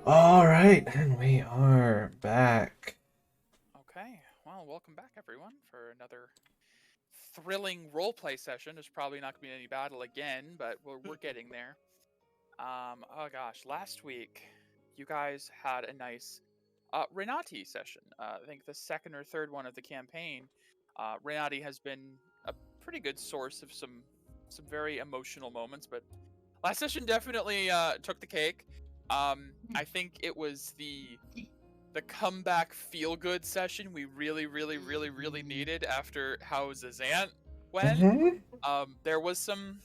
All right, and we are back. Okay, well, welcome back everyone for another thrilling roleplay session. There's probably not going to be any battle again, but we're getting there. Oh gosh, last week you guys had a nice Renati session. I think the second or third one of the campaign. Renati has been a pretty good source of some very emotional moments, but last session definitely took the cake. I think it was the comeback feel good session we really needed after how Zazant went. Mm-hmm. There was some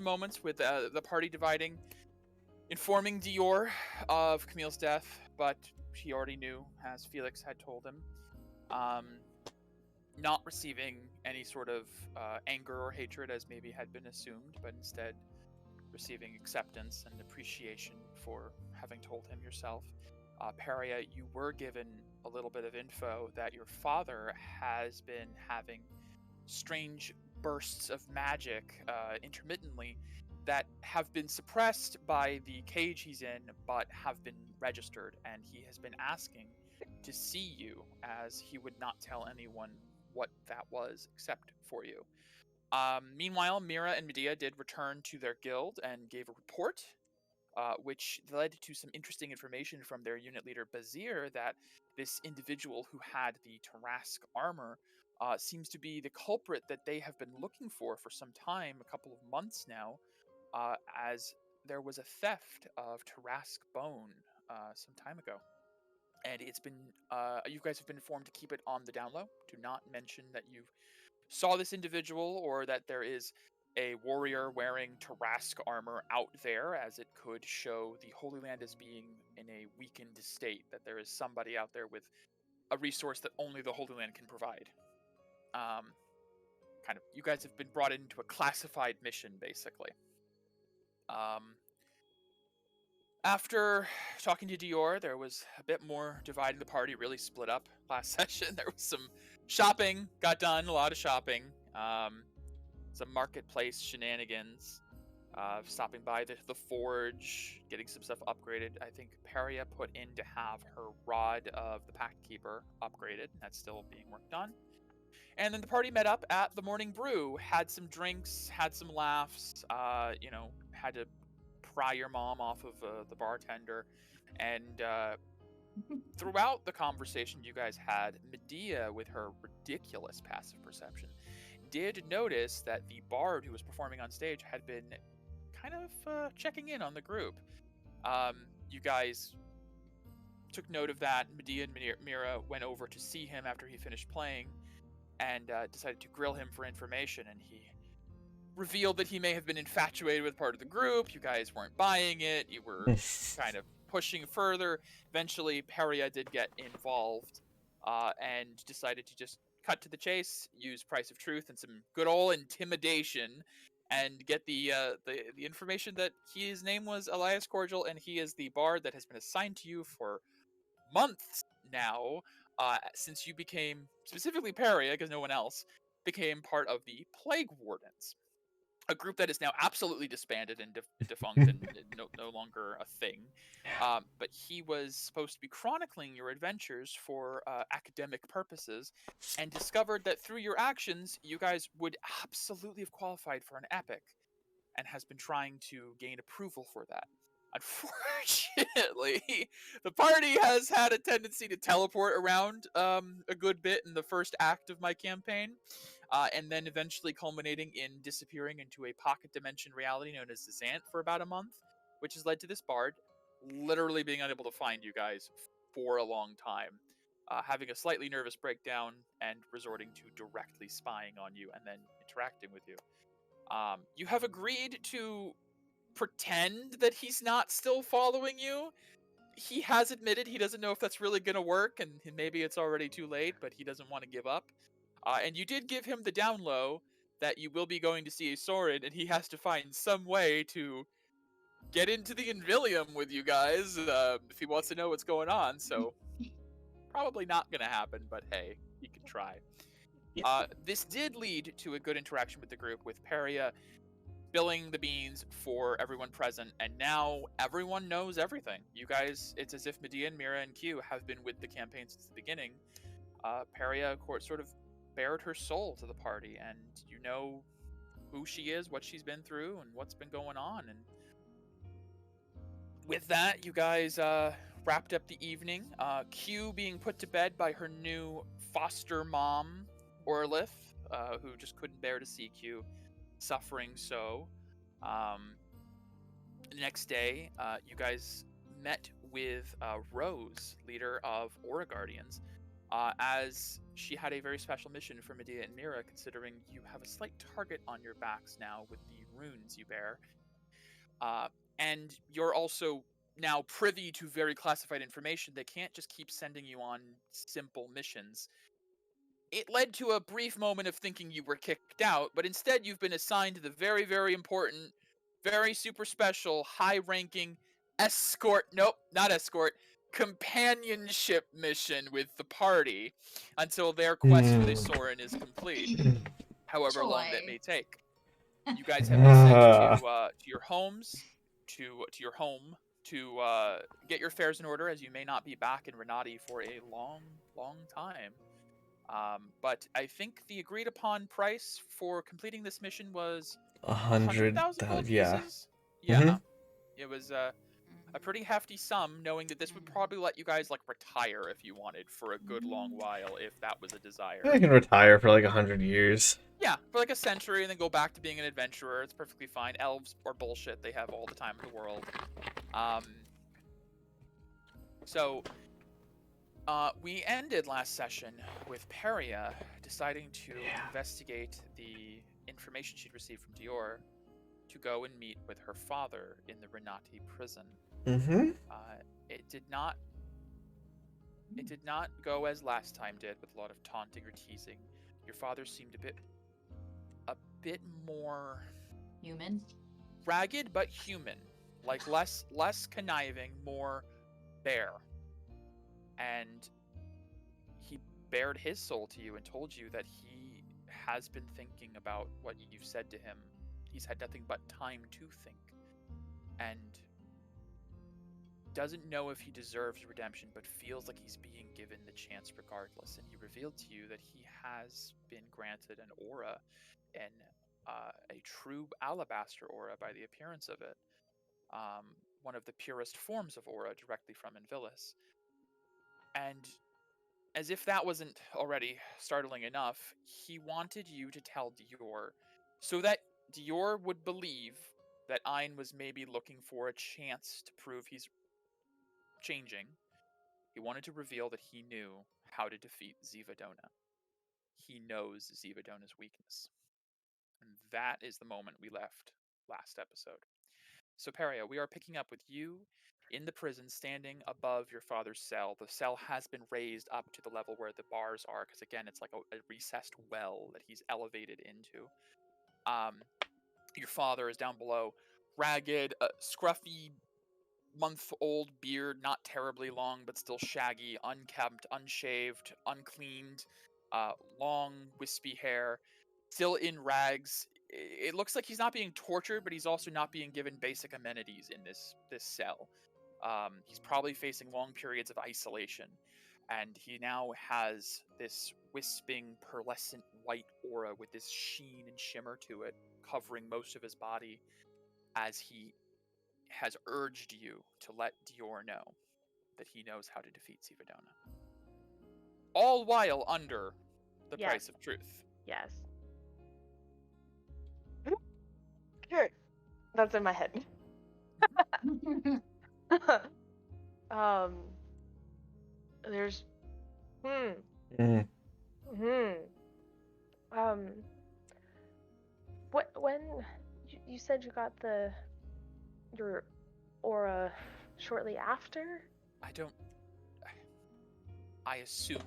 moments with the party dividing, informing Dior of Camille's death, but he already knew, as Felix had told him. Um, not receiving any sort of anger or hatred as maybe had been assumed, but instead receiving acceptance and appreciation for having told him yourself. Peria, you were given a little bit of info that your father has been having strange bursts of magic intermittently that have been suppressed by the cage he's in, but have been registered, and he has been asking to see you, as he would not tell anyone what that was except for you. Meanwhile, Mira and Medea did return to their guild and gave a report, which led to some interesting information from their unit leader Bazir that this individual who had the Tarask armor seems to be the culprit that they have been looking for some time, a couple of months now, as there was a theft of Tarask bone some time ago. And it's been, you guys have been informed to keep it on the down low. Do not mention that you saw this individual or that there is a warrior wearing Tarask armor out there, as it could show the Holy Land as being in a weakened state, that there is somebody out there with a resource that only the Holy Land can provide. You guys have been brought into a classified mission, basically. After talking to Dior, there was a bit more dividing the party, really split up last session. There was some shopping, got done, a lot of shopping. Some marketplace shenanigans, stopping by the forge, getting some stuff upgraded. I think Peria put in to have her rod of the Pact Keeper upgraded. That's still being worked on. And then the party met up at the Morning Brew, had some drinks, had some laughs, had to pry your mom off of the bartender. And throughout the conversation you guys had, Medea, with her ridiculous passive perception, did notice that the bard who was performing on stage had been kind of checking in on the group. You guys took note of that. Medea and Mira went over to see him after he finished playing and decided to grill him for information, and he revealed that he may have been infatuated with part of the group. You guys weren't buying it. You were kind of pushing further. Eventually, Peria did get involved and decided to just cut to the chase, use Price of Truth and some good old intimidation, and get the information that his name was Elias Cordial, and he is the bard that has been assigned to you for months now, since you became, specifically Peria, because no one else, became part of the Plague Wardens, a group that is now absolutely disbanded and defunct and no longer a thing. But he was supposed to be chronicling your adventures for academic purposes, and discovered that through your actions, you guys would absolutely have qualified for an epic, and has been trying to gain approval for that. Unfortunately, the party has had a tendency to teleport around a good bit in the first act of my campaign, and then eventually culminating in disappearing into a pocket dimension reality known as Zant for about a month, which has led to this bard literally being unable to find you guys for a long time, having a slightly nervous breakdown and resorting to directly spying on you and then interacting with you. You have agreed to pretend that he's not still following you. He has admitted he doesn't know if that's really going to work, and maybe it's already too late, but he doesn't want to give up. And you did give him the down low that you will be going to see a Sorin, and he has to find some way to get into the Invilium with you guys if he wants to know what's going on. So probably not going to happen, but hey, he can try. This did lead to a good interaction with the group, with Peria spilling the beans for everyone present, and now everyone knows everything. You guys, it's as if Medea and Mira and Q have been with the campaign since the beginning. Peria sort of bared her soul to the party, and you know who she is, what she's been through, and what's been going on. And with that, you guys wrapped up the evening. Q being put to bed by her new foster mom, Orlith, who just couldn't bear to see Q suffering so. The next day, you guys met with Rose, leader of Aura Guardians, as she had a very special mission for Medea and Mira, considering you have a slight target on your backs now with the runes you bear. And you're also now privy to very classified information. They can't just keep sending you on simple missions. It led to a brief moment of thinking you were kicked out, but instead you've been assigned to the very, very important, very super special, high-ranking companionship mission with the party until their quest with a Soren is complete, however long that may take. You guys have been sent to your homes, to your home, to get your affairs in order, as you may not be back in Renati for a long, long time. But I think the agreed upon price for completing this mission was 100,000 gold pieces. Yeah. Mm-hmm. It was a pretty hefty sum, knowing that this would probably let you guys like retire if you wanted for a good long while, if that was a desire. I can retire for like 100 years. Yeah, for like a century, and then go back to being an adventurer. It's perfectly fine. Elves are bullshit. They have all the time in the world. We ended last session with Peria deciding to investigate the information she'd received from Dior to go and meet with her father in the Renati prison. Mm-hmm. It did not go as last time did, with a lot of taunting or teasing. Your father seemed a bit more human, ragged but human, like less conniving, more bare. And he bared his soul to you and told you that he has been thinking about what you've said to him. He's had nothing but time to think, and doesn't know if he deserves redemption, but feels like he's being given the chance regardless. And he revealed to you that he has been granted an aura, and a true alabaster aura by the appearance of it. One of the purest forms of aura, directly from Invilis. And as if that wasn't already startling enough, he wanted you to tell Dior, so that Dior would believe that Ein was maybe looking for a chance to prove he's changing. He wanted to reveal that he knew how to defeat Zivadona. He knows Zivadona's weakness. And that is the moment we left last episode. So Peria, we are picking up with you in the prison, standing above your father's cell. The cell has been raised up to the level where the bars are, because again, it's like a recessed well that he's elevated into. Your father is down below, ragged, scruffy, month-old beard, not terribly long, but still shaggy, unkempt, unshaved, uncleaned, long, wispy hair, still in rags. It looks like he's not being tortured, but he's also not being given basic amenities in this cell. He's probably facing long periods of isolation, and he now has this wisping, pearlescent white aura with this sheen and shimmer to it, covering most of his body, as he has urged you to let Dior know that he knows how to defeat Zivadona. All while under the price of truth. Yes. Sure. That's in my head. There's when you said you got your aura shortly after? I assume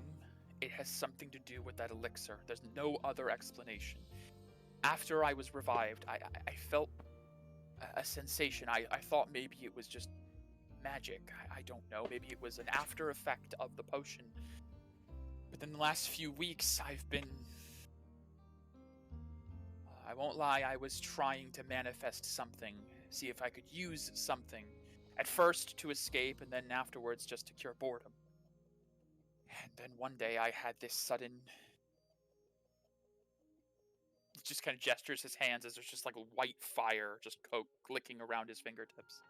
it has something to do with that elixir. There's no other explanation. After I was revived, I felt a sensation. I thought maybe it was just magic. I don't know. Maybe it was an after effect of the potion. But in the last few weeks, I've been I won't lie, I was trying to manifest something, see if I could use something. At first to escape, and then afterwards just to cure boredom. And then one day I had this sudden... He just kind of gestures his hands as there's just like a white fire just clicking around his fingertips.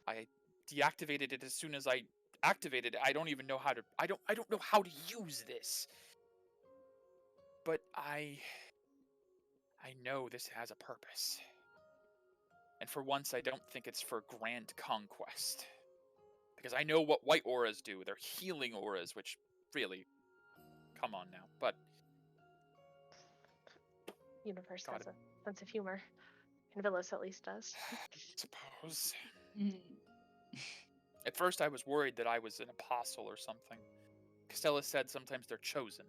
I deactivated it as soon as I activated it. I don't even know how to... I don't know how to use this. But I know this has a purpose. And for once, I don't think it's for grand conquest. Because I know what white auras do. They're healing auras, which really... Come on now. But... Universe has a sense of humor. And Villas at least does. Suppose. At first, I was worried that I was an apostle or something. Castella said sometimes they're chosen.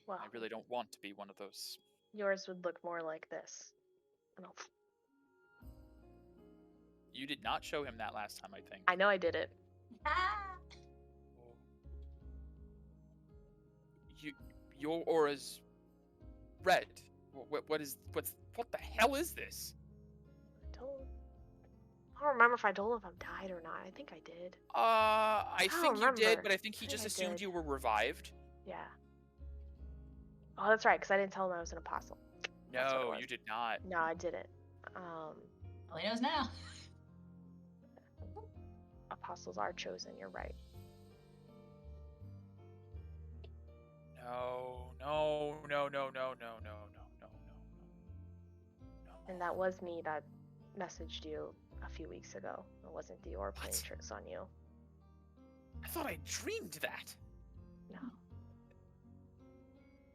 Well, I really don't want to be one of those. yours would look more like this. You did not show him that last time, I think. I know I did it. Your aura's red. What the hell is this? I don't remember if I told him if I died or not. I think I did. I think remember. you did, but I think he I just think I assumed did. you were revived. Yeah. Oh, that's right, because I didn't tell him I was an apostle. That's what it No, was. you did not. No, I didn't. Well, he knows now. Apostles are chosen, you're right. No. And that was me that messaged you a few weeks ago. It wasn't Dior playing tricks on you. I thought I dreamed that. No.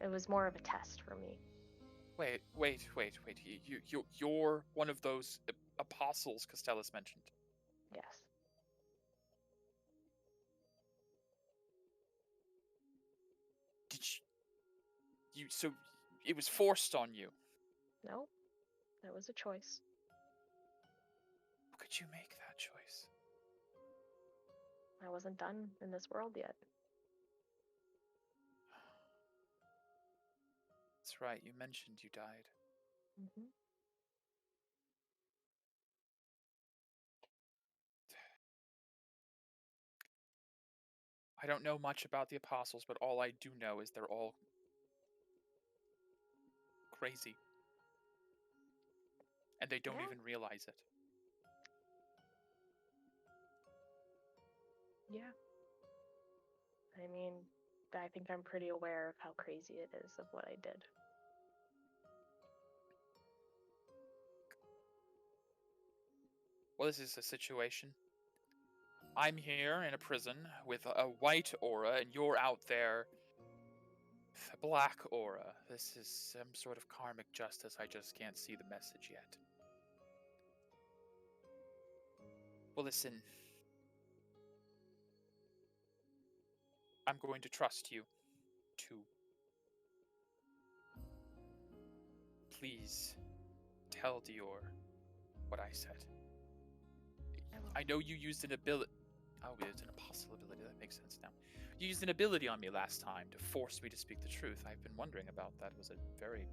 It was more of a test for me. Wait. You're one of those apostles Castellus mentioned. Yes. Did you... So it was forced on you. No. That was a choice. How could you make that choice? I wasn't done in this world yet. That's right, you mentioned you died. Mm-hmm. I don't know much about the apostles, but all I do know is they're all crazy. And they don't even realize it. Yeah. I mean, I think I'm pretty aware of how crazy it is of what I did. Well, this is a situation. I'm here in a prison with a white aura, and you're out there with a black aura. This is some sort of karmic justice. I just can't see the message yet. Well, listen. I'm going to trust you to... Please tell Dior what I said. I know you used an ability... Oh, it's an apostle ability. That makes sense now. You used an ability on me last time to force me to speak the truth. I've been wondering about that. It was a very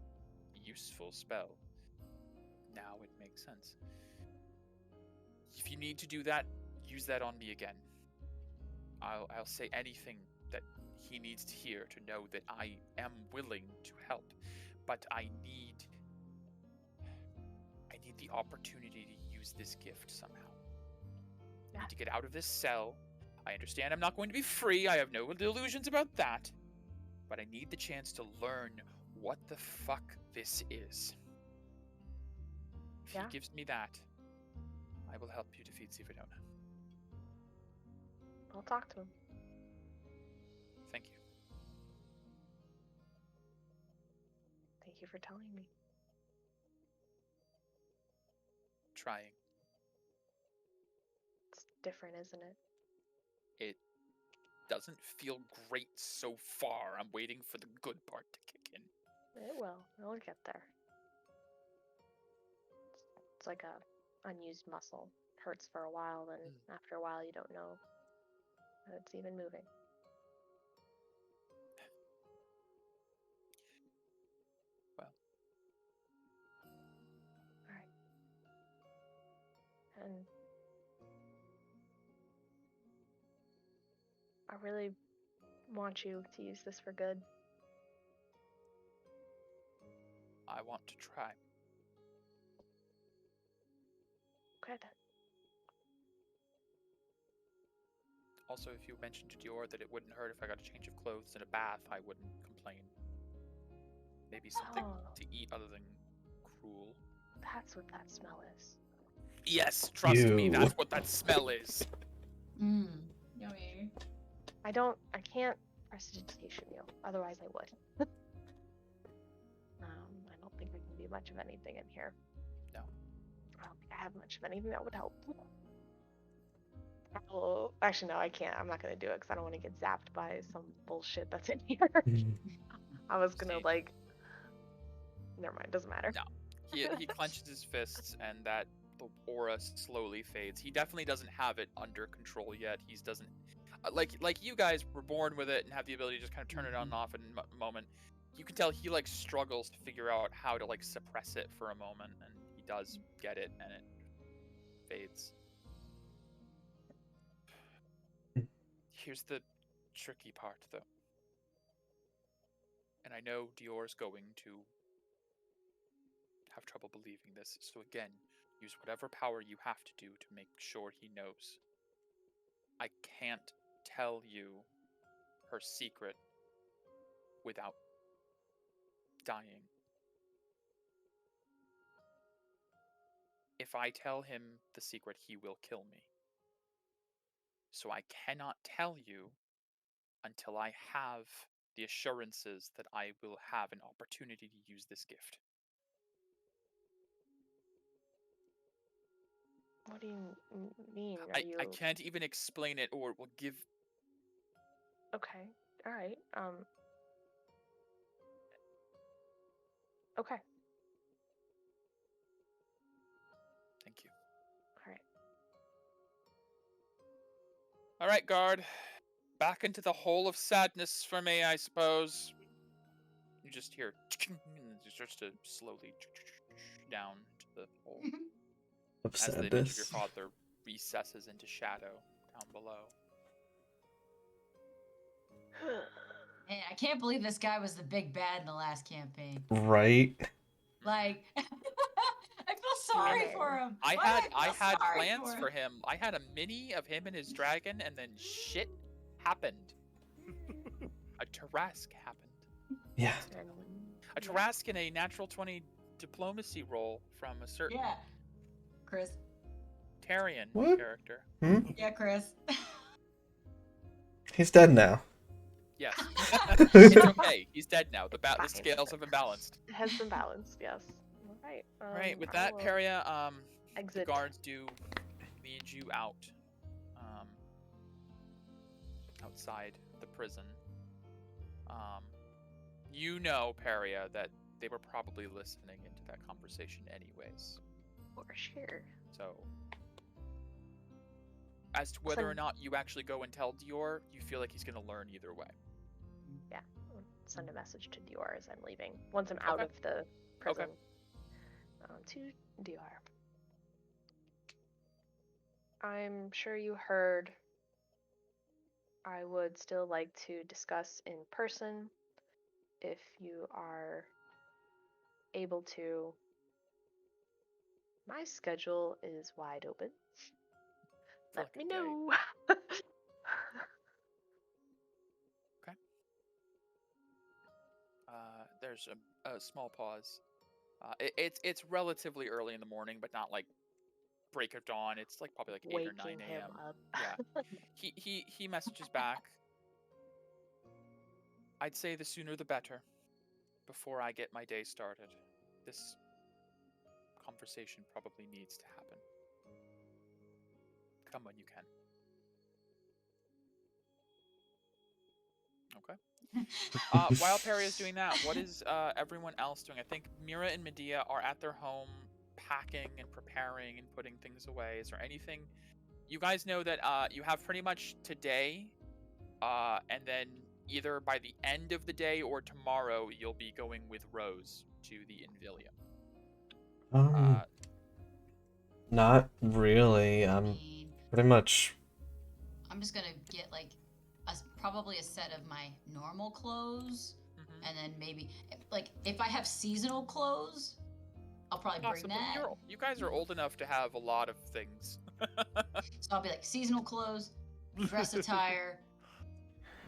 useful spell. Now it makes sense. If you need to do that, use that on me again. I'll say anything that he needs to hear to know that I am willing to help. But I need the opportunity to use this gift somehow. I need to get out of this cell. I understand I'm not going to be free. I have no illusions about that. But I need the chance to learn what the fuck this is. If he gives me that, I will help you defeat Siverdona. I'll talk to him. Thank you. Thank you for telling me. Trying. It's different, isn't it? It doesn't feel great so far. I'm waiting for the good part to kick in. It will. It'll get there. It's like a unused muscle. Hurts for a while, then after a while you don't know that it's even moving. Well, and I really want you to use this for good. I want to try. Okay then. Also, if you mentioned to Dior that it wouldn't hurt if I got a change of clothes and a bath, I wouldn't complain. Maybe something Oh. to eat other than cruel. That's what that smell is. Yes, trust me, Ew. that's what that smell is. Mmm. Yummy. I can't prestidigitation you. Otherwise I would. I don't think we can do much of anything in here. No. I don't think I have much of anything that would help. Oh, actually, no, I can't. I'm not gonna do it because I don't want to get zapped by some bullshit that's in here. I was gonna See. Never mind. Doesn't matter. No. He clenches his fists, and the aura slowly fades. He definitely doesn't have it under control yet. He doesn't like you guys were born with it and have the ability to just kind of turn it on and off in a moment. You can tell he struggles to figure out how to suppress it for a moment, and he does get it, and it fades. Here's the tricky part, though. And I know Dior's going to have trouble believing this, so again, use whatever power you have to do to make sure he knows. I can't tell you her secret without dying. If I tell him the secret, he will kill me. So I cannot tell you until I have the assurances that I will have an opportunity to use this gift. What do you mean? Are I can't even explain it, or will give... Okay. All right. Okay. Thank you. All right. All right, guard. Back into the hole of sadness for me, I suppose. You just hear... and it starts to slowly down to the hole. Of As the image of your sadness. father recesses into shadow down below. Man, I can't believe this guy was the big bad in the last campaign. Right? Like, I feel sorry for him. I Why had do I feel sorry plans for him. I had a mini of him and his dragon, and then shit happened. A Tarask happened. Yeah. A Tarask in a natural 20 diplomacy roll from a certain Yeah. Chris. Tarian What? character. Hmm? Yeah, Chris. He's dead now. Yes. It's okay. He's dead now. The scales have been balanced. It has been balanced, yes. All right. Right, with I that, will Peria, the exit. guards do lead you out, outside the prison. You know, Peria, that they were probably listening into that conversation anyways. For sure. So, as to whether or not you actually go and tell Dior, you feel like he's going to learn either way. Yeah. I'll send a message to Dior as I'm leaving. Once I'm out of the prison. To Dior. I'm sure you heard I would still like to discuss in person if you are able to. My schedule is wide open. For Let me a day. know. Okay. There's a small pause. It's relatively early in the morning, but not like break of dawn. It's probably 8 or 9 Waking him a.m. up. Yeah. He messages back. I'd say the sooner the better. Before I get my day started. This conversation probably needs to happen. Come when you can. Okay. While Perry is doing that, what is everyone else doing? I think Mira and Medea are at their home packing and preparing and putting things away. Is there anything... You guys know that you have pretty much today, and then either by the end of the day or tomorrow, you'll be going with Rose to the Invilia. Not really. I I'm mean, pretty much. I'm just gonna get like probably a set of my normal clothes, Mhm. and then maybe like if I have seasonal clothes, I'll probably bring Possibly. that. You guys are old enough to have a lot of things. So I'll be like seasonal clothes, dress attire,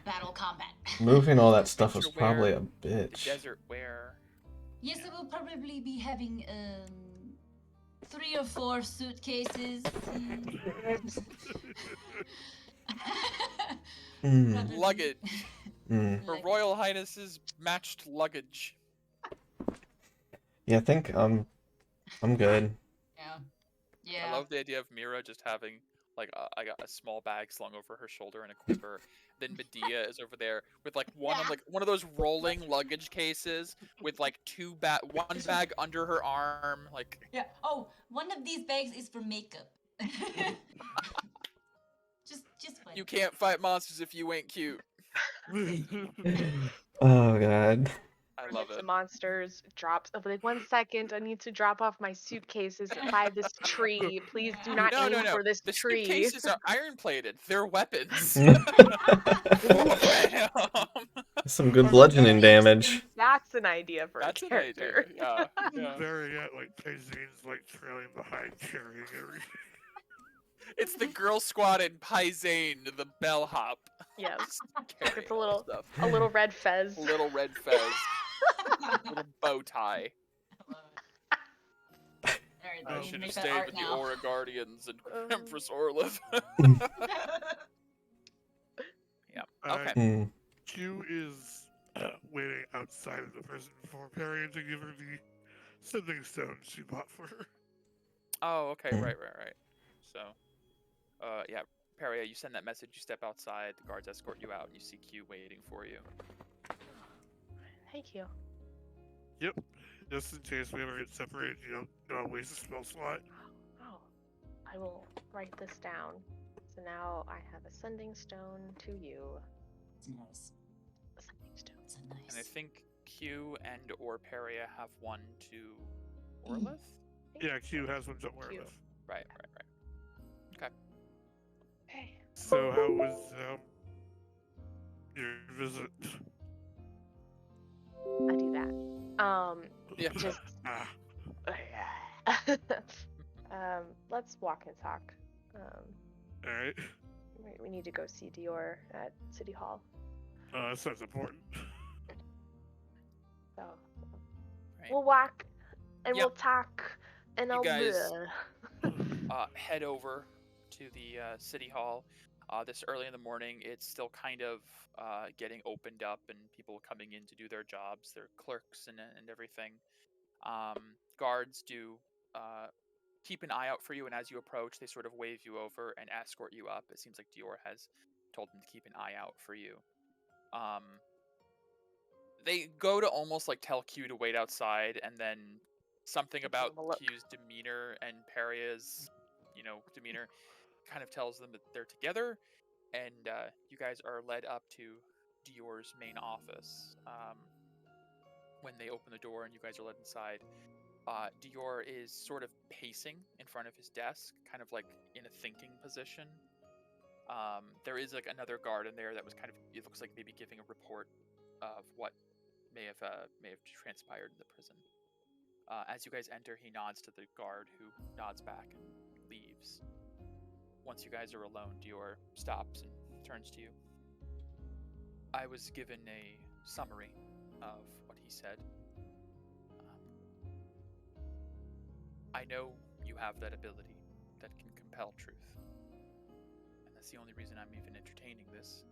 battle combat. Moving all that stuff was Winter wear, probably a the bitch. desert wear. Yes, I will probably be having 3 or 4 suitcases. Mm. Rather than- Luggage. Mm. Her Royal Highness's matched luggage. Yeah, I think I'm good. Yeah. I Yeah. love the idea of Mira just having like I got a small bag slung over her shoulder and a quiver. Then Medea is over there with like one Yeah. like one of those rolling luggage cases with like one bag under her arm. Like Yeah. Oh, one of these bags is for makeup. just one. you can't fight monsters if you ain't cute. Oh god. I love The it. monsters drops. Oh, like 1 second, I need to drop off my suitcases by this tree. Please do not No, aim no, no. for this The tree. suitcases are iron plated. They're weapons. Some good bludgeoning damage. That's an idea for That's a an character. idea. Yeah. Yeah. Very like Paisane's like trailing behind carrying everything. It's the Girl Squad and Paisane, the bellhop. Yes. Carrying It's a all the a little red fez. stuff. Little red fez. Little bow tie. Alright, I we should have make that stayed art with now. the Aura Guardians and Empress Orlith. Yeah. Okay. Mm. Q is waiting outside of the prison for Perry to give her the sending stone she bought for her. Oh, okay. Mm. Right. So, yeah, Perry, you send that message. You step outside. The guards escort you out, and you see Q waiting for you. Thank you. Yep. Just in case we ever get separated, you don't waste a spell slot. Oh, I will write this down. So now I have a sending stone to you. It's nice. A sending stone. It's a nice. And I think Q and or Peria have one to Orlith. Yeah, Q has one to wear Q. with. Right. Okay. So how was your visit? I do that. Yeah. Just Ah, let's walk and talk. all right. We need to go see Dior at City Hall. That sounds important. So Right. we'll walk and Yep. we'll talk and You I'll guys- Head over to the city hall. This early in the morning, it's still kind of getting opened up and people coming in to do their jobs, their clerks and everything. Guards do keep an eye out for you, and as you approach, they sort of wave you over and escort you up. It seems like Dior has told them to keep an eye out for you. They go to almost like tell Q to wait outside, and then something Give about them a look. Q's demeanor and Peria's, demeanor kind of tells them that they're together, and you guys are led up to Dior's main office. When they open the door and you guys are led inside, Dior is sort of pacing in front of his desk, kind of like in a thinking position. There is like another guard in there that was kind of, it looks like maybe giving a report of what may have transpired in the prison. As you guys enter, he nods to the guard, who nods back and leaves. Once you guys are alone, Dior stops and turns to you. I was given a summary of what he said. I know you have that ability that can compel truth. And that's the only reason I'm even entertaining this.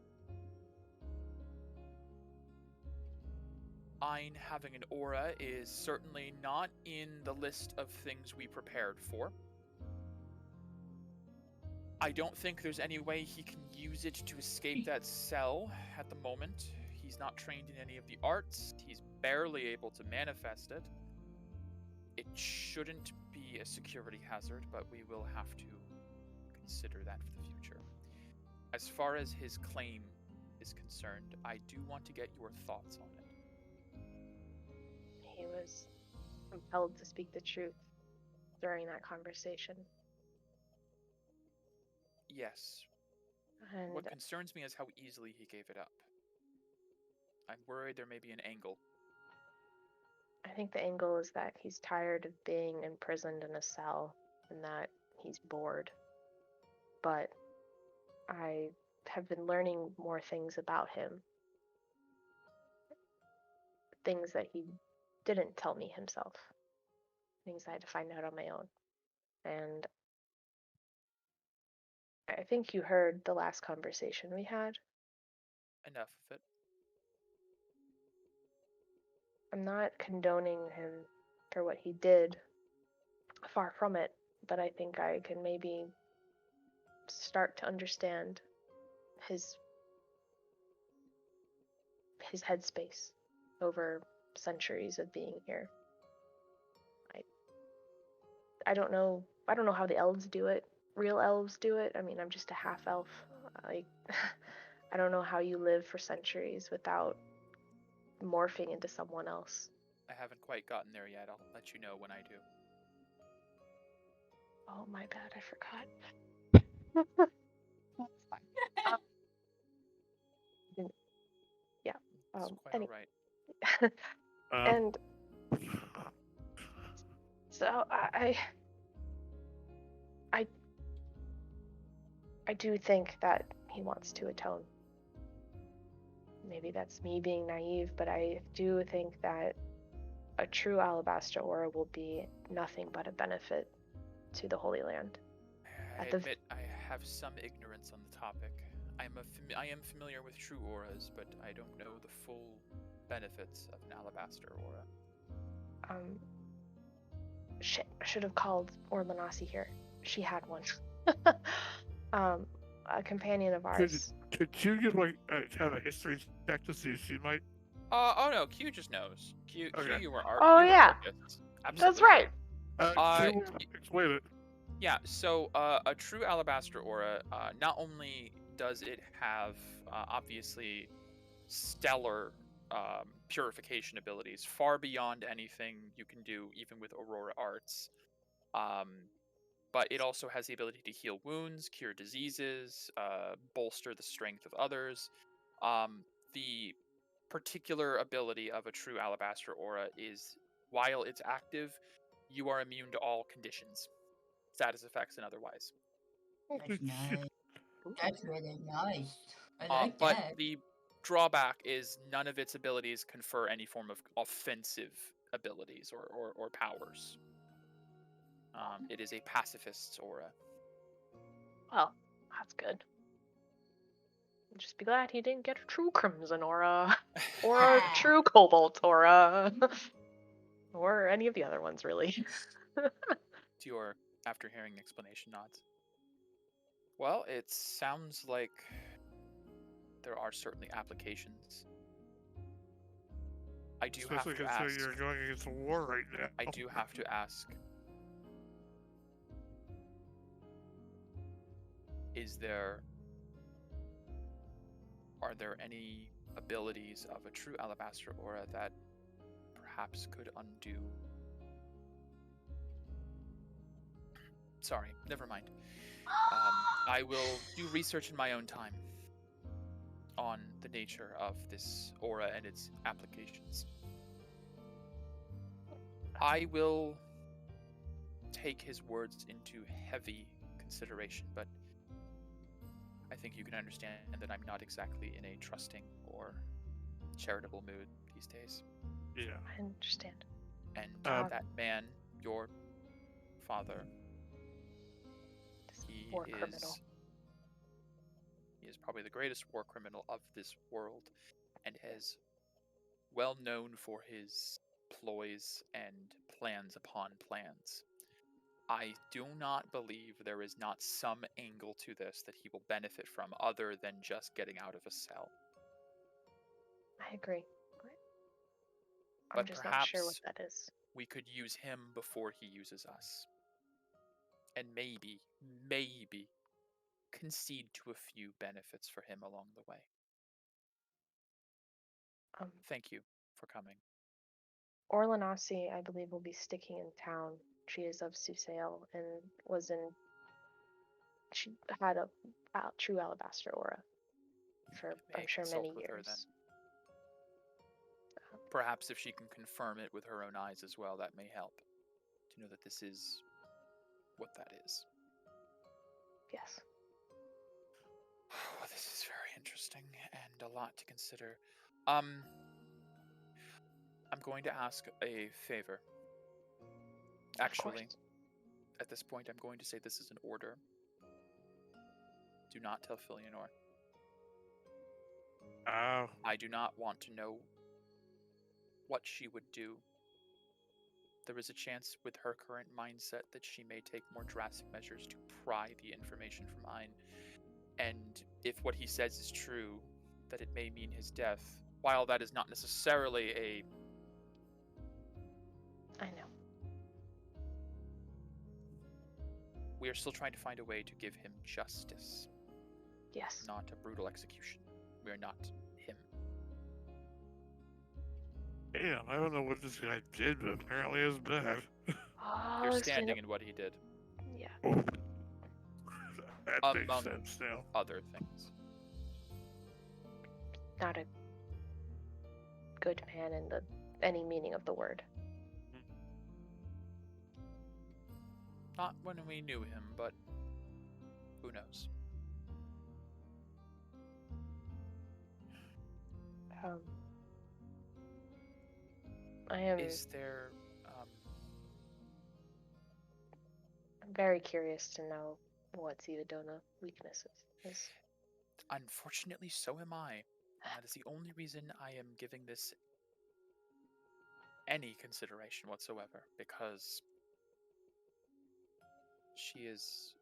Ein having an aura is certainly not in the list of things we prepared for. I don't think there's any way he can use it to escape that cell at the moment. He's not trained in any of the arts. He's barely able to manifest it. It shouldn't be a security hazard, but we will have to consider that for the future. As far as his claim is concerned, I do want to get your thoughts on it. He was compelled to speak the truth during that conversation. Yes. And What concerns me is how easily he gave it up. I'm worried there may be an angle. I think the angle is that he's tired of being imprisoned in a cell and that he's bored. But I have been learning more things about him. Things that he didn't tell me himself. Things I had to find out on my own. And I think you heard the last conversation we had. Enough of it. I'm not condoning him for what he did. Far from it. But I think I can maybe start to understand his headspace over centuries of being here. I don't know how the elves do it. Real elves do it. I mean, I'm just a half elf. Like I don't know how you live for centuries without morphing into someone else. I haven't quite gotten there yet. I'll let you know when I do. Oh, my bad. I forgot. That's fine. Yeah. It's quite Any- alright. and so I do think that he wants to atone. Maybe that's me being naive, but I do think that a true alabaster aura will be nothing but a benefit to the Holy Land. I At the- admit I have some ignorance on the topic. I am familiar with true auras, but I don't know the full benefits of an alabaster aura. Shit, I should have called Orlanasi here. She had one. A companion of ours. Could you give have a history check to see if she might? Oh no, Q just knows. Q, Okay. you were Oh, you were yeah. focused. That's Absolutely. right. She will explain it. Yeah, so a true alabaster aura, not only does it have obviously stellar purification abilities, far beyond anything you can do even with Aurora arts, but it also has the ability to heal wounds, cure diseases, bolster the strength of others. The particular ability of a true alabaster aura is, while it's active, you are immune to all conditions, status effects and otherwise. That's nice. That's really nice. I like But that. the drawback is none of its abilities confer any form of offensive abilities or powers. It is a pacifist's aura. Well, that's good. Just be glad he didn't get a true Crimson aura. Or a true Cobalt aura. Or any of the other ones, really. Dior, after hearing the explanation, nods. Well, it sounds like there are certainly applications. I do Especially have to considering ask. you're going against a war right now. I do have to ask. Are there any abilities of a true alabaster aura that perhaps could undo? Sorry, never mind. I will do research in my own time on the nature of this aura and its applications. I will take his words into heavy consideration, but I think you can understand that I'm not exactly in a trusting or charitable mood these days. Yeah. I understand. And that man, your father, he war criminal. is probably the greatest war criminal of this world, and is well known for his ploys and plans upon plans. I do not believe there is not some angle to this that he will benefit from other than just getting out of a cell. I agree. I'm But just not sure what perhaps that is. we could use him before he uses us. And maybe concede to a few benefits for him along the way. Thank you for coming. Orlanasi, I believe, will be sticking in town. She is of Susail and was in she had a true alabaster aura for, May I'm sure, consult many with her years. then. Perhaps if she can confirm it with her own eyes as well, that may help to know that this is what that is. Yes. Well, this is very interesting and a lot to consider. I'm going to ask a favor. Actually, at this point, I'm going to say this is an order. Do not tell Filianor. Oh. I do not want to know what she would do. There is a chance with her current mindset that she may take more drastic measures to pry the information from Ein. And if what he says is true, that it may mean his death. While that is not necessarily a... I know. We are still trying to find a way to give him justice. Yes. Not a brutal execution. We are not him. Damn, I don't know what this guy did, but apparently it's bad. Oh, You're it's gonna- standing in what he did. Yeah. Oh. That makes Among sense now. other things. Not a good man in any meaning of the word. Not when we knew him, but who knows? I am Is there... very curious to know what Zivadona weaknesses is. Unfortunately, so am I. And that is the only reason I am giving this any consideration whatsoever, because she is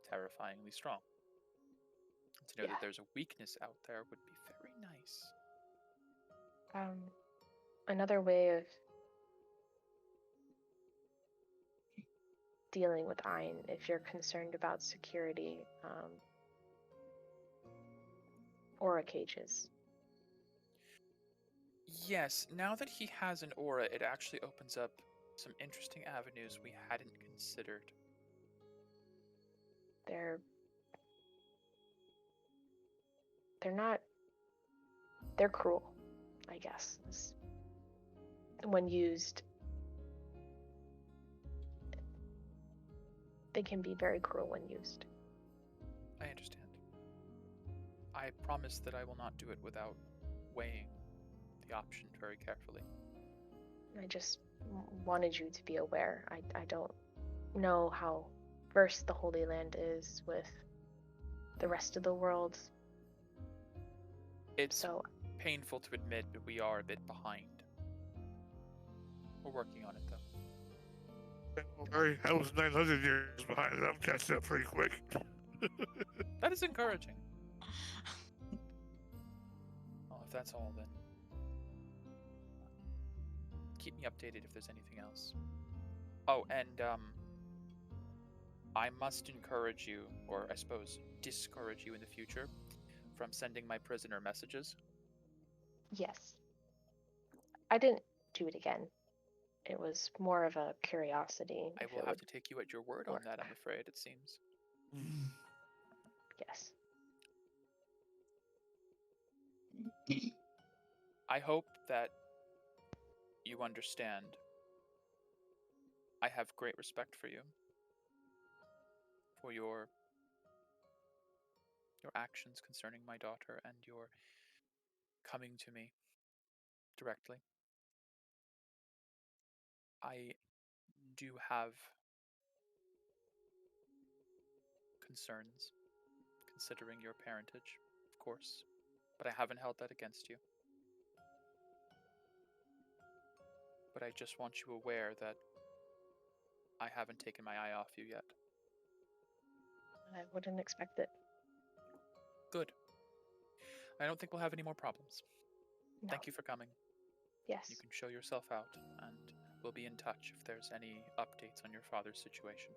terrifyingly strong. To know that there's a weakness out there would be very nice. Another way of dealing with Ein, if you're concerned about security, aura cages. Yes, now that he has an aura, it actually opens up some interesting avenues we hadn't considered. They're cruel, I guess. When used, they can be very cruel when used. I understand. I promise that I will not do it without weighing the option very carefully. I just wanted you to be aware. I don't know how versed the Holy Land is with the rest of the world. It's painful to admit, but we are a bit behind. We're working on it, though. Don't worry, I was 900 years behind, and I'm catching up pretty quick. That is encouraging. Well, if that's all, then keep me updated if there's anything else. Oh, and I must encourage you, or I suppose discourage you in the future, from sending my prisoner messages. Yes. I didn't do it again. It was more of a curiosity. I will have to take you at your word on that, I'm afraid, it seems. Yes. I hope that you understand. I have great respect for you. For your actions concerning my daughter and your coming to me directly. I do have concerns considering your parentage, of course, but I haven't held that against you. But I just want you aware that I haven't taken my eye off you yet. I wouldn't expect it. Good. I don't think we'll have any more problems. No. Thank you for coming. Yes. You can show yourself out, and we'll be in touch if there's any updates on your father's situation.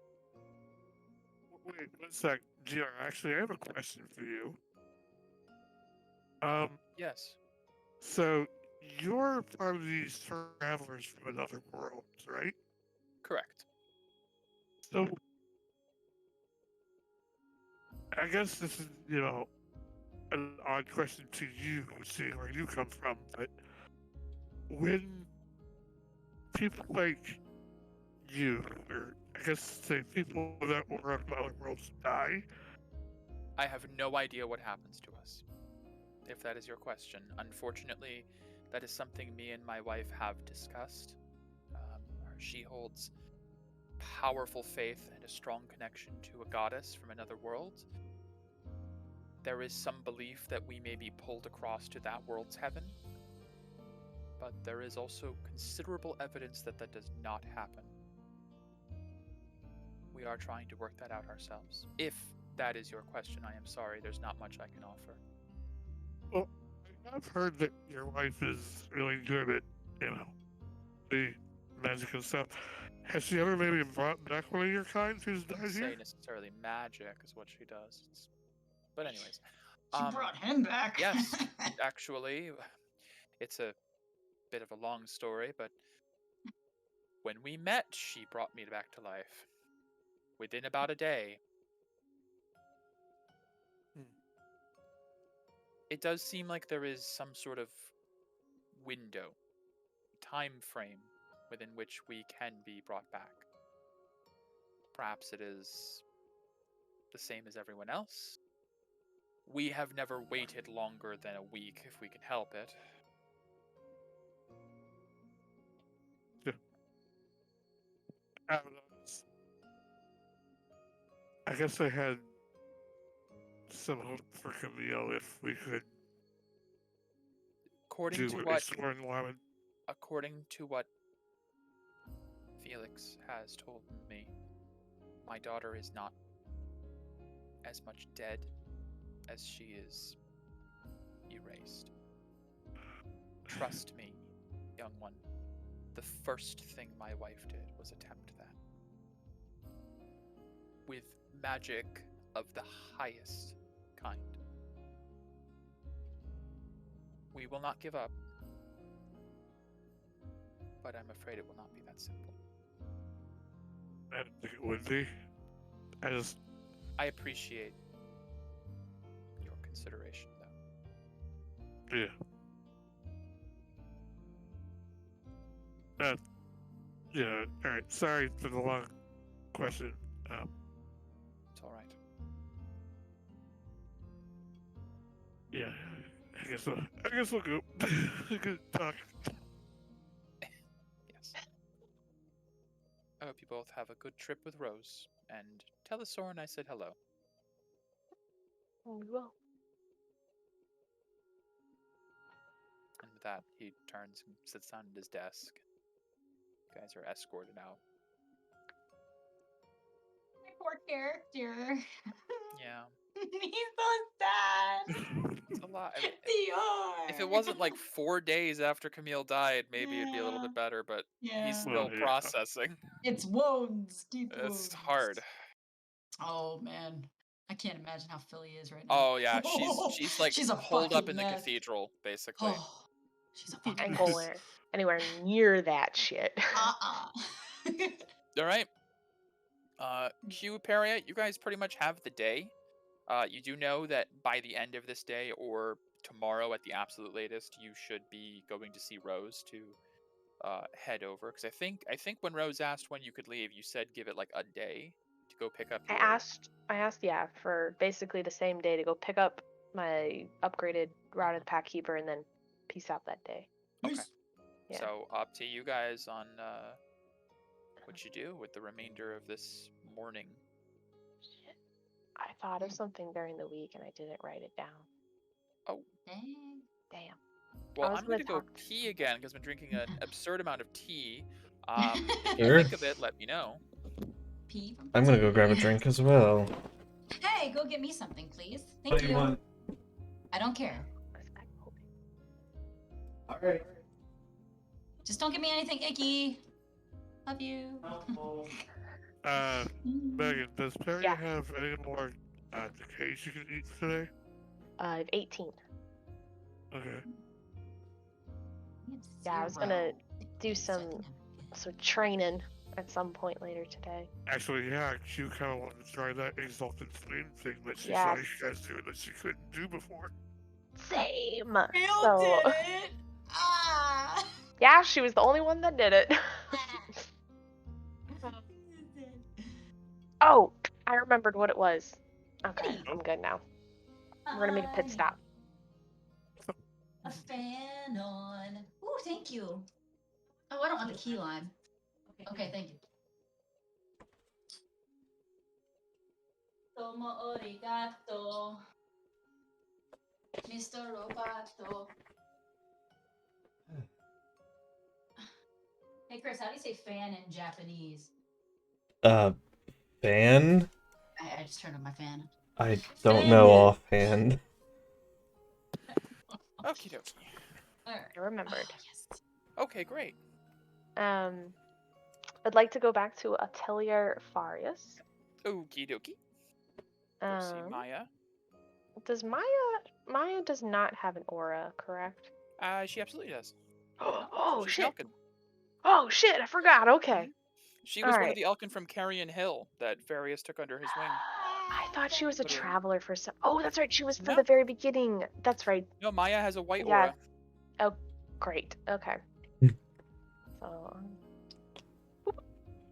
Wait, one sec. GR, actually, I have a question for you. Yes. So, you're part of these travelers from another world, right? Correct. So, I guess this is, an odd question to you, seeing where you come from, but when people like you, or I guess say people that were up in other worlds die, I have no idea what happens to us, if that is your question. Unfortunately, that is something me and my wife have discussed. She holds powerful faith and a strong connection to a goddess from another world. There is some belief that we may be pulled across to that world's heaven, but there is also considerable evidence that that does not happen. We are trying to work that out ourselves. If that is your question, I am sorry, there's not much I can offer. well, I've heard that your wife is really good at, the magic and stuff. Has she ever maybe brought back one of your kind who's I died wouldn't here? say necessarily magic is what she does. But anyways, She brought him back. yes, actually, it's a bit of a long story, but when we met, she brought me back to life. Within about a day. It does seem like there is some sort of window, time frame, within which we can be brought back. Perhaps it is the same as everyone else. We have never waited longer than a week if we can help it. I guess I had some hope for Camille if we could According do to what what we swore in Lyman. According to what Felix has told me, my daughter is not as much dead as she is erased. Trust me, young one. The first thing my wife did was attempt that. With magic of the highest kind. We will not give up. But I'm afraid it will not be that simple. I didn't think it would be. I appreciate your consideration, though. Yeah. Yeah, alright. Sorry for the long question. It's all right. Yeah, I guess we'll go. Good talk. Yes. I hope you both have a good trip with Rose, and tell the Soren I said hello. We will. And with that, he turns and sits down at his desk. You guys are escorted out. My poor character. Yeah. He's so sad. It's a lot. I mean, Dior. if it wasn't like 4 days after Camille died, maybe it'd be a little Yeah. bit better, but Yeah. he's still Well, yeah. processing. It's wounds, deep wounds. It's hard. Oh man, I can't imagine how Philly is right now. Oh yeah, she's like she's a holed up fucking in the mess. cathedral, basically. Oh, she's a fucking Ain't mess. going anywhere near that shit. All right. Q, Peria, you guys pretty much have the day. You do know that by the end of this day or tomorrow at the absolute latest, you should be going to see Rose to head over. Because I think when Rose asked when you could leave, you said give it like a day to go pick up your... I asked, yeah, for basically the same day to go pick up my upgraded Route of the Pack Keeper and then peace out that day. Okay. Yeah. So up to you guys on what you do with the remainder of this morning. Shit. I thought of something during the week and I didn't write it down. Oh. Dang. Damn. Well, was I'm going to gonna go talk- pee again because I've been drinking an absurd amount of tea. If Sure. you think of it, let me know. Pee from I'm gonna go tea. grab a drink as well. Hey, go get me something, please. Thank What do you want? I don't care. Alright. Just don't give me anything icky. Love you. Megan, does Perry Yeah. have any more decays you can eat today? I have 18. Okay. Yeah, I was gonna do some training at some point later today. Actually, yeah, she kind of wanted to try that exalted flame thing that she Yes. saw you guys do that she couldn't do before. Same. Bill So, did it. Ah. yeah, she was the only one that did it. Oh, I remembered what it was. Okay, Hey. I'm good now. We're gonna make a pit stop. A fan on. Ooh, thank you. Oh, I don't want the key lime. Okay, thank you. Tomo origato, Mr. Roboto. Hey, Chris, how do you say fan in Japanese? Fan? I just turned on my fan. I don't know offhand. Okie dokie. All right. I remembered. Yes. Okay, great. I'd like to go back to Atelier Farius. Okie dokie. Go see Maya. Does Maya does not have an aura, correct? She absolutely does. Oh She's shit! Elkin. Oh shit! I forgot. Okay. She was one of Alright. the Elkin from Carrion Hill that Various took under his wing. I thought she was a Literally. traveler for some. Oh, that's right. She was from No. the very beginning. That's right. No, Maya has a white Yeah. aura. Oh, great. Okay. So.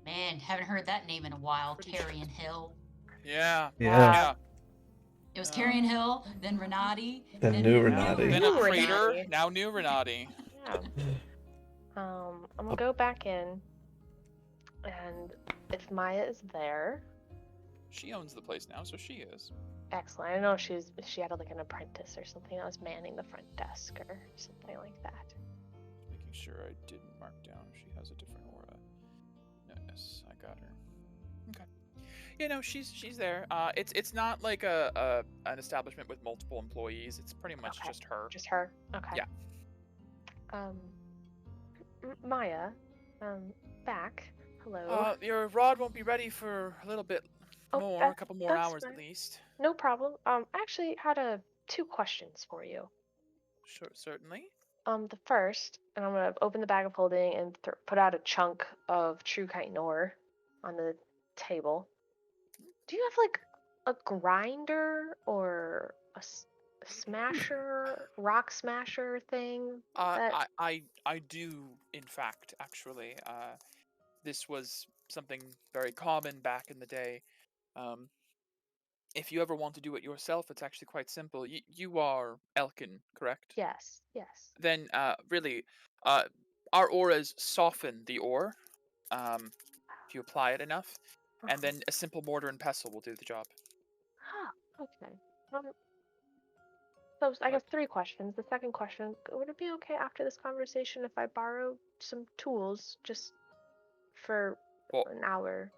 Man, haven't heard that name in a while. Pretty Carrion Hill. Yeah. Yeah. It was Carrion Hill, then Renati, Then New Then Renati. a New crater, Renati. now new Renati. Yeah. I'm gonna go back in, and if Maya is there, She owns the place now, so she is. excellent. I know she had like an apprentice or something that was manning the front desk or something like that. Making sure I didn't mark down if she has a different aura. Yes, I got her. Okay. Yeah, no, she's there. It's not like an establishment with multiple employees. It's pretty much Okay. just her. Just her. Okay. Yeah. Maya, back. Hello. Your rod won't be ready for a little bit more, a couple more that's hours fine. at least. No problem. I actually had two questions for you. Sure, certainly. The first, and I'm gonna open the bag of holding and put out a chunk of true chitinor on the table. Do you have like a grinder or a smasher, rock smasher thing? I do, in fact, actually. This was something very common back in the day. If you ever want to do it yourself, it's actually quite simple. You are Elkin, correct? Yes. Then, really, our auras soften the ore, if you apply it enough, and then a simple mortar and pestle will do the job. Okay. So I guess 3 questions. The second question, would it be okay after this conversation if I borrow some tools just for Well, an hour?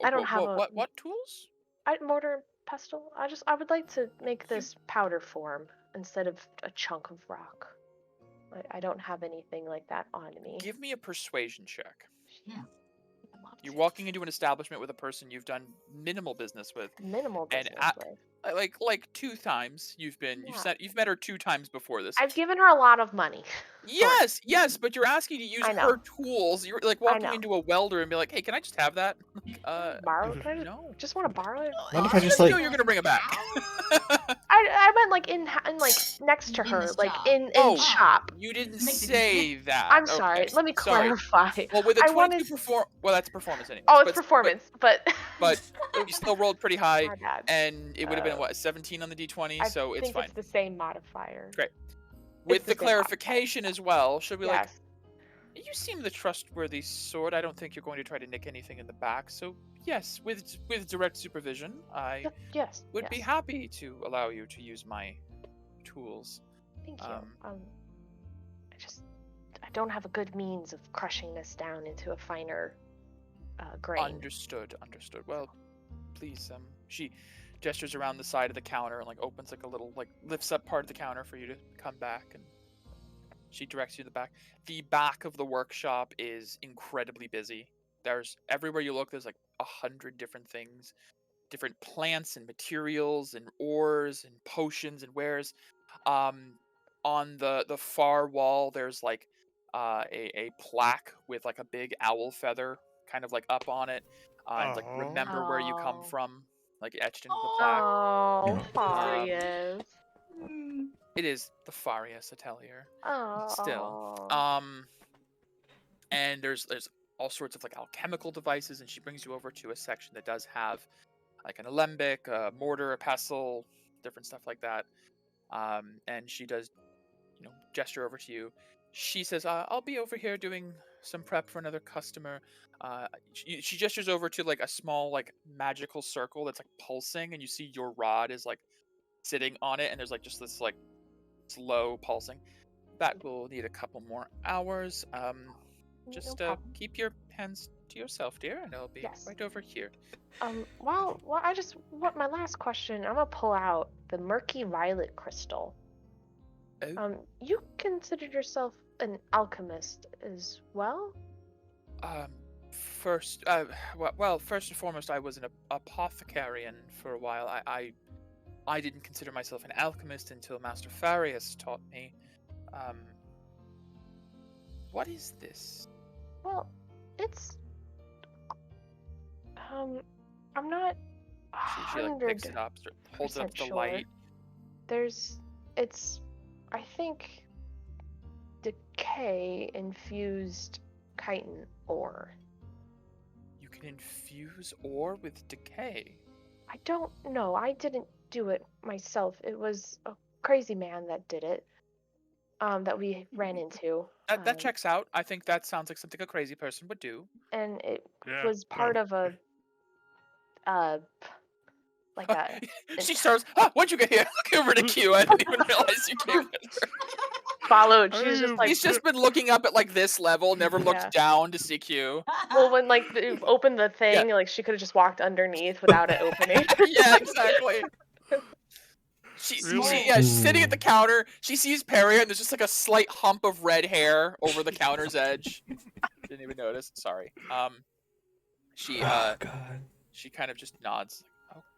I don't have a- what tools? Mortar and pestle? I would like to make this powder form instead of a chunk of rock. I don't have anything like that on me. Give me a persuasion check. Yeah. You're walking into an establishment with a person you've done minimal business with. Minimal And business with. Like 2 times you've met her 2 times before this. I've given her a lot of money. Yes, but you're asking to use I know. her tools. You're like walking know. into a welder and be like, "Hey, can I just have that?" Borrow? Can I no. just want to borrow it? What if I just You like know you're gonna bring it back. I meant like in like next to In her, this like shop. in Oh, shop. You didn't Make the say that. I'm sorry. Okay, Let me sorry. clarify. Well, with a I 22 wanted- well, that's performance anyway. Oh, it's performance, but But you still rolled pretty high, my bad. and it would have been what, 17 on the d20, I so it's think fine. it's the same modifier. Great. With the the same clarification as well, should we Yes. you seem the trustworthy sort. I don't think you're going to try to nick anything in the back. So yes, with direct supervision, I Yes. would be yes. happy to allow you to use my tools. Thank you. um, I don't have a good means of crushing this down into a finer grain. Understood. Well, please, she gestures around the side of the counter and like opens like a little lifts up part of the counter for you to come back, and she directs you to the back. The back of the workshop is incredibly busy. There's everywhere you look, there's like 100 different things, different plants and materials and ores and potions and wares. On the far wall, there's like a plaque with like a big owl feather kind of like up on it, and like Oh. remember where you come Oh. from, like etched into the plaque. Oh, Oh. Farius. It is the Farius Atelier. Still. Oh. And there's all sorts of like alchemical devices, and she brings you over to a section that does have like an alembic, a mortar, a pestle, different stuff like that. And she does, gesture over to you. She says, "I'll be over here doing some prep for another customer." She gestures over to like a small like magical circle that's like pulsing, and you see your rod is like sitting on it, and there's like just this like slow pulsing. That will need a couple more hours. Just No problem. keep your hands to yourself, dear, and I'll be Yes. right over here. Well, what my last question, I'm gonna pull out the murky violet crystal. Oh. You considered yourself an alchemist as well? First, first and foremost, I was an apothecarian for a while. I didn't consider myself an alchemist until Master Farius taught me. What is this? Well, it's I'm not She like picks it up, holds it up to the sure. light. It's I think decay infused chitin ore. You can infuse ore with decay. I don't know. I didn't do it myself. It was a crazy man that did it. That we ran into. That checks out. I think that sounds like something a crazy person would do. And it Yeah, was part of a like a She starts. When'd you get here? Look over to Q. I didn't even realize you came with her. followed. She was just like He's just been looking up at like this level, never looked down to see Q. well, when like they opened the thing, like she could have just walked underneath without it opening. Yeah, exactly. She's sitting at the counter. She sees Perry, and there's just like a slight hump of red hair over the counter's edge. Didn't even notice. Sorry. She Oh, God. she kind of just nods.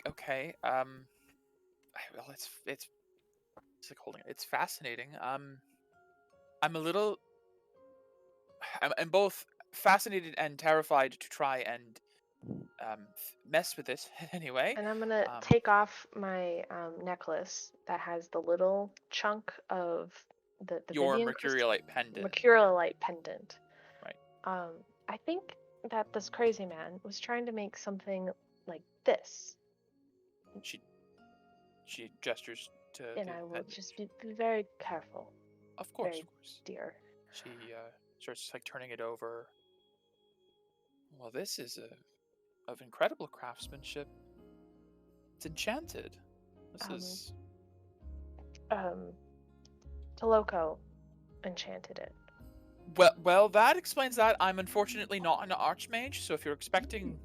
Okay. Well, it's like holding it. It's fascinating. I'm both fascinated and terrified to try and mess with it anyway. And I'm gonna take off my necklace that has the little chunk of the your Vivian mercurialite pendant. Mercurialite pendant. Right. I think that this crazy man was trying to make something like this. She gestures to. And I will just be very careful. Of course, very of course. Dear. She starts like turning it over. Well, this is of incredible craftsmanship. It's enchanted. This is. Toloco enchanted it. Well, that explains that. I'm unfortunately not an archmage, so if you're expecting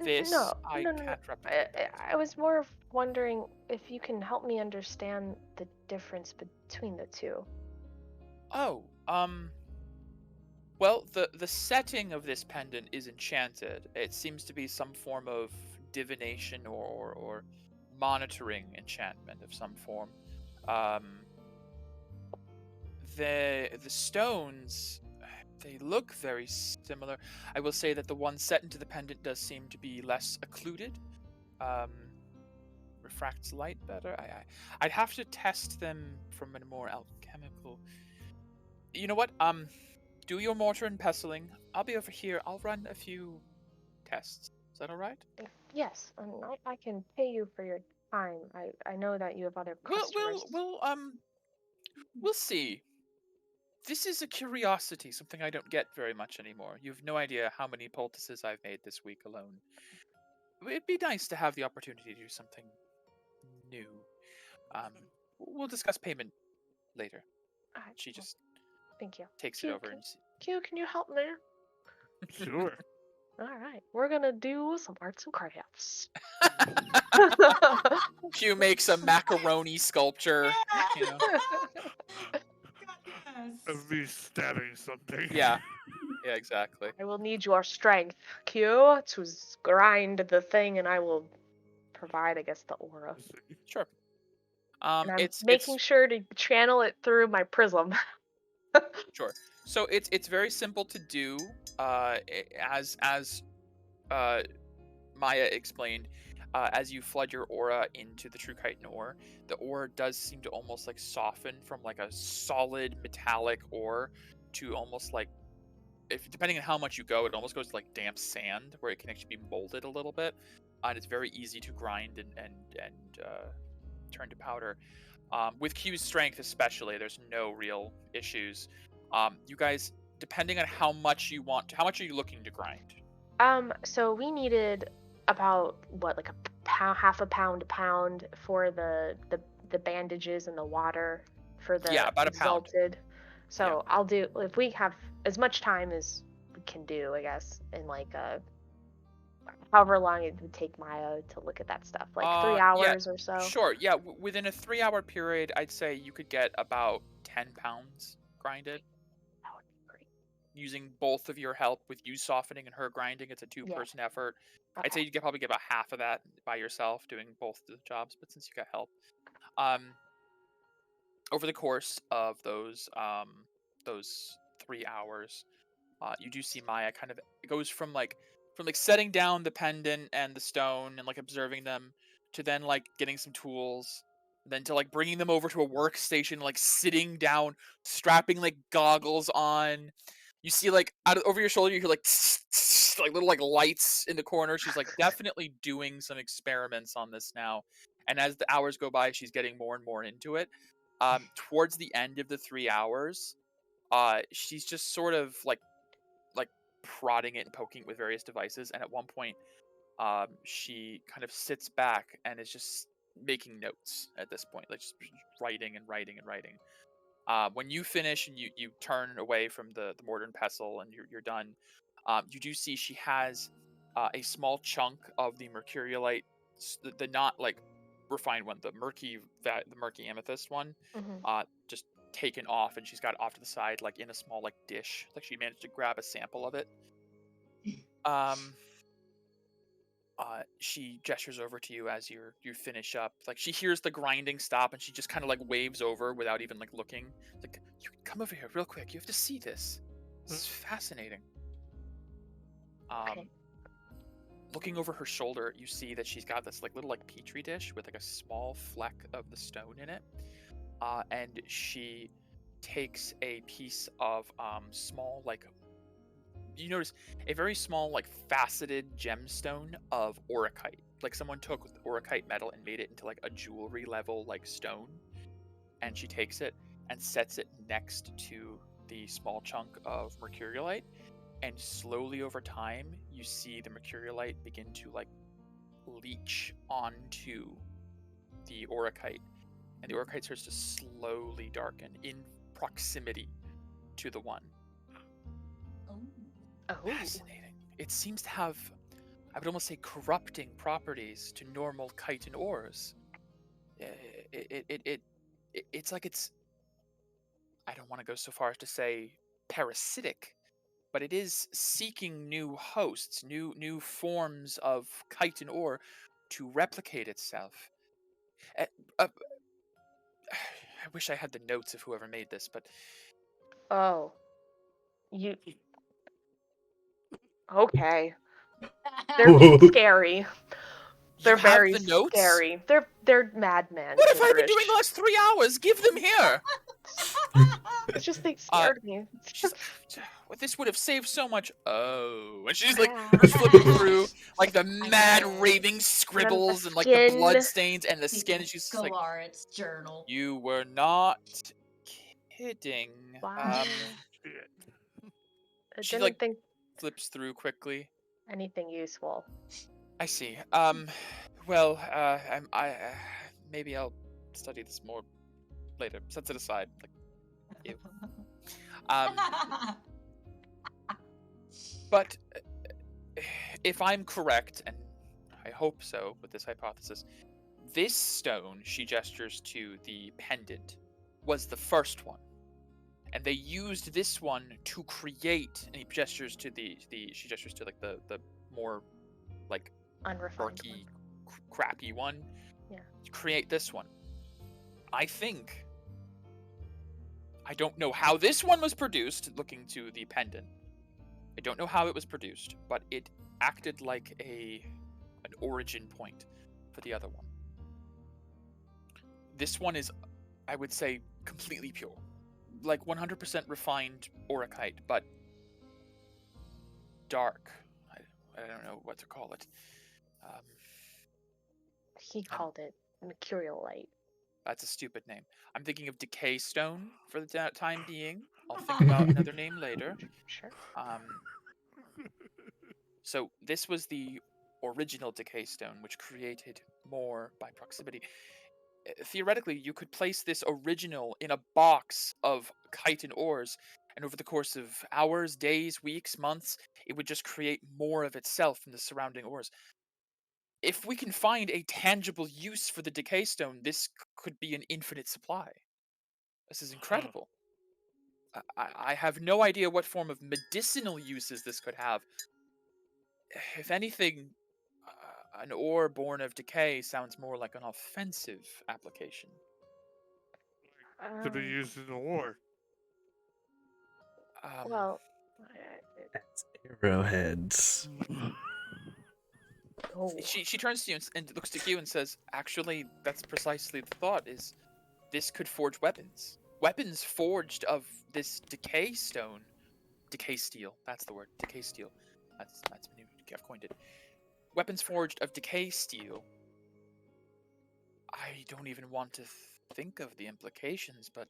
this, I can't replicate that. I was more of wondering if you can help me understand the difference between the two. Oh, well, the setting of this pendant is enchanted. It seems to be some form of divination or monitoring enchantment of some form. The stones, they look very similar. I will say that the one set into the pendant does seem to be less occluded. Refracts light better. I'd have to test them from a more alchemical. You know what? Do your mortar and pestling. I'll be over here. I'll run a few tests. Is that all right? Yes, I can pay you for your time. I know that you have other customers. We'll see. This is a curiosity, something I don't get very much anymore. You have no idea how many poultices I've made this week alone. It'd be nice to have the opportunity to do something new. We'll discuss payment later. She just thank you. Takes it over and Q, can you help me? Sure. All right, we're gonna do some arts and crafts. Q makes a macaroni sculpture. You know. Of me stabbing something. Yeah. Yeah, exactly. I will need your strength, Q, to grind the thing, and I will provide, I guess, the aura. Sure. And I'm making sure to channel it through my prism. Sure. So it's very simple to do. As Maya explained, as you flood your aura into the true chitin ore, the ore does seem to almost like soften from like a solid metallic ore to almost like, if depending on how much you go, it almost goes to like damp sand where it can actually be molded a little bit, and it's very easy to grind and turn to powder. With Q's strength especially, there's no real issues. You guys, depending on how much you want, how much are you looking to grind? So we needed about what, like a pound, half a pound for the bandages and the water for the Yeah, about a pound. exalted. So I'll do, if we have as much time as we can do, I guess, in like however long it would take Maya to look at that stuff, like 3 hours or so. Sure. Yeah, within a 3-hour period, I'd say you could get about 10 pounds grinded. That would be great. Using both of your help with you softening and her grinding, it's a 2-person effort. Okay. I'd say you could probably get about half of that by yourself doing both the jobs, but since you got help, over the course of those 3 hours, you do see Maya kind of, it goes from like setting down the pendant and the stone and like observing them, to then like getting some tools, then to like bringing them over to a workstation, like sitting down, strapping like goggles on. You see like over your shoulder, you hear like like little like lights in the corner. She's like definitely doing some experiments on this now, and as the hours go by, she's getting more and more into it. Towards the end of the 3 hours, she's just sort of like prodding it and poking it with various devices, and at one point, she kind of sits back and is just making notes at this point, like just writing and writing and writing. When you finish and you turn away from the mortar and pestle and you're done, you do see she has a small chunk of the mercuriolite, the not like refined one, the murky amethyst one, just taken off, and she's got it off to the side, like in a small like dish. Like she managed to grab a sample of it. She gestures over to you as you finish up. Like she hears the grinding stop, and she just kind of like waves over without even like looking. Like, you come over here real quick. You have to see this. This is fascinating. Okay. Looking over her shoulder, you see that she's got this like little like petri dish with like a small fleck of the stone in it. And she takes a piece of small like, you notice a very small like faceted gemstone of aurokite. Like someone took aurokite metal and made it into like a jewelry level like stone, and she takes it and sets it next to the small chunk of mercuriolite, and slowly over time you see the mercuriolite begin to like leach onto the aurokite, and the aurokite starts to slowly darken in proximity to the one. Oh. Fascinating. It seems to have, I would almost say, corrupting properties to normal chitin ores. It's like it's, I don't want to go so far as to say parasitic, but it is seeking new hosts, new forms of chitin ore to replicate itself. I wish I had the notes of whoever made this, but Oh. You. Okay. They're scary. They're very the notes? scary. They're madman. What have I been doing the last 3 hours? Give them here. It's just they scared me. This would have saved so much. Oh, and she's like flipping through like the mad raving scribbles and like the blood stains and the skin. And she's like, its journal. "You were not kidding." Wow. She didn't like think flips through quickly. anything useful. I see. Well, maybe I'll study this more later. Sets it aside. Like, ew. But if I'm correct, and I hope so with this hypothesis, this stone, she gestures to the pendant, was the first one. And they used this one to create, and he gestures to she gestures to like the more like Unrefined murky, crappy one. Yeah. To create this one. I think I don't know how this one was produced, looking to the pendant. I don't know how it was produced, but it acted like an origin point for the other one. This one is, I would say, completely pure. Like 100% refined auricite, but dark. I don't know what to call it. He called it mercurial light. That's a stupid name. I'm thinking of decay stone for the time being. I'll think about another name later. Sure. So this was the original decay stone, which created more by proximity. Theoretically, you could place this original in a box of chitin ores, and over the course of hours, days, weeks, months, it would just create more of itself from the surrounding ores. If we can find a tangible use for the decay stone, this could be an infinite supply. This is incredible. I have no idea what form of medicinal uses this could have. If anything, an ore born of decay sounds more like an offensive application. To be used in the war. Well, That's arrowheads. oh, She turns to you and looks to you and says, "Actually, that's precisely the thought. Is this could forge weapons? Weapons forged of this decay stone, decay steel. That's the word. Decay steel. That's new. I've coined it. Weapons forged of decay steel. I don't even want to think of the implications, but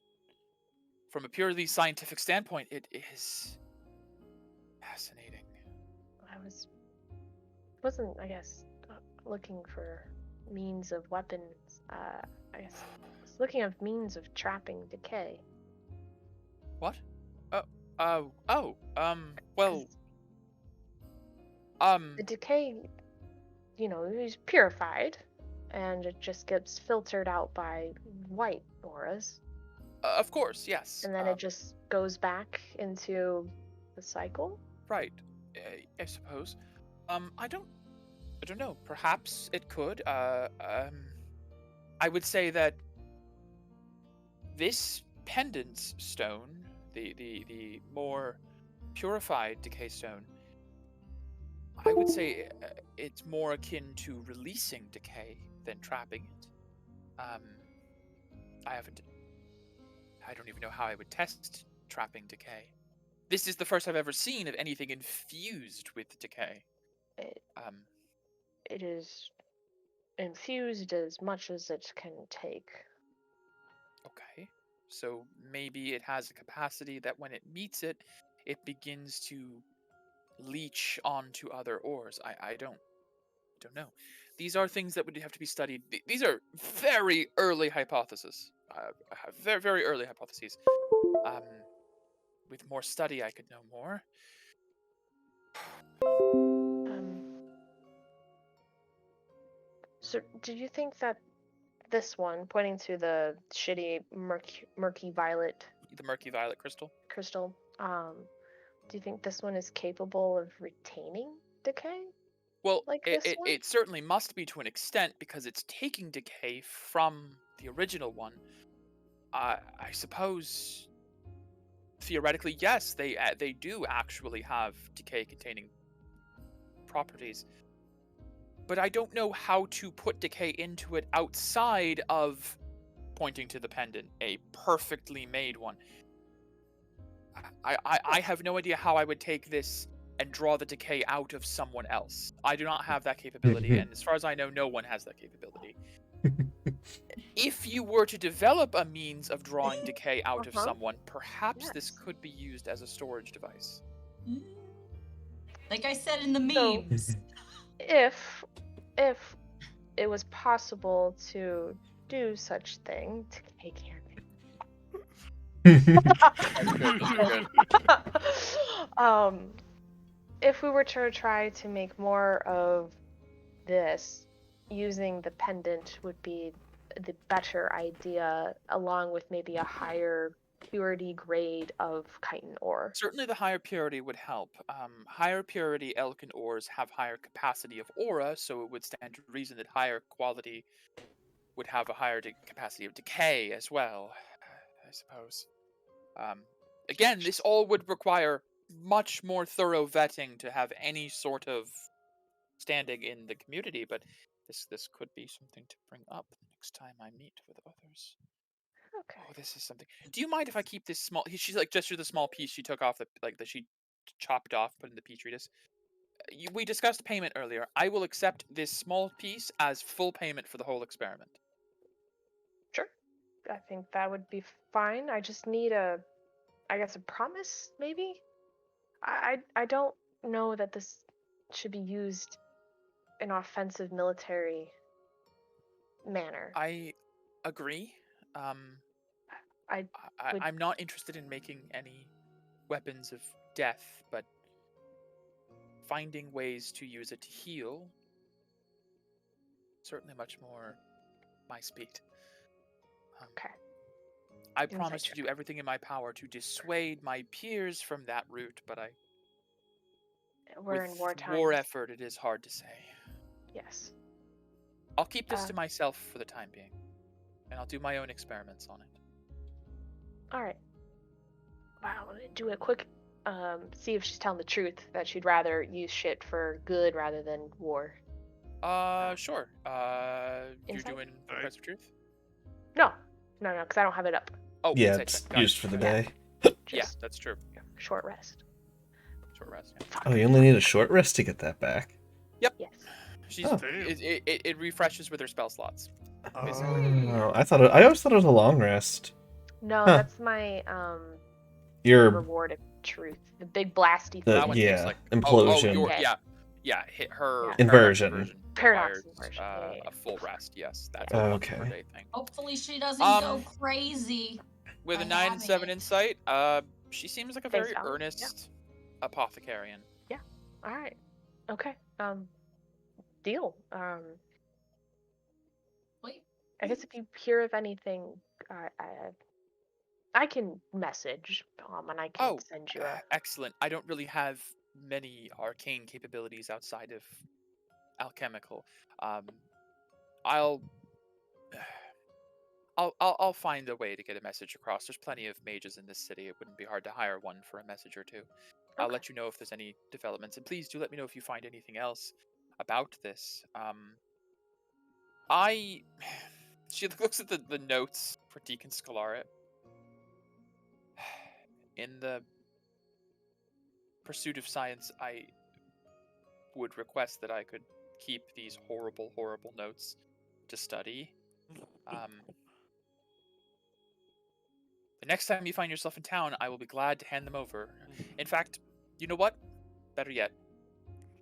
from a purely scientific standpoint, it is fascinating." wasn't, I guess, looking for means of weapons. I guess I was looking at means of trapping decay. What? Well, 'Cause the decay, is purified, and it just gets filtered out by white auras, of course, yes. and then it just goes back into the cycle. Right. I suppose. I don't know. Perhaps it could. I would say that this pendant stone, the more purified decay stone, I would say it's more akin to releasing decay than trapping it. I don't even know how I would test trapping decay. This is the first I've ever seen of anything infused with decay. It is infused as much as it can take. Okay. So maybe it has a capacity that when it meets it, it begins to leach onto other ores. I don't know. These are things that would have to be studied. These are very early hypotheses. Very, very early hypotheses. With more study, I could know more. So, did you think that this one, pointing to the shitty murky violet The murky violet crystal? crystal, do you think this one is capable of retaining decay? Well, Like this one? it certainly must be to an extent because it's taking decay from the original one. I suppose theoretically, yes, they do actually have decay-containing properties. But I don't know how to put decay into it outside of pointing to the pendant, a perfectly made one. I have no idea how I would take this and draw the decay out of someone else. I do not have that capability, and as far as I know, no one has that capability. If you were to develop a means of drawing decay out of someone, perhaps this could be used as a storage device. Like I said in the memes. So, if it was possible to do such thing, decay can't. If we were to try to make more of this, using the pendant would be the better idea, along with maybe a higher purity grade of chitin ore. Certainly the higher purity would help. Higher purity Elkin ores have higher capacity of aura, so it would stand to reason that higher quality would have a higher capacity of decay as well, I suppose. Again, this all would require much more thorough vetting to have any sort of standing in the community, but this could be something to bring up next time I meet with others. Okay. Oh, this is something. Do you mind if I keep this small? She's like gestured the small piece she took off that she chopped off, put in the petri dish. We discussed payment earlier. I will accept this small piece as full payment for the whole experiment. Sure. I think that would be fine. I just need a promise, maybe? I don't know that this should be used in offensive military manner. I agree. I would- I'm not interested in making any weapons of death, but finding ways to use it to heal, certainly much more my speed. Okay. I Insight promise to check. do everything in my power to dissuade my peers from that route, but We're with in war times. war effort, it is hard to say. Yes. I'll keep this to myself for the time being, and I'll do my own experiments on it. All right. Wow. Do a quick see if she's telling the truth, that she'd rather use shit for good rather than war. Sure. You're Insight? doing Price of Truth? No, because I don't have it up. Oh, Yeah, insight it's check. Got used it. for the Got it. day. Yeah, Just that's true. short rest. Short rest. Yeah. Oh, you only need a short rest to get that back. Yes. She's Oh. it refreshes with her spell slots. Oh, I always thought it was a long rest. No, Huh. that's my Your reward of truth. The big blasty The- That thing. one takes yeah, like implosion. Oh, Okay. yeah. Hit her Yeah. Inversion. Paradox requires, inversion, yeah. a full rest. Yes, that's Oh, a once okay. per day thing. Hopefully she doesn't go Um, crazy. With a by 9 and 7 having it. insight, she seems like a Face very value, yeah. earnest apothecarian. All right. Okay. Deal. Wait. I guess if you hear of anything, I can message, and I can Oh, send you a. excellent. I don't really have many arcane capabilities outside of alchemical. I'll find a way to get a message across. There's plenty of mages in this city. It wouldn't be hard to hire one for a message or two. I'll Okay. let you know if there's any developments, and please do let me know if you find anything else about this. She looks at the notes for Deacon Scalaret. In the pursuit of science, I would request that I could keep these horrible, horrible notes to study. The next time you find yourself in town, I will be glad to hand them over. In fact, you know what? Better yet,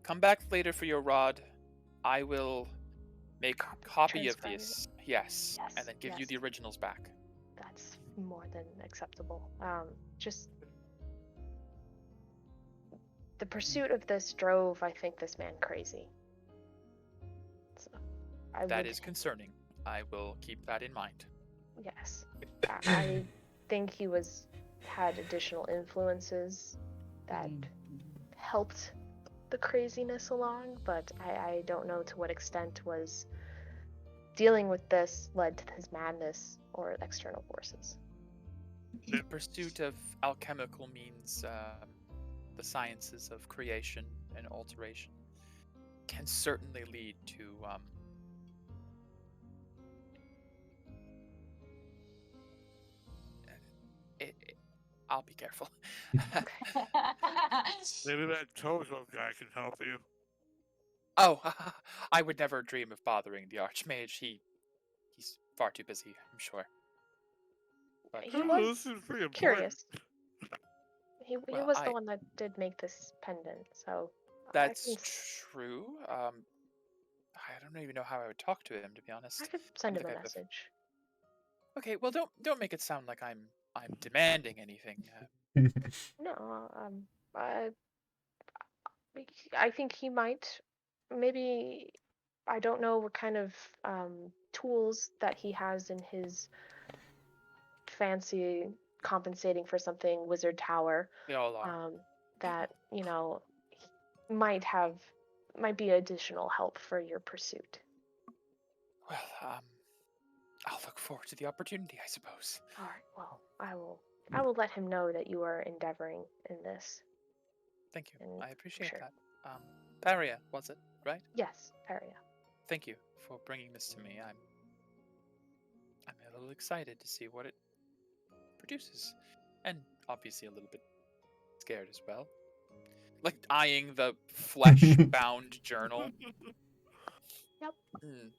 come back later for your rod. I will make a copy of transcribe it. these. Yes, and then give you Yes. the originals back. That's more than acceptable. Just the pursuit of this drove, I think, this man crazy. So, That is concerning. I will keep that in mind. Yes. I think he had additional influences that helped the craziness along, but I don't know to what extent was dealing with this led to his madness or external forces. The pursuit of alchemical means the sciences of creation and alteration can certainly lead to I'll be careful. Maybe that Tozo guy can help you. Oh, I would never dream of bothering the Archmage. He's far too busy, I'm sure. But, He was this is pretty important. curious. He Well, was the one that did make this pendant, so That's I can, true. I don't even know how I would talk to him, to be honest. I could send him think a I've- message. Okay, well, don't make it sound like I'm demanding anything. No, I think he might. Maybe I don't know what kind of tools that he has in his fancy compensating for something wizard tower. They all are. That might be additional help for your pursuit. Well, I'll look forward to the opportunity, I suppose. All right. Well, I will I will let him know that you are endeavoring in this. Thank you. And I appreciate sure. that. Paria, was it, right? Yes, Paria. Thank you for bringing this to me. I'm a little excited to see what it produces. And obviously a little bit scared as well. Like eyeing the flesh-bound journal. Yep. Mm.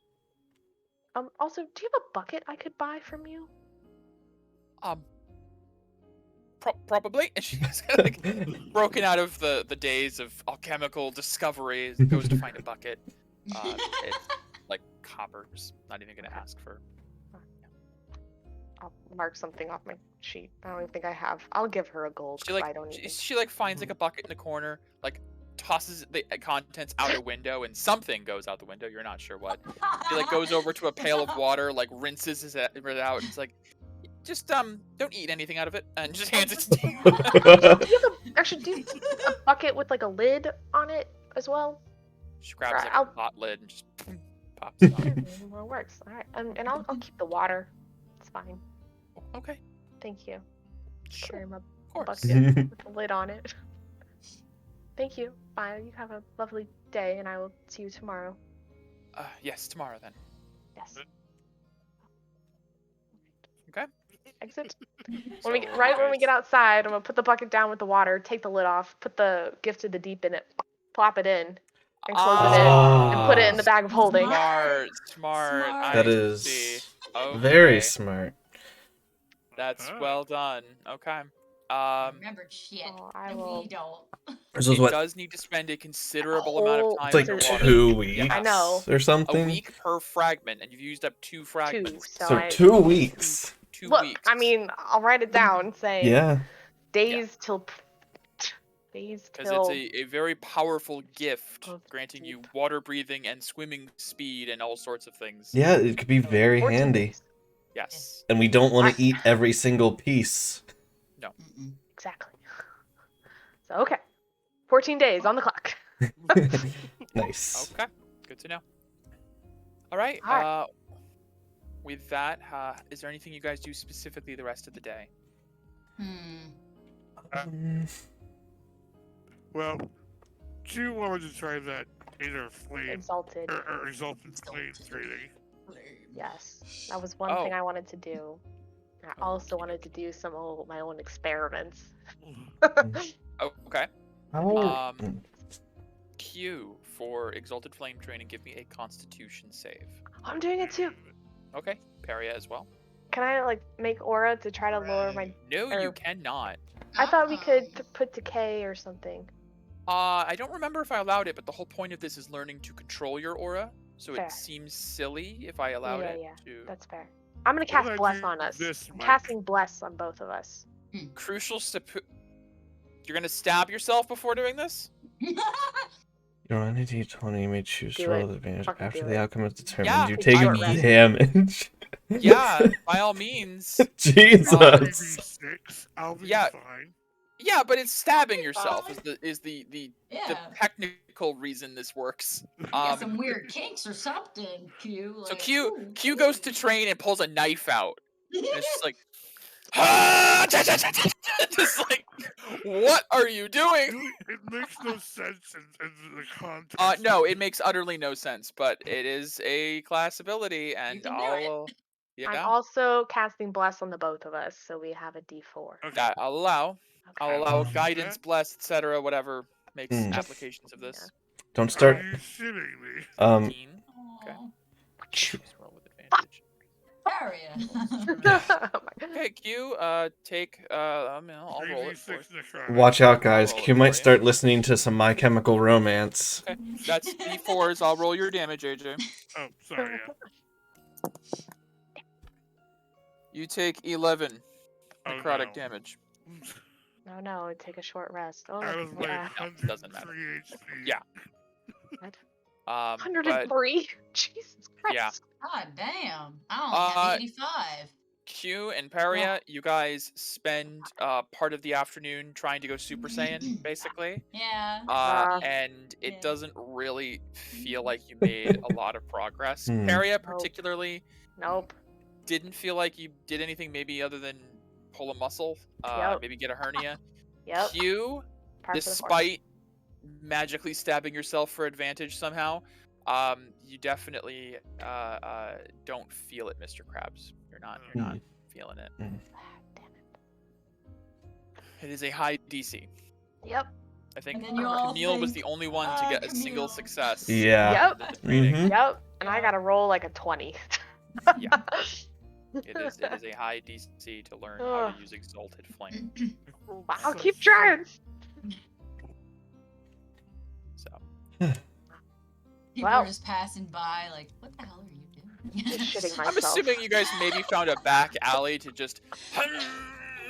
Also, do you have a bucket I could buy from you? Probably. And she's like broken out of the days of alchemical discovery, goes to find a bucket. It's like coppers. Not even gonna ask for. I'll mark something off my sheet. I don't even think I have. I'll give her a gold. She like I don't even... she like finds like a bucket in the corner, like tosses the contents out a window, and something goes out the window. You're not sure what. She like goes over to a pail of water, like rinses it out, and it's like, just don't eat anything out of it, and just hands it to you. Actually, do you have a bucket with like a lid on it as well? She grabs Right, like I'll- a pot lid and just pops it on. Well, it works. All right, and I'll keep the water. It's fine. Okay, Thank you. sure, Carry my of course. bucket with the lid on it. Thank you. Bye. You have a lovely day, and I will see you tomorrow. Yes, tomorrow then. Yes. Okay. Exit. So When we guys- get outside, I'm gonna put the bucket down with the water, take the lid off, put the gift of the deep in it, plop it in, and close it in, and put it in the bag of holding. Smart. I That see. is Okay. very smart. That's Ah. well done. Okay. Remembered shit. Oh, I And will. we don't. This It is what, does need to spend a considerable amount of whole- time it's like underwater. 2 weeks Yeah. I know. or A something. week per fragment, and you've used up 2 Two. fragments. So I 2 weeks. 2 look. weeks. I mean, I'll write it down saying Yeah. days till. Because till. it's a very powerful gift, Of granting you deep. water breathing and swimming speed and all sorts of things. Yeah, it could be very 14 handy. days. Yes. And we don't want Alright. to eat every single piece. Mm-mm. Exactly. So okay, 14 days on the clock. Nice. Okay. Good to know. All right. Alright. With that, is there anything you guys do specifically the rest of the day? Um, Well, Q wanted to try that inner flame Exalted. or exalted flame training. Yes, that was one Oh. thing I wanted to do. I also wanted to do some of my own experiments. Oh, okay. how- Q for Exalted Flame Training, give me a Constitution save. I'm doing it too. Okay. Paria as well. Can I like make aura to try to lower my? No, you Or- cannot. I thought we could put decay or something. I don't remember if I allowed it, but the whole point of this is learning to control your aura. So Fair. it seems silly if I allowed Yeah, it yeah. to. That's fair. I'm gonna What cast did I bless do on us. this, I'm Mike? casting bless on both of us. Crucial You're gonna stab yourself before doing this? You don't need to 20, you may choose to Do roll it. with advantage Fucking after do the it. outcome is determined. Yeah, You Take take short rest. damage. Yeah, by all means. Jesus. RB6, I'll be Yeah. fine. Yeah, but it's stabbing yourself is the Yeah. technical reason this works. You got some weird kinks or something, Q. So Like, Q ooh. Q goes to train and pulls a knife out. And it's just like, just like, what are you doing? It makes no sense in the context. No, it makes utterly no sense, but it is a class ability, and can do it. I'll I'm yeah, also casting bless on the both of us, so we have a D4. Okay. that I'll allow. I'll Okay. allow Um, guidance, bless, etc., whatever makes Hmm. applications of this. Don't Are start. you shitting me? 15. Okay. Aw. Please roll with advantage. Aria. Oh my- Okay, Q, take, I'll roll it for 3d6 necrotic. Watch out, guys. Roll it Q for might you. start listening to some My Chemical Romance. Okay, that's D4s. I'll roll your damage, AJ. Oh, sorry. Yeah. You take 11 Oh, necrotic no. damage. No, take a short rest. Oh, Out of like yeah. No, it doesn't matter. 103 HP. Yeah. What? But 103? Jesus Christ. Yeah. God damn. I only have 85. Q and Paria, you guys spend part of the afternoon trying to go Super Saiyan, basically. Yeah. And it Yeah. doesn't really feel like you made a lot of progress. Hmm. Paria, Nope. particularly, Nope. didn't feel like you did anything maybe other than pull a muscle, Yep. maybe get a hernia. Yep. Q, Par for the course. despite magically stabbing yourself for advantage somehow, you definitely don't feel it, Mr. Krabs. You're not feeling it. Damn it. It is a high DC. Yep. I think And then you all Camille was think, the only one to get a single Camille. success. Yeah. in this meeting. Mhm. Yep. And I gotta roll like a 20. Yeah. It is a high DC to learn how to use Exalted Flame. I'll keep trying. So People Wow. are just passing by, like, what the hell are you doing? Just shitting I'm myself. assuming you guys maybe found a back alley to just. And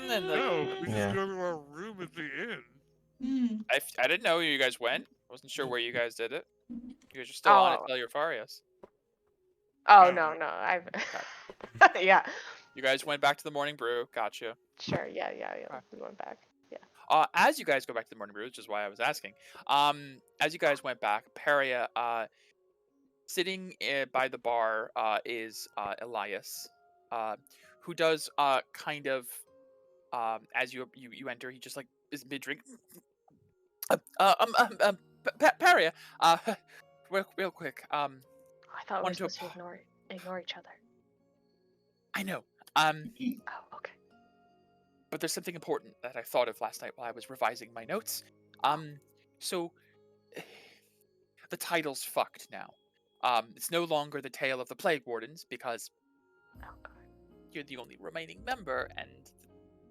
like, No, we just Yeah. go to our room at the inn. Hmm. I didn't know where you guys went. I wasn't sure where you guys did it. You guys are still on it, Oh. tell your Farias. Oh Oh. no, I've yeah. You guys went back to the Morning Brew. Gotcha. Sure, yeah. Okay. We went back. As you guys go back to the Morning Brew, which is why I was asking. As you guys went back, Peria, sitting by the bar, is Elias, who does kind of, as you enter, he just like is mid drink. Peria, real quick. I thought we were Wanted to supposed to ignore each other. I know. Oh, okay. But there's something important that I thought of last night while I was revising my notes. So the title's fucked now. It's no longer the Tale of the Plague Wardens because Oh god. you're the only remaining member, and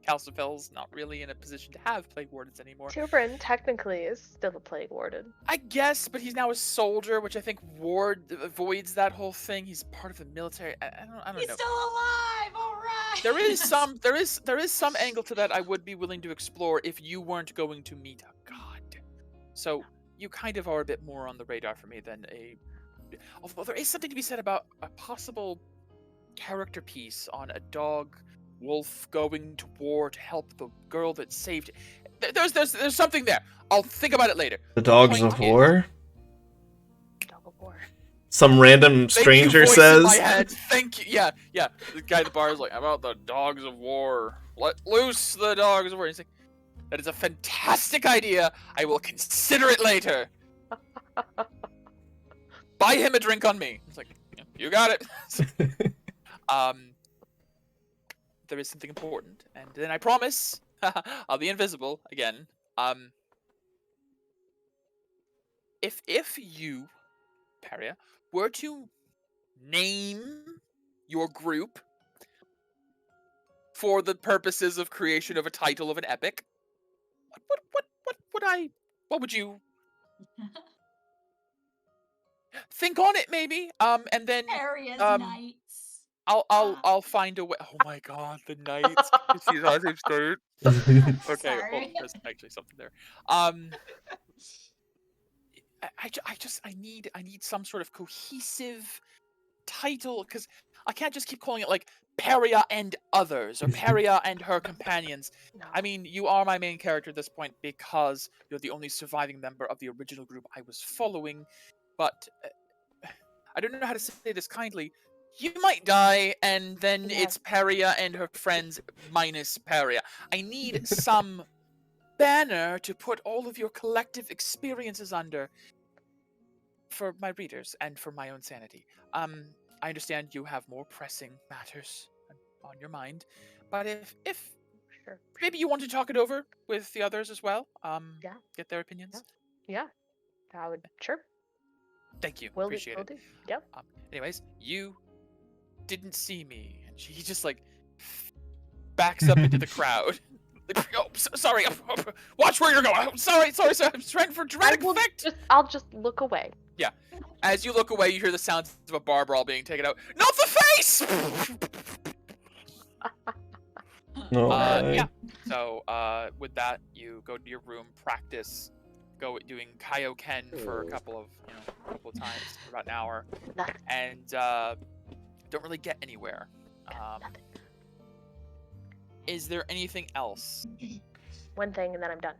Calcifel's not really in a position to have Plague Wardens anymore. Tubrin technically is still a plague warden. I guess, but he's now a soldier, which I think avoids that whole thing. He's part of the military. I don't He's know. still alive, alright! There is some angle to that I would be willing to explore if you weren't going to meet a god. So you kind of are a bit more on the radar for me than a. Although there is something to be said about a possible character piece on a dog wolf going to war to help the girl that saved it. There's something there. I'll think about it later. The Dogs point of is- War? Dog of war. Some random Thank you, stranger voice in my says. head. Thank you. Yeah. The guy at the bar is like, "How about the Dogs of War? Let loose the Dogs of War." He's like, "That is a fantastic idea. I will consider it later." Buy him a drink on me. It's like, you got it. There is something important, and then I promise I'll be invisible again. If you, Peria, were to name your group for the purposes of creation of a title of an epic, what would you think on it maybe? And then Aria's Knights. I'll find a way. Oh my god, the knights. She's on his third. Okay, Sorry. there's actually something there. I need some sort of cohesive title, because I can't just keep calling it like Peria and others or Peria and her companions. No. I mean, you are my main character at this point because you're the only surviving member of the original group I was following, but I don't know how to say this kindly. You might die, and then Yeah. it's Peria and her friends minus Peria. I need some banner to put all of your collective experiences under for my readers and for my own sanity. I understand you have more pressing matters on your mind, but if Sure. maybe you want to talk it over with the others as well, Yeah. get their opinions. Yeah. I would sure. Thank you, Will appreciate it. do. Yep. Anyways, you didn't see me, and she just like backs up into the crowd. Like, oh, sorry. Watch where you're going. Oh, sorry. I'm trying for dramatic effect. I'll just look away. As you look away, you hear the sounds of a bar brawl being taken out. Not the face. No way. Yeah. So, with that, you go to your room, practice, go doing Kaioken for a couple of times, for about an hour, Nothing. and don't really get anywhere. Nothing. Is there anything else? One thing and then I'm done.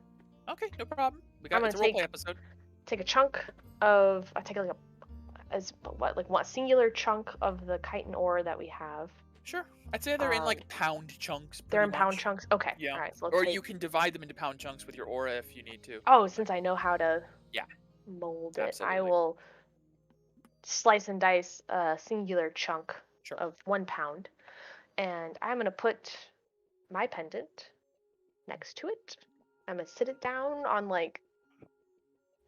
Okay, no problem. We I'm got it's a gonna roleplay episode. Take a chunk of I take like a one singular chunk of the chitin ore that we have, Sure. I'd say they're in like pound chunks. They're in pretty pound much. chunks. Okay. Yeah. All right. So let's Or take. you can divide them into pound chunks with your aura if you need to. Oh, since I know how to. Yeah. Mold it, I Absolutely. will slice and dice a singular chunk Sure. of 1 pound, and I'm gonna put my pendant next to it. I'm gonna sit it down on like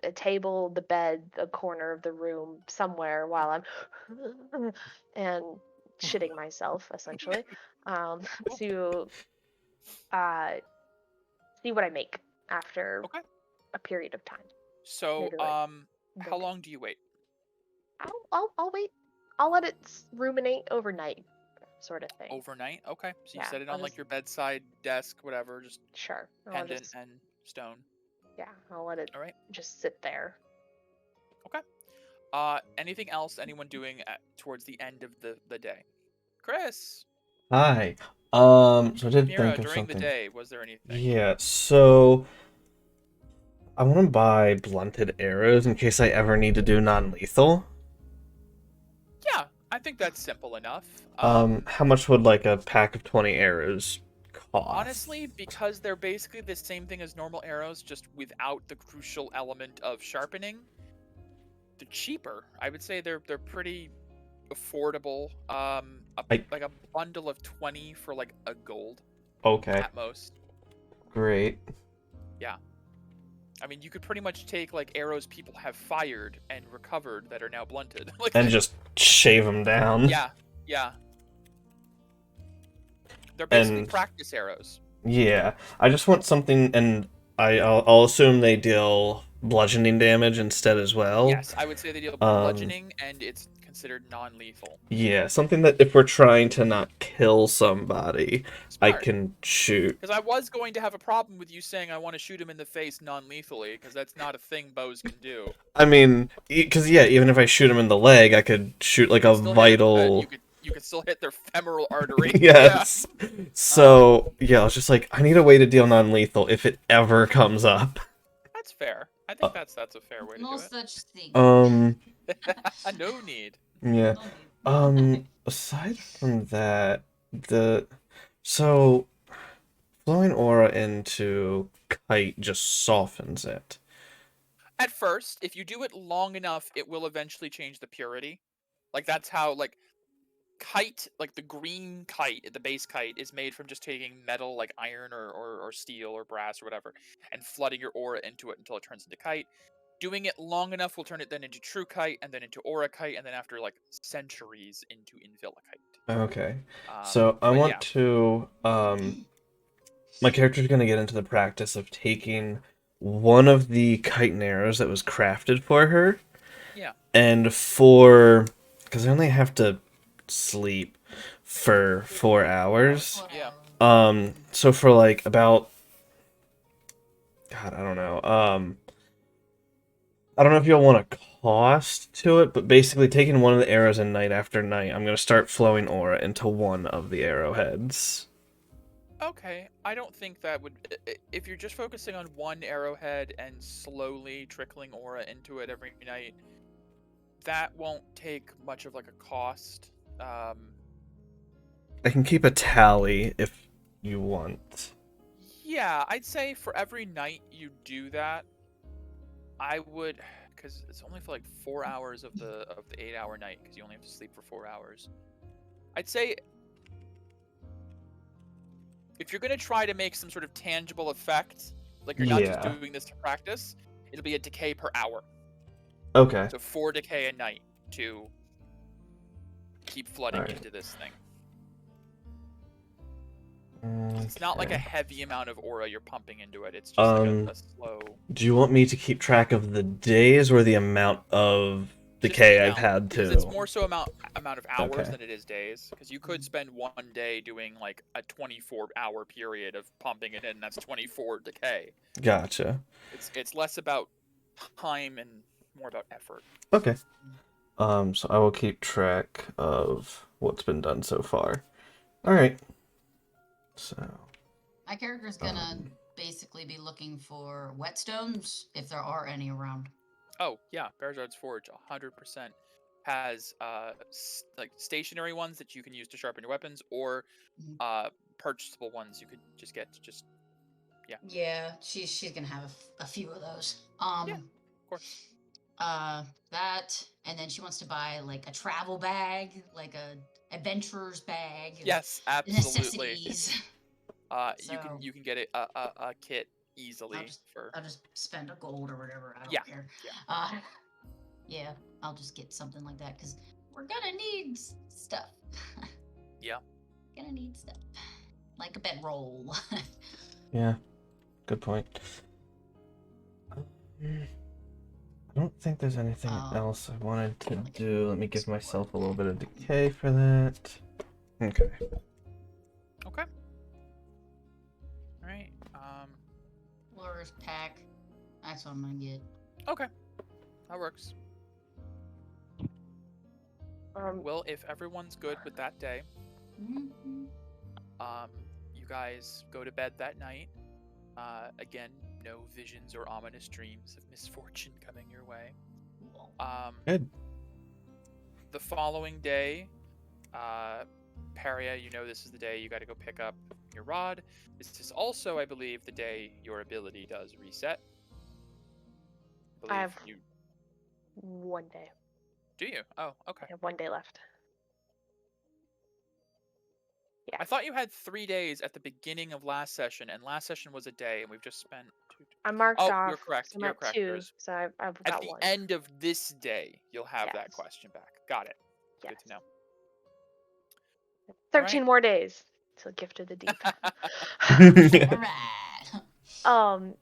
a table, the bed, a corner of the room, somewhere while I'm and shitting myself essentially, to see what I make after Okay. a period of time. So, Maybe like how long do you wait? I'll wait. I'll let it ruminate overnight, sort of thing. Overnight? Okay. So you Yeah, set it I'll on like just- your bedside desk, whatever, just Sure. I'll pendant just, and stone. yeah, I'll let it All right. just sit there. Okay. Anything else anyone doing towards the end of the day? Chris, Hi. So I did Mira, think of during the something. day, was there anything? Yeah, so I want to buy blunted arrows in case I ever need to do non-lethal. Yeah, I think that's simple enough. How much would like a pack of 20 arrows cost? Honestly, because they're basically the same thing as normal arrows, just without the crucial element of sharpening, they're cheaper. I would say they're pretty affordable. Like a bundle of 20 for like a gold Okay, at most. great. Yeah. I mean, you could pretty much take like arrows people have fired and recovered that are now blunted. Like And just shave them down. yeah, yeah. They're basically And- practice arrows. Yeah, I just want something, and I'll assume they deal bludgeoning damage instead as well. Yes, I would say they deal bludgeoning, and it's considered non-lethal. Yeah, something that if we're trying to not kill somebody, I Smart. can shoot. Because I was going to have a problem with you saying I want to shoot him in the face non-lethally, because that's not a thing bows can do. I mean, because yeah, even if I shoot him in the leg, I could shoot like a Still hit vital. him, you could still hit their femoral artery. Yes. So yeah, I was just like, I need a way to deal non-lethal if it ever comes up. That's fair. I think that's a fair way to No do it. such thing. No need. Yeah. No need. Aside from that, so flowing aura into kite just softens it. At first, if you do it long enough, it will eventually change the purity. Like that's how like kite, like the green kite, the base kite, is made from just taking metal like iron or steel or brass or whatever, and flooding your aura into it until it turns into kite. Doing it long enough will turn it then into true kite, and then into aura kite, and then after like centuries into invillikite. Okay. So I want to my character's gonna get into the practice of taking one of the chitin arrows that was crafted for her. Yeah. And because I only have to sleep for 4 hours. Yeah. So for like about God, I don't know. I don't know if you'll want a cost to it, but basically taking one of the arrows in night after night, I'm gonna start flowing aura into one of the arrowheads. Okay, I don't think that would. If you're just focusing on one arrowhead and slowly trickling aura into it every night, that won't take much of like a cost. I can keep a tally if you want. Yeah, I'd say for every night you do that, I would, because it's only for like 4 hours of the 8-hour night, because you only have to sleep for 4 hours. I'd say if you're gonna try to make some sort of tangible effect, like you're not just doing this to practice, it'll be a decay per hour. Okay. So 4 decay a night to keep flooding into this thing. It's not like a heavy amount of aura you're pumping into it. It's just like a slow. Do you want me to keep track of the days or the amount of decay I've had to? Because it's more so amount of hours than it is days. Because you could spend one day doing like a 24-hour period of pumping it in, and that's 24 decay. Gotcha. It's less about time and more about effort. Okay. So I will keep track of what's been done so far. All right. So My character's gonna basically be looking for whetstones, if there are any around. Oh yeah, Bearzard's Forge, 100%. has like stationary ones that you can use to sharpen your weapons, or purchasable ones you could just get to just Yeah, she's gonna have a few of those. Yeah, of course. That, and then she wants to buy like a travel bag, like a adventurer's bag. Of Yes, absolutely. necessities. You can get a kit easily I'll just spend a gold or whatever. I don't Yeah, care. yeah. Yeah, I'll just get something like that because we're gonna need stuff. Yeah. Gonna need stuff like a bedroll. Yeah, good point. I don't think there's anything else I wanted to do. Let me give myself a little bit of decay for that. Okay. Okay. All right. Laura's pack. That's what I'm gonna get. Okay. That works. Well, if everyone's good with that day, Mm-hmm. you guys go to bed that night. Again, no visions or ominous dreams of misfortune coming your way. Good. The following day, Paria, you know this is the day you got to go pick up your rod. This is also, I believe, the day your ability does reset. I have 1 day. Do you? Oh, okay. I have 1 day left. Yeah. I thought you had 3 days at the beginning of last session, and last session was a day, and we've just spent 2. I marked off. You're correct. So I'm You're at correct. 2, so I've got at the 1. end of this day, you'll have that Yes. question back. Got it. Yes. Good to know. 13 more days till Gift of the Deep. All right.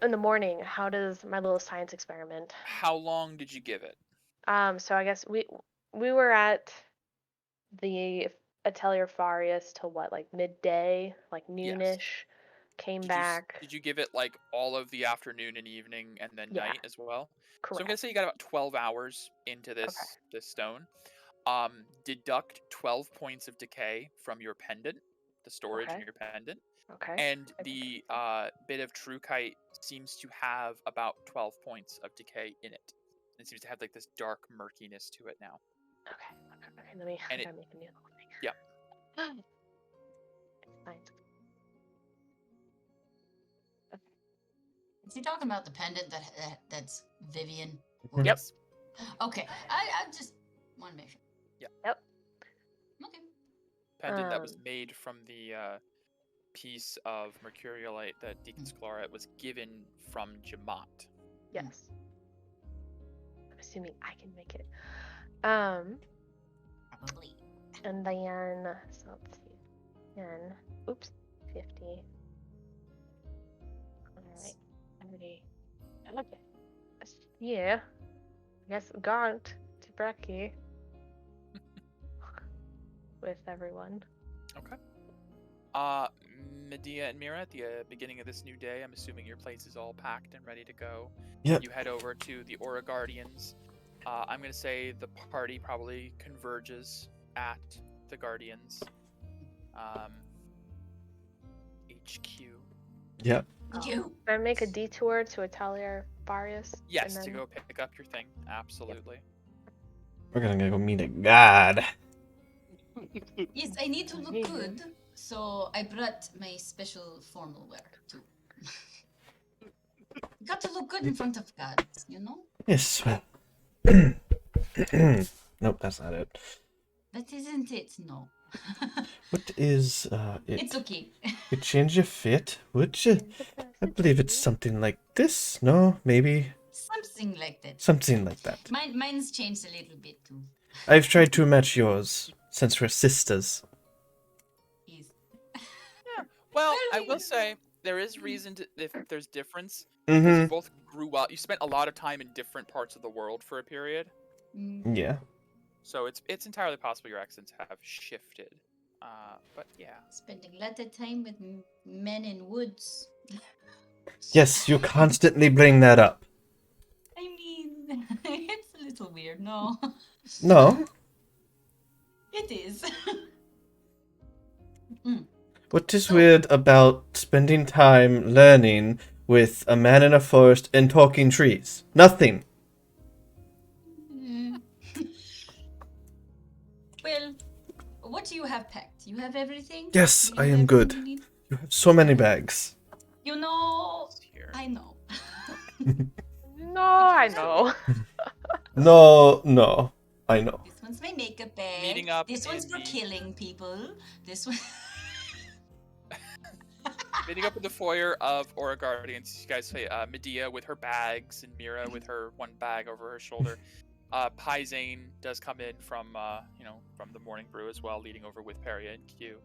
In the morning, how does my little science experiment? How long did you give it? So I guess we were at the Atelier Farius till what, like midday, like noonish. Yes. Came back. Did you give it like all of the afternoon and evening and then night as well? Correct. So I'm gonna say you got about 12 hours into this stone. Deduct 12 points of decay from your pendant, the storage in your pendant. Okay. And the bit of Truekite seems to have about 12 points of decay in it. It seems to have like this dark murkiness to it now. Okay. Let me make a new thing. Yeah. Science. Is he talking about the pendant that's Vivian? Yep. Okay, I just want to make sure. Yeah. Yep. Okay. Pendant that was made from the piece of mercuriolite that Deacon Sclaret was given from Jamat. Yes. I'm assuming I can make it. Probably. And then, so let's see. 10. Oops. 50. Alright. 30. Okay. Yeah. I guess Gaunt to Brecky. With everyone. Okay. Medea and Mira, at the beginning of this new day, I'm assuming your place is all packed and ready to go. Yep. You head over to the Aura Guardians. I'm going to say the party probably converges at the Guardians. HQ. Yep. You. Can I make a detour to Atelier Farius? Yes, to go pick up your thing. Absolutely. We're gonna go meet a god. Yes, I need to look good, so I brought my special formal wear too. Got to look good in front of gods, you know? Yes, well. Nope, that's not it. That isn't it, no. What is it? It's okay. You change your fit, would you? I believe it's something like this. No, maybe Something like that. something like that. Mine's changed a little bit too. I've tried to match yours since we're sisters. Yes. Well, I will say there is reason to if there's difference. Mm-hmm. You both grew up. You spent a lot of time in different parts of the world for a period. Yeah. So it's entirely possible your accents have shifted. But yeah. Spending a lot of time with men in woods. Yes, you constantly bring that up. I mean, it's a little weird, no? No. It is. What is weird about spending time learning with a man in a forest and talking trees? Nothing. Well, what do you have packed? You have everything? Yes, You I have am good. everything you need? You have so many bags. You know, It's here. I know. No, I know. No, I know. This one's my makeup bag. Meeting up This one's in for the- killing people. This one. Meeting up in the foyer of Aura Guardians, you guys say Medea with her bags and Mira with her one bag over her shoulder. Pyzane does come in from from the morning brew as well, leading over with Peria and Q.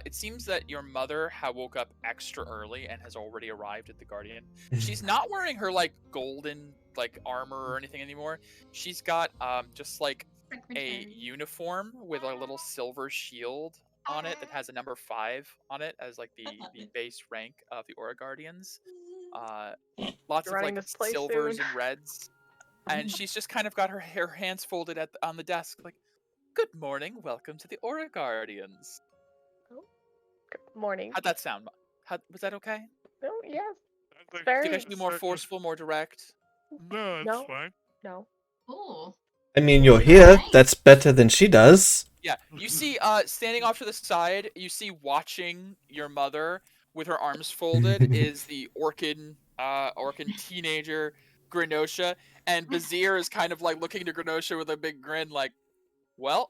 It seems that your mother woke up extra early and has already arrived at the Guardian. She's not wearing her like golden like armor or anything anymore. She's got just like a uniform with a little silver shield on it that has a number 5 on it as like the base rank of the Aura Guardians. Lots of Running like this place silvers soon. and reds, and she's just kind of got her hands folded on the desk, like, "Good morning, welcome to the Aura Guardians." Good morning. How'd that sound? Was that okay? No, yes. I'd like Very- Do you guys be more start with- forceful, more direct? No, that's No. fine. No. Oh. I mean, you're here. That's better than she does. Yeah, you see, standing off to the side, you see watching your mother with her arms folded is the Orcan teenager Grenosha, and Bazir is kind of like looking to Grenosha with a big grin, like, "Well,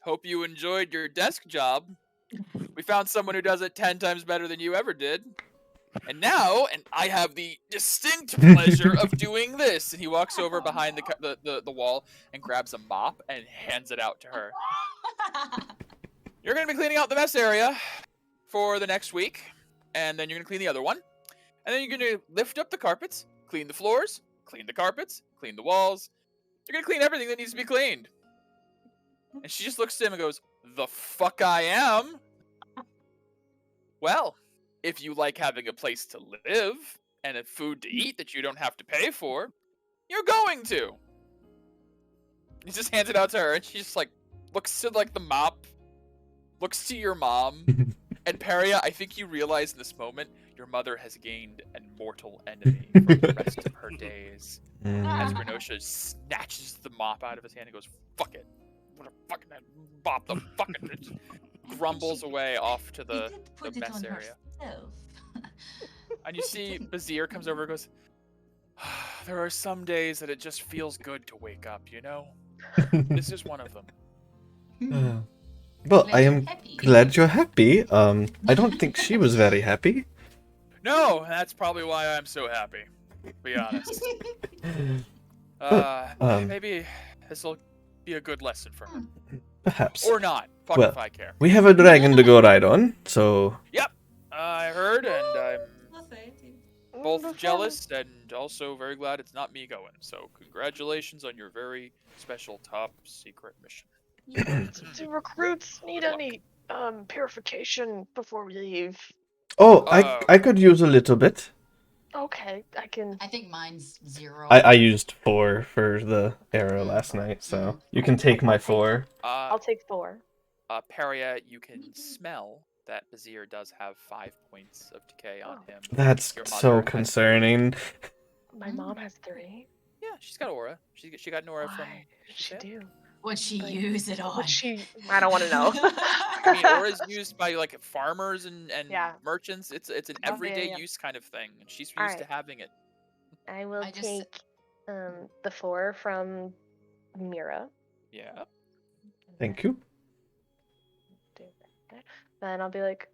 hope you enjoyed your desk job. We found someone who does it 10 times better than you ever did. And now, I have the distinct pleasure of doing this." And he walks over behind the wall and grabs a mop and hands it out to her. "You're going to be cleaning out the mess area for the next week, and then you're going to clean the other one. And then you're going to lift up the carpets, clean the floors, clean the carpets, clean the walls. You're going to clean everything that needs to be cleaned." And she just looks at him and goes, "The fuck I am. Well, if you like having a place to live and a food to eat that you don't have to pay for, you're going to." He just hands it out to her, and she just like looks to like the mop, looks to your mom, and Peria, I think you realize in this moment your mother has gained a mortal enemy for the rest of her days. As Grenosha snatches the mop out of his hand and goes, "Fuck it. What a fucking mop the fucking bitch." Grumbles away off to He the did put it mess on area. herself. And you see Bazir comes over and goes, "There are some days that it just feels good to wake up, you know? This is one of them." Well, Glad I you're am happy. glad you're happy. I don't think she was very happy. No, that's probably why I'm so happy, to be honest. Maybe this will be a good lesson for her. Perhaps. Or not. Fuck Well, if I care. We have a dragon to go ride on, so I heard, and I'm both Wonderful. jealous and also very glad it's not me going. So congratulations on your very special top secret mission. Do recruits need Good luck. any purification before we leave? Oh, I could use a little bit. Okay, I can. I think mine's 0. I used 4 for the arrow last night, so you can take my 4. I'll take 4. Peria, you can smell that Bazir does have 5 points of decay on him. That's Your mother so has- concerning. My mom has 3. Yeah, she's got aura. She got an aura from. Why did she Yeah. do? What'd she Like, use it on? What she? I don't want to know. I mean, aura is used by like farmers and Yeah. merchants. It's an Oh, yeah, everyday yeah. use kind of thing, and she's used to Alright. having it. I will I just- take the 4 from Mira. Yeah. Thank you. Do that. Then I'll be like,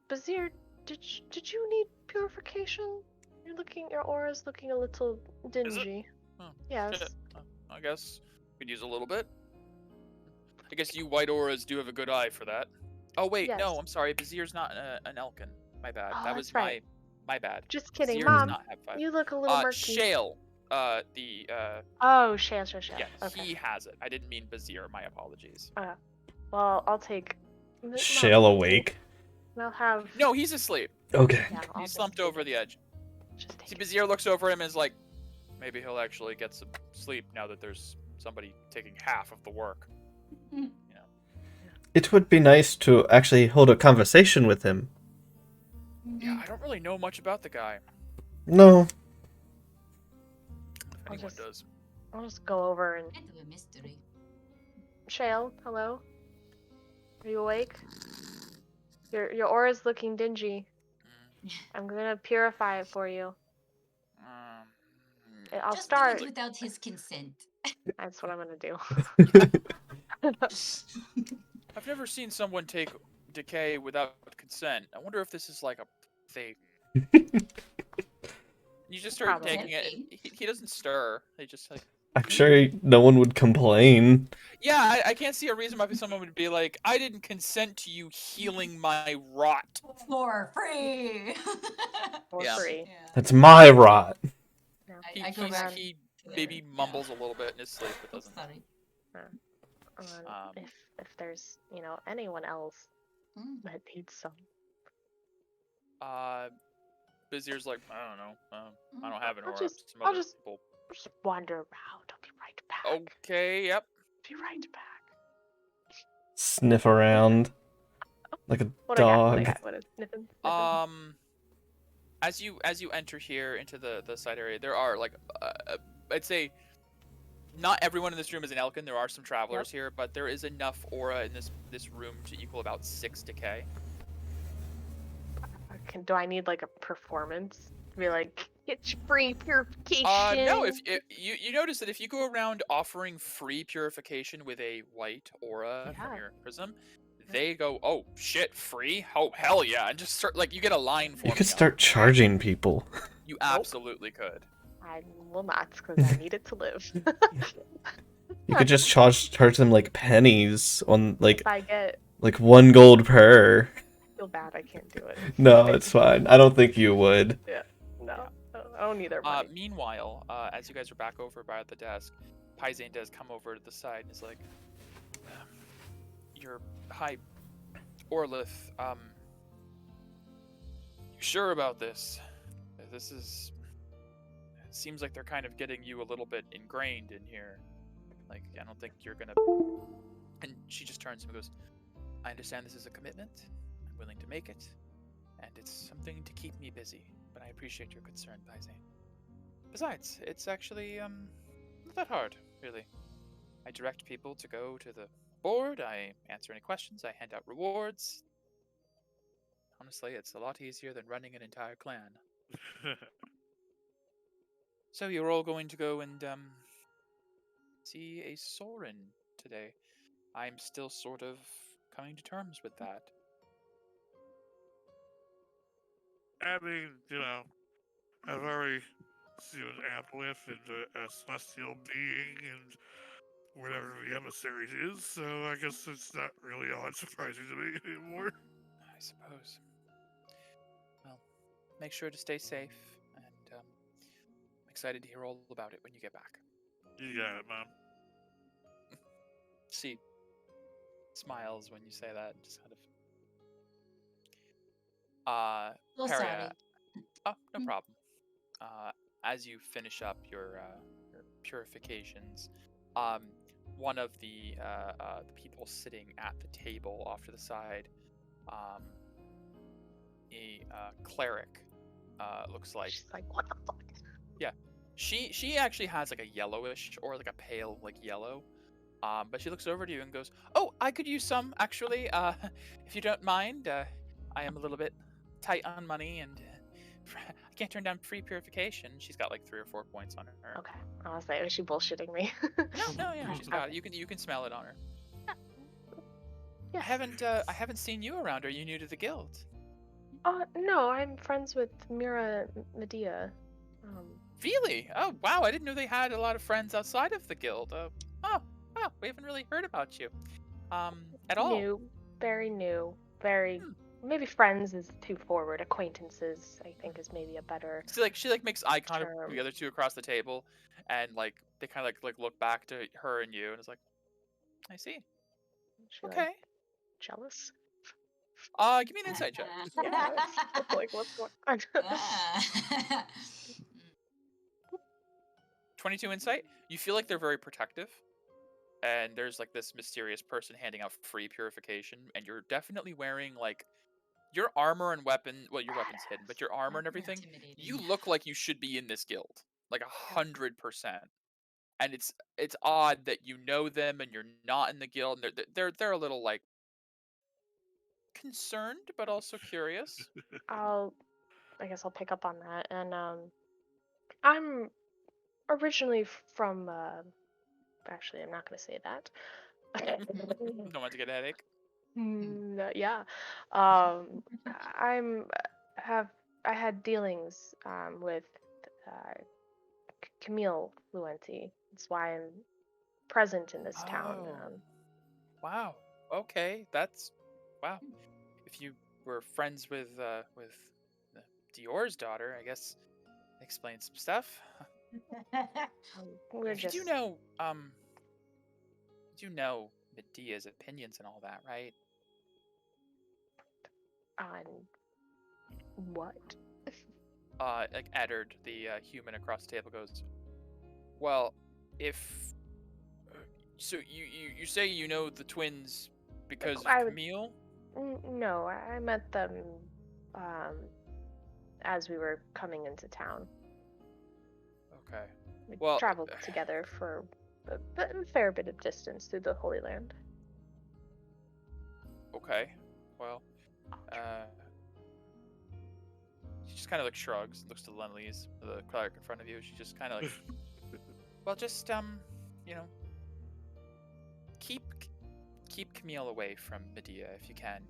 Bazir, did you need purification? Your aura's looking a little dingy. Oh, Yes. shit. I guess we could use a little bit. I guess you white auras do have a good eye for that. Oh wait, no, Yes. I'm sorry. Bazir's not an Elkin. My bad. Oh, that was that's right. my bad. Just kidding, Bazir does Mom. not have 5. You look a little murky. Shale. Oh, Shale. Okay. He has it. I didn't mean Bazir. My apologies. Well, I'll take. Shale awake. I'll have. No, he's asleep. Okay. Yeah, I'll He's just slumped take over it. the edge. Just See, take it. Bazir looks over him and is like, maybe he'll actually get some sleep now that there's somebody taking half of the work. It would be nice to actually hold a conversation with him. Yeah, I don't really know much about the guy. No. If I'll anyone just- does. I'll just go over and Kind of a mystery. Shale, hello? Are you awake? Your aura's looking dingy. I'm gonna purify it for you. I'll Just start. do it without his consent. That's what I'm gonna do. I've never seen someone take decay without consent. I wonder if this is like a thing. You just start Probably. taking it. He doesn't stir. They just like. I'm sure no one would complain. Yeah, I can't see a reason why someone would be like, I didn't consent to you healing my rot. For free. For Yeah. free. Yeah. That's my rot. No. I go back He to maybe there. mumbles a little bit in his sleep, but Oops, doesn't. sorry. If there's anyone else Mm. that needs some. Bizier's like, I don't know. I don't have an I'll aura. just- Some I'll other just- people. Just wander around. I'll be right back. Okay, yep. Be right back. Sniff around like a What dog. I got? What is sniffing? As you enter here into the side area, there are like I'd say not everyone in this room is an Elkin. There are some travelers here, but there is enough aura in this room to equal about 6 decay. Do I need like a performance? To be like, get your free purification. No. If you notice that if you go around offering free purification with a white aura from your prism, they go, oh shit, free? Oh hell yeah, and just start like you get a line for. You could start charging people. You absolutely could. I will not, because I need it to live. You could just charge them like pennies on If I get like 1 gold per. feel bad, I can't do it. No, it's fine. I don't think you would. No, I don't need their money. Meanwhile, as you guys are back over by the desk, Paizane does come over to the side and is like, "Your High Orlith, you sure about this? This is. It seems like they're kind of getting you a little bit ingrained in here. Like, I don't think you're gonna." And she just turns and goes, "I understand this is a commitment. I'm willing to make it, and it's something to keep me busy. But I appreciate your concern, Paizane. Besides, it's actually not that hard, really. I direct people to go to the board, I answer any questions, I hand out rewards. Honestly, it's a lot easier than running an entire clan. So you're all going to go and see a Sorin today. I'm still sort of coming to terms with that. I mean, I've already seen an Aboleth and a celestial being and whatever the emissary is, so I guess it's not really all that surprising to me anymore. I suppose. Well, make sure to stay safe, and I'm excited to hear all about it when you get back. You got it, Mom. She smiles when you say that, just kind of. So Perry, sorry. oh, no problem. As you finish up your purifications, one of the people sitting at the table off to the side, a cleric, looks like. She's like, what the fuck? Yeah, she actually has like a yellowish or like a pale like yellow. But she looks over to you and goes, "Oh, I could use some actually. If you don't mind, I am a little bit tight on money and I can't turn down free purification." She's got like 3 or 4 points on her. Okay, I was like, is she bullshitting me? No, yeah, she's got it. You can smell it on her. Yeah. I haven't seen you around. Are you new to the guild? No, I'm friends with Mira Medea. Really? Oh, wow! I didn't know they had a lot of friends outside of the guild. We haven't really heard about you, at all. New, very new, very. Maybe friends is too forward. Acquaintances, I think, is maybe a better. She makes eye contact with term. the other two across the table, and like they kind of like look back to her and you, and it's like, I see. She, Okay. like, jealous. Give me an insight check. Yeah, it's like what's going on? 22 insight. You feel like they're very protective, and there's like this mysterious person handing out free purification, and you're definitely wearing like your armor and weapon. Well, your weapon's hidden, but your armor and everything. You look like you should be in this guild, like 100%. and it's odd that you know them and you're not in the guild, and they're a little like concerned but also curious. I guess I'll pick up on that. And I'm originally from. Actually, I'm not going to say that. Don't want to get a headache. Yeah. I'm have I had dealings with uh, Camille Fluenti. That's why I'm present in this town. Oh. Wow. Okay, that's wow. If you were friends with Dior's daughter, I guess explains some stuff. We're You just do know Medea's opinions and all that, right? on what? Like Eddard, the human across the table, goes, well, if so, you say you know the twins because of I would- Camille? No, I met them um, as we were coming into town. Okay. We Well, traveled together for a fair bit of distance through the Holy Land. okay. Well, she just kind of like shrugs, looks to Lenley's, the cleric in front of you. She just kind of like, well, just you know, keep Camille away from Medea if you can.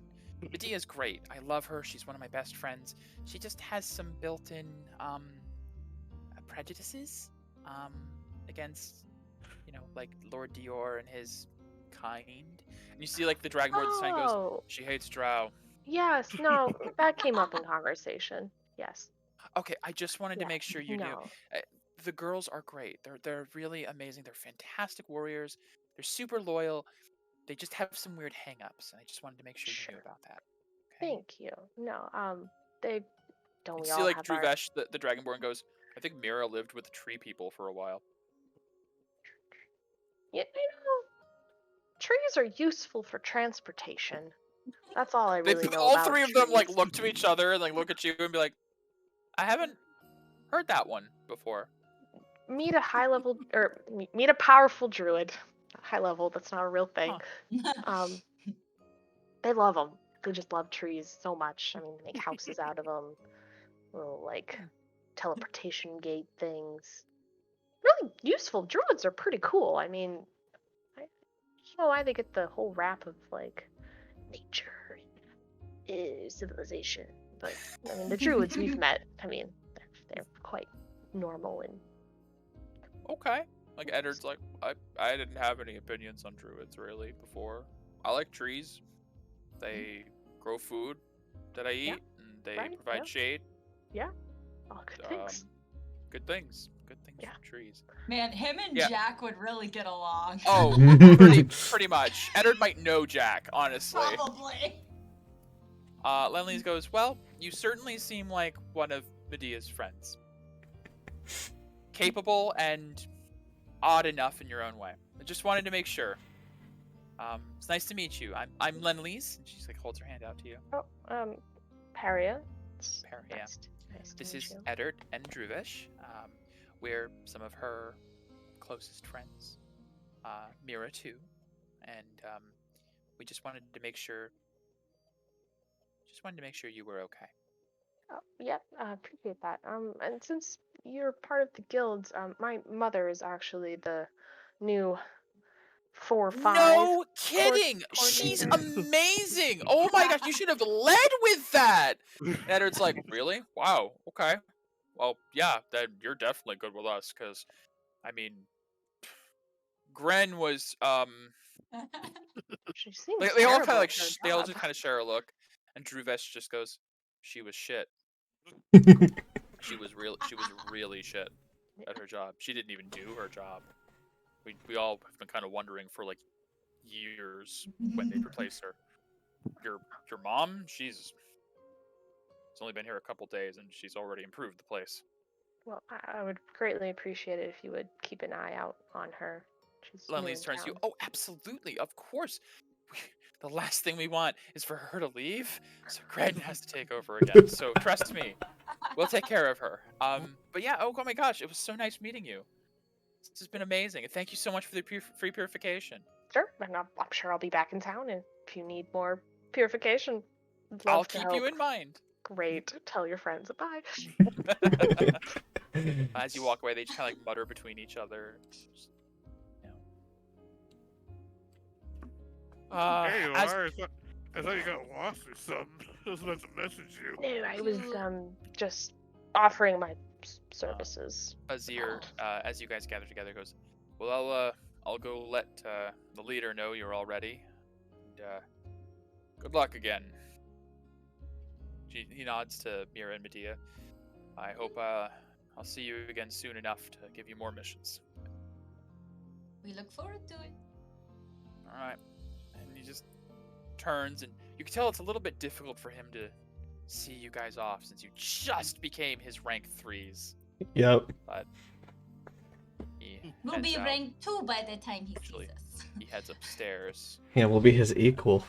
Medea's great. I love her. She's one of my best friends. She just has some built-in prejudices against, like Lord Dior and his kind. And you see like the Dragonborn sign goes, Oh, she hates Drow. yes, no, that came up in conversation. Yes. Okay, I just wanted to Yeah, make sure you knew. no. The girls are great. They're really amazing. They're fantastic warriors. They're super loyal. They just have some weird hang-ups, and I just wanted to make sure you knew Sure. about that. Okay? Thank you. No, they don't You we see all like have our Druvesh, the Dragonborn goes, I think Mira lived with the tree people for a while. you know, trees are useful for transportation. That's all I really know All about three of them like trees. look to each other and like look at you and be like, I haven't heard that one before. Meet a powerful druid. High level, that's not a real thing. Um, they love them. They just love trees so much. I mean, they make houses out of them. Little like teleportation gate things. Really useful. Druids are pretty cool. I mean, I don't know why they get the whole rap of like nature and civilization, but I mean, the druids we've met. I mean, they're quite normal and Okay. Like Eddard's like, I didn't have any opinions on druids really before. I like trees. They grow food that I eat, Yeah, and they right, provide yeah. shade. all good things. Good things. Good things Yeah. from trees. Man, him and Yeah. Jack would really get along. Oh, pretty much. Eddard might know Jack, honestly. Probably. Lenley's goes, well, you certainly seem like one of Medea's friends. Capable and odd enough in your own way. I just wanted to make sure. It's nice to meet you. I'm Lenley's, and she's like holds her hand out to you. Oh, Paria. It's Paria. Nice to This meet is you. Eddard and Druvesh. We're some of her closest friends. Mira too, and we just wanted to make sure. Just wanted to make sure you were okay. Oh, yep, I appreciate that. And since you're part of the guilds, my mother is actually the new 4/5. No kidding! She's coordinator. amazing! Oh my gosh, you should have led with that! And Eddard's like, really? Wow, okay. Well, yeah, then you're definitely good with us, because, I mean, Gren was, She seems they all kind terrible of like, at her they all job. just kind of share a look, and Druvesh just goes, she was shit. She was really shit at her job. She didn't even do her job. We all have been kind of wondering for like years when they'd replace her. Your mom, she's only been here a couple days and she's already improved the place. Well, I would greatly appreciate it if you would keep an eye out on her. She's new in Lenley's turns to you. town. Oh, absolutely, of course. The last thing we want is for her to leave, so Graydon has to take over again. So trust me, we'll take care of her. But yeah, oh my gosh, it was so nice meeting you. This has been amazing. And thank you so much for the free purification. Sure, and I'm sure I'll be back in town, and if you need more purification, I'd I'll love to keep help. you in mind. Great. Tell your friends. Bye. As you walk away, they just kind of like mutter between each other. Just, Hey, as Laura, I thought you got lost or something. I was about to message you. No, I was just offering my services. Azir, as you guys gather together, goes, "Well, I'll go let the leader know you're all ready. And, good luck again." He nods to Mira and Medea. I hope I'll see you again soon enough to give you more missions. We look forward to it. All right. And he just turns, and you can tell it's a little bit difficult for him to see you guys off since you just became his rank 3s. Yep. But he We'll heads be out. rank 2 by the time he Actually. sees us. He heads upstairs. Yeah, we'll be his equal.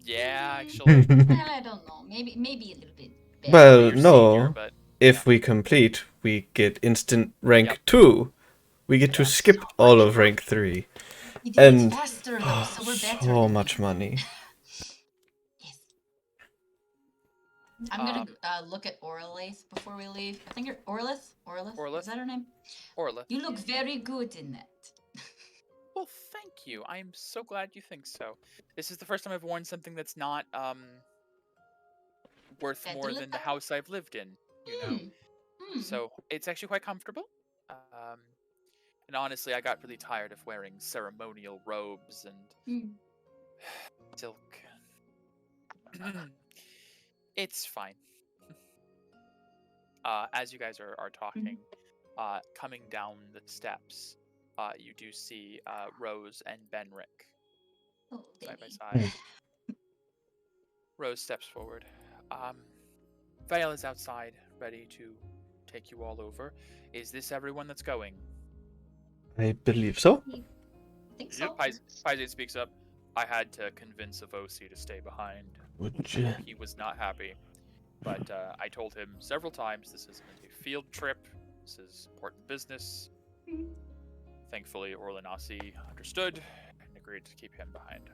Yeah, actually. Well, I don't know. Maybe a little bit better. Well, You're no. senior, but If we complete, we get instant rank Yep. 2. We get to Yeah. skip all of rank 3. we do And it faster though, so we're better. so than much him. money. Yes. I'm gonna look at Orlaith before we leave. I think you're Orlaith? Orlaith? Is that her name? Orla. You look very good in that. Well, thank you. I'm so glad you think so. This is the first time I've worn something that's not worth That more to than look the at? house I've lived in. You know. Hmm. So it's actually quite comfortable. And honestly, I got really tired of wearing ceremonial robes and silk. It's fine. As you guys are talking, coming down the steps, you do see Rose and Benrick Oh, side by baby. side. Rose steps forward. Vale is outside, ready to take you all over. Is this everyone that's going? I believe so. I think so. Paizade speaks up. I had to convince Avosi to stay behind. Would you? He was not happy. But I told him several times this isn't a field trip. This is important business. Thankfully, Orlanasi understood and agreed to keep him behind.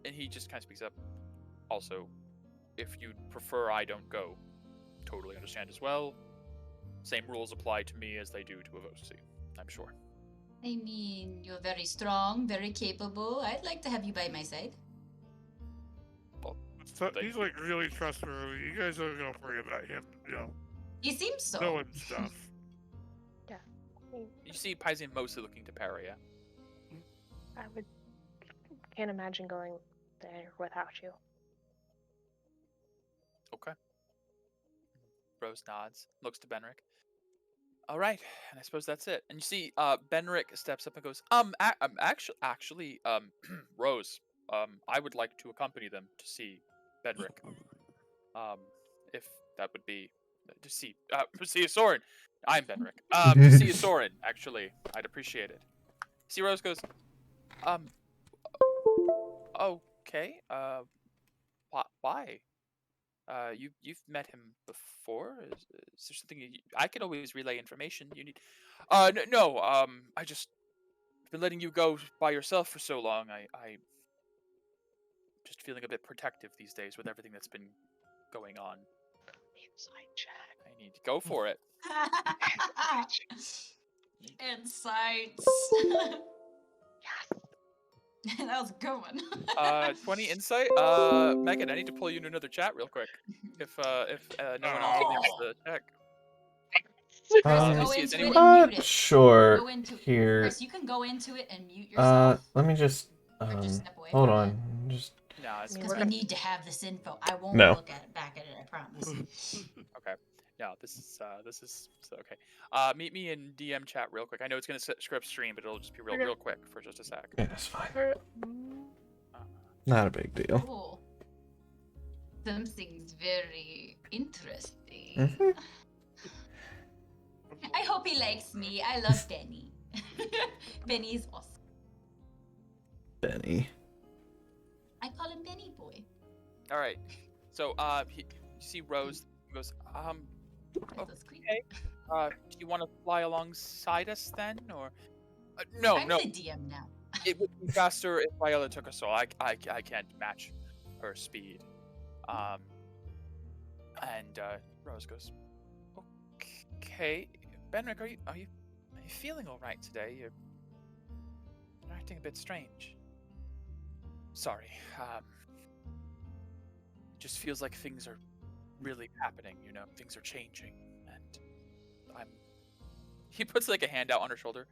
And he just kind of speaks up. Also, if you'd prefer I don't go, totally understand as well. Same rules apply to me as they do to Avosi, I'm sure. I mean, you're very strong, very capable. I'd like to have you by my side. So, he's like really trustworthy. You guys don't gonna worry about him, you know, He seems so. knowing stuff. You see Paizade mostly looking to Paria. Can't imagine going there without you. Okay. Rose nods, looks to Benrick. All right, and I suppose that's it. And you see, Benrick steps up and goes, actually, Rose, I would like to accompany them to see Benrick. If that would be to see a Soren. I'm Benrick. To see a Soren, actually, I'd appreciate it. See, Rose goes, okay, why? You've met him before? Is there something I can always relay information you need? No. I just been letting you go by yourself for so long. I just feeling a bit protective these days with everything that's been going on. Inside check. I need to go for it. Insights. Yes. That was a good one. 20 insight. Megan, I need to pull you into another chat real quick. If no one else makes the check. Chris, Um, go see, is into anyone- it and mute Not it. sure Go into here. Chris, you can go into it and mute yourself. Let me just or just step away hold from on. it. Just No, it's Because We're we gonna- need to have this info. I won't No. look at it back at it, I promise. okay. No, this is so okay. Meet me in DM chat real quick. I know it's gonna script stream, but it'll just be Okay. real quick for just a sec. yeah, it's fine. Mm, Not a big deal. Cool. Something's very interesting. Mhm. I hope he likes me. I love Benny. Benny is awesome. Benny. I call him Benny Boy. All right. So you see Rose goes, That's quick. Do you want to fly alongside us then, or no? I'm No, the DM now. it would be faster if Viola took us. So I can't match her speed. And Rose goes, okay, Benrick, are you feeling all right today? You're acting a bit strange. Sorry. It just feels like things are really happening. You know, things are changing, and He puts like a hand out on her shoulder.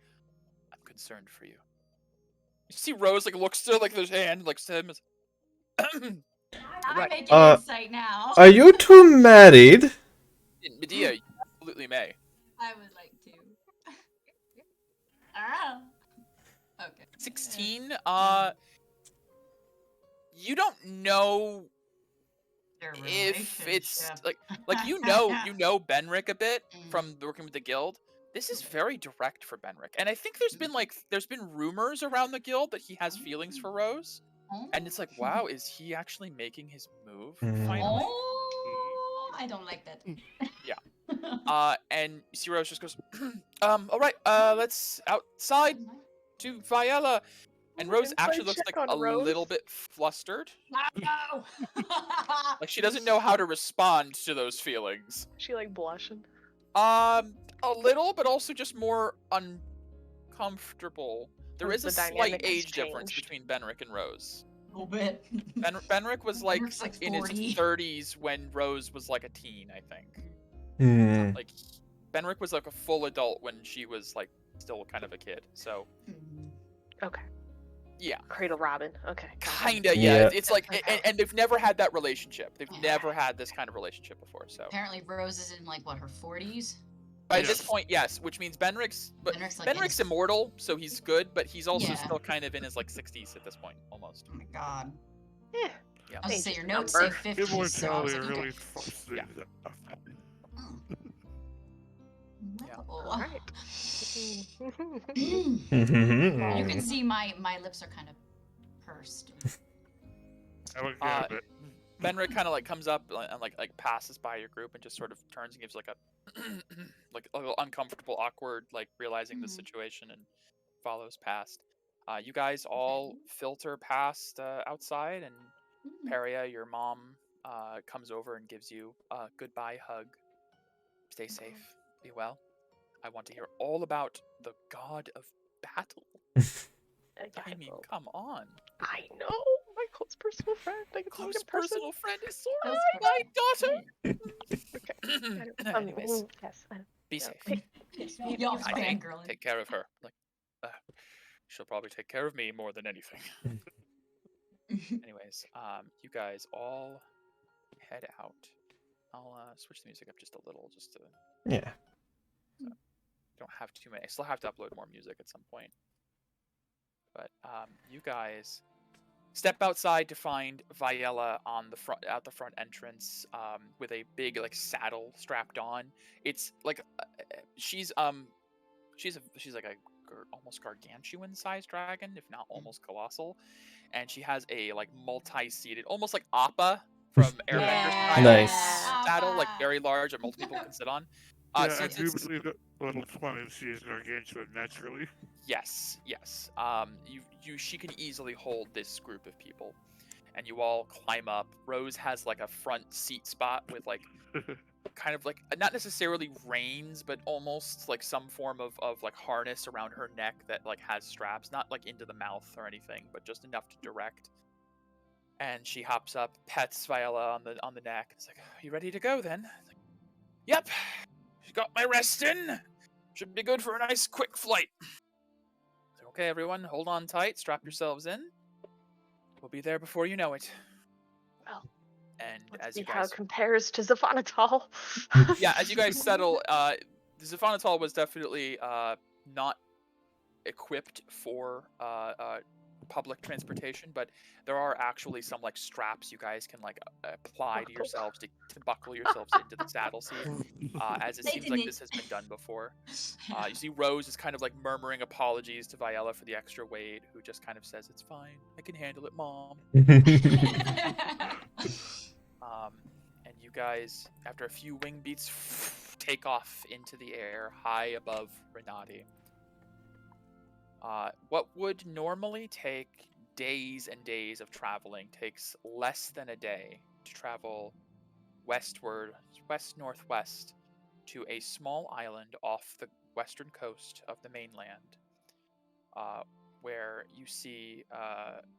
I'm concerned for you. You see Rose like looks to like his hand, like to him. I'm Right. making insight now. Are you two married? Medea, you absolutely may. I would like to. Ah. Okay. 16. You don't know Their if it's relationship. like you know Benrick a bit from working with the guild. This is very direct for Benrick, and I think there's been rumors around the guild that he has feelings for Rose, and it's like, wow, is he actually making his move finally? Oh, I don't like that. Yeah. And you see Rose just goes, all right, let's outside to Viella. And Rose actually looks like a little bit flustered. No! Like she doesn't know how to respond to those feelings. She like blushing. A little, but also just more uncomfortable. There is The a slight dynamic has age difference changed. between Benrick and Rose. A little bit. Benrick was like Benrick's like in his 40. 30s when Rose was like a teen, I think. Hmm. Like Benrick was like a full adult when she was like still kind of a kid. So Okay. yeah. Cradle Robin. Okay. got it. Kinda, yeah. Yeah. It's like, and they've never had that relationship. They've never had this kind of relationship before. So Apparently Rose is in like what, her 40s? by Yes. this point, yes, which means Benrick's Benrick's immortal, so he's good, but he's also Yeah. still kind of in his like 60s at this point, almost. Oh my god. Yeah. Yeah. I was gonna say Age your is a notes say number. 50, so I was Immortality like, really okay. fucks Yeah. things up. Yeah. Oh. All right. You Hmm. can see my lips are kind of pursed. I would get it. Benrick kind of like comes up and like passes by your group and just sort of turns and gives like a like a little uncomfortable, awkward, like realizing the Mhm. situation and follows past. You guys all filter past outside, and Peria, your mom, comes over and gives you a goodbye hug. Stay safe. Be well. I want to hear all about the god of battle. I mean, come on. I know. My close personal friend. I get to meet Close in person. personal friend is Sora, Close my daughter. Anyways, Yes. be no, safe. okay. Y'all I think fangirling. take care of her. Like, she'll probably take care of me more than anything. Anyways, you guys all head out. I'll switch the music up just a little, just to Yeah. don't have too many. I still have to upload more music at some point. But you guys step outside to find Viella on the front, at the front entrance, with a big like saddle strapped on. It's like she's like a almost gargantuan sized dragon, if not almost colossal, and she has a like multi-seated, almost like Appa from Airbender style Nice. saddle, like very large that multiple people can sit on. Yeah, So I it's, do believe that little 20 she is gargantuan naturally. yes. She can easily hold this group of people, and you all climb up. Rose has like a front seat spot with like kind of like not necessarily reins, but almost like some form of like harness around her neck that like has straps, not like into the mouth or anything, but just enough to direct. And she hops up, pets Viella on the neck. It's like, "You ready to go then?" It's like, "Yep. Got my rest in. Should be good for a nice quick flight." So, okay, everyone, hold on tight, strap yourselves in. We'll be there before you know it. Well, and let's as see you how guys, it compares to Zaphanatal. yeah, as you guys settle, the Zaphanatal was definitely not equipped for public transportation, but there are actually some like straps you guys can like apply to yourselves to buckle yourselves into the saddle seat, as it They seems like didn't- this has been done before. You see Rose is kind of like murmuring apologies to Viella for the extra weight, who just kind of says, "It's fine, I can handle it, Mom." And you guys, after a few wing beats, take off into the air high above Renati. What would normally take days and days of traveling takes less than a day to travel westward, west-northwest, to a small island off the western coast of the mainland, where you see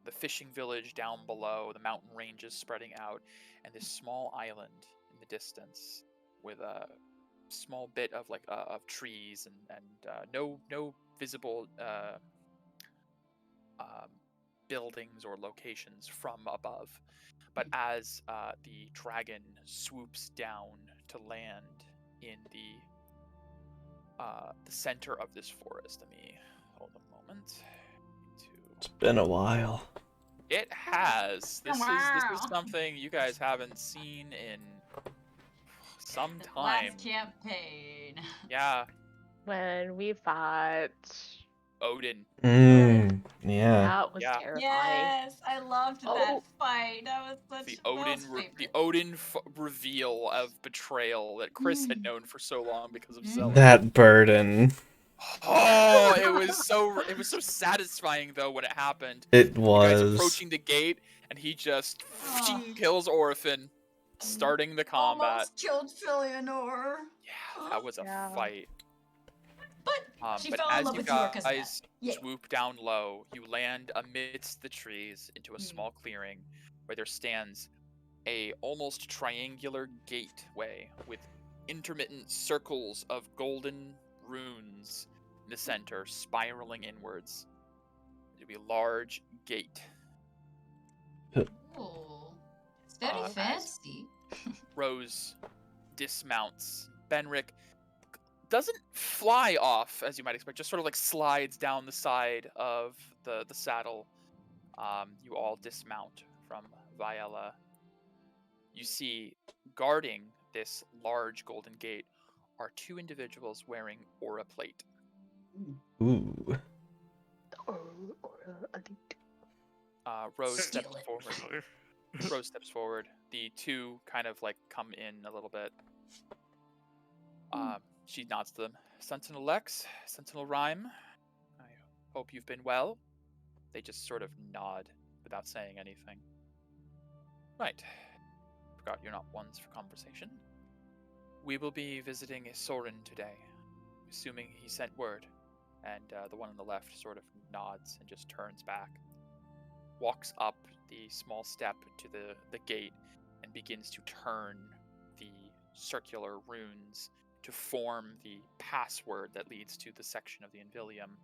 the fishing village down below, the mountain ranges spreading out, and this small island in the distance with a small bit of of trees and no visible buildings or locations from above. But as the dragon swoops down to land in the center of this forest, let me hold a moment. It's been a while. It has. This is Wow. something you guys haven't seen in some The time. last campaign. Yeah, When we fought, Odin. Yeah. that was Yeah. terrifying. Yes, I loved that Oh. fight. That was such The Will's Odin, the favorite. Odin reveal of betrayal that Chris had known for so long because of Zealot. That burden. Oh, it was so satisfying though when it happened. It You guys was. approaching the gate, and he just Oh. kills Orphan, starting the combat. Almost killed Philionor. Yeah, that was a Yeah. fight. But she But fell in as love you with York as guys that. Yeah. swoop down low, you land amidst the trees into a Mm. small clearing where there stands a almost triangular gateway with intermittent circles of golden runes in the center, spiraling inwards. It'll be a large gate. Ooh. It's very as- fancy. Rose dismounts. Benric doesn't fly off, as you might expect, just sort of like slides down the side of the saddle. You all dismount from Viella. You see, guarding this large golden gate are two individuals wearing aura plate. Ooh. Rose Steal steps it. forward. Rose steps forward. The two kind of like come in a little bit. She nods to them. Sentinel Lex, Sentinel Rhyme, I hope you've been well. They just sort of nod without saying anything. Right. Forgot you're not ones for conversation. We will be visiting Sorin today, assuming he sent word. And the one on the left sort of nods and just turns back. Walks up the small step to the gate and begins to turn the circular runes to form the password that leads to the section of the Invilium.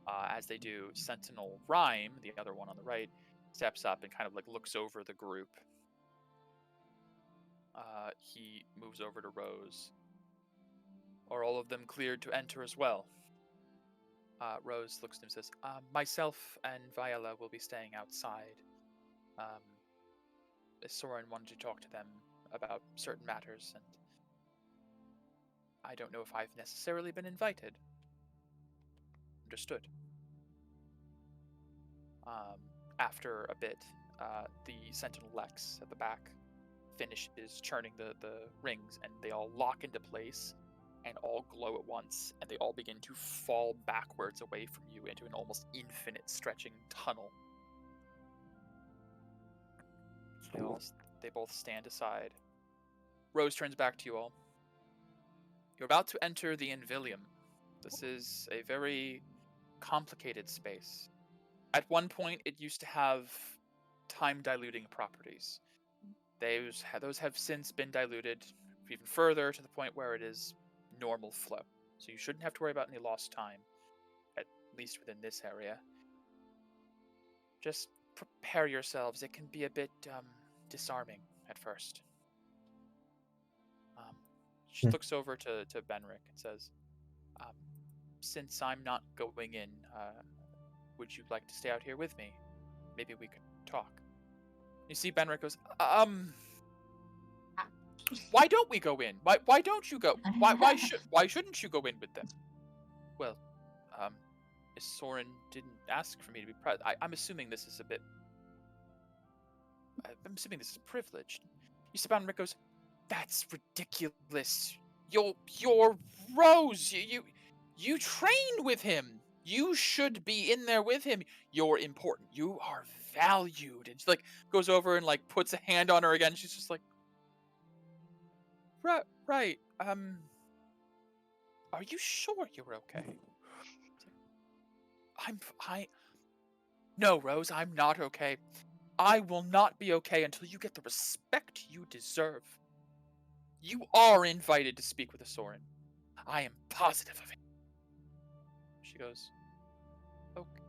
As they do, Sentinel Rhyme, the other one on the right, steps up and kind of like looks over the group. He moves over to Rose. Are all of them cleared to enter as well? Rose looks at him and says, myself and Viella will be staying outside. Soren wanted to talk to them about certain matters, and I don't know if I've necessarily been invited. Understood. After a bit, the Sentinel Lex at the back finishes churning the rings, and they all lock into place and all glow at once, and they all begin to fall backwards away from you into an almost infinite stretching tunnel. They both stand aside. Rose turns back to you all. You're about to enter the Invilium. This is a very complicated space. At one point, it used to have time-diluting properties. Those have since been diluted even further to the point where it is normal flow. So you shouldn't have to worry about any lost time, at least within this area. Just prepare yourselves. It can be a bit disarming at first. She looks over to Benric and says, since I'm not going in, would you like to stay out here with me? Maybe we could talk. You see, Benric goes, why don't we go in? Why don't you go? Why shouldn't you go in with them? Well, Soren didn't ask for me to be present. I'm assuming this is I'm assuming this is privileged. You see, Benric goes, that's ridiculous. You're Rose. You trained with him. You should be in there with him. You're important. You are valued. And she like goes over and like puts a hand on her again. She's just like, right. Are you sure you're okay? No, Rose, I'm not okay. I will not be okay until you get the respect you deserve. You are invited to speak with a Soren. I am positive of it. She goes, okay,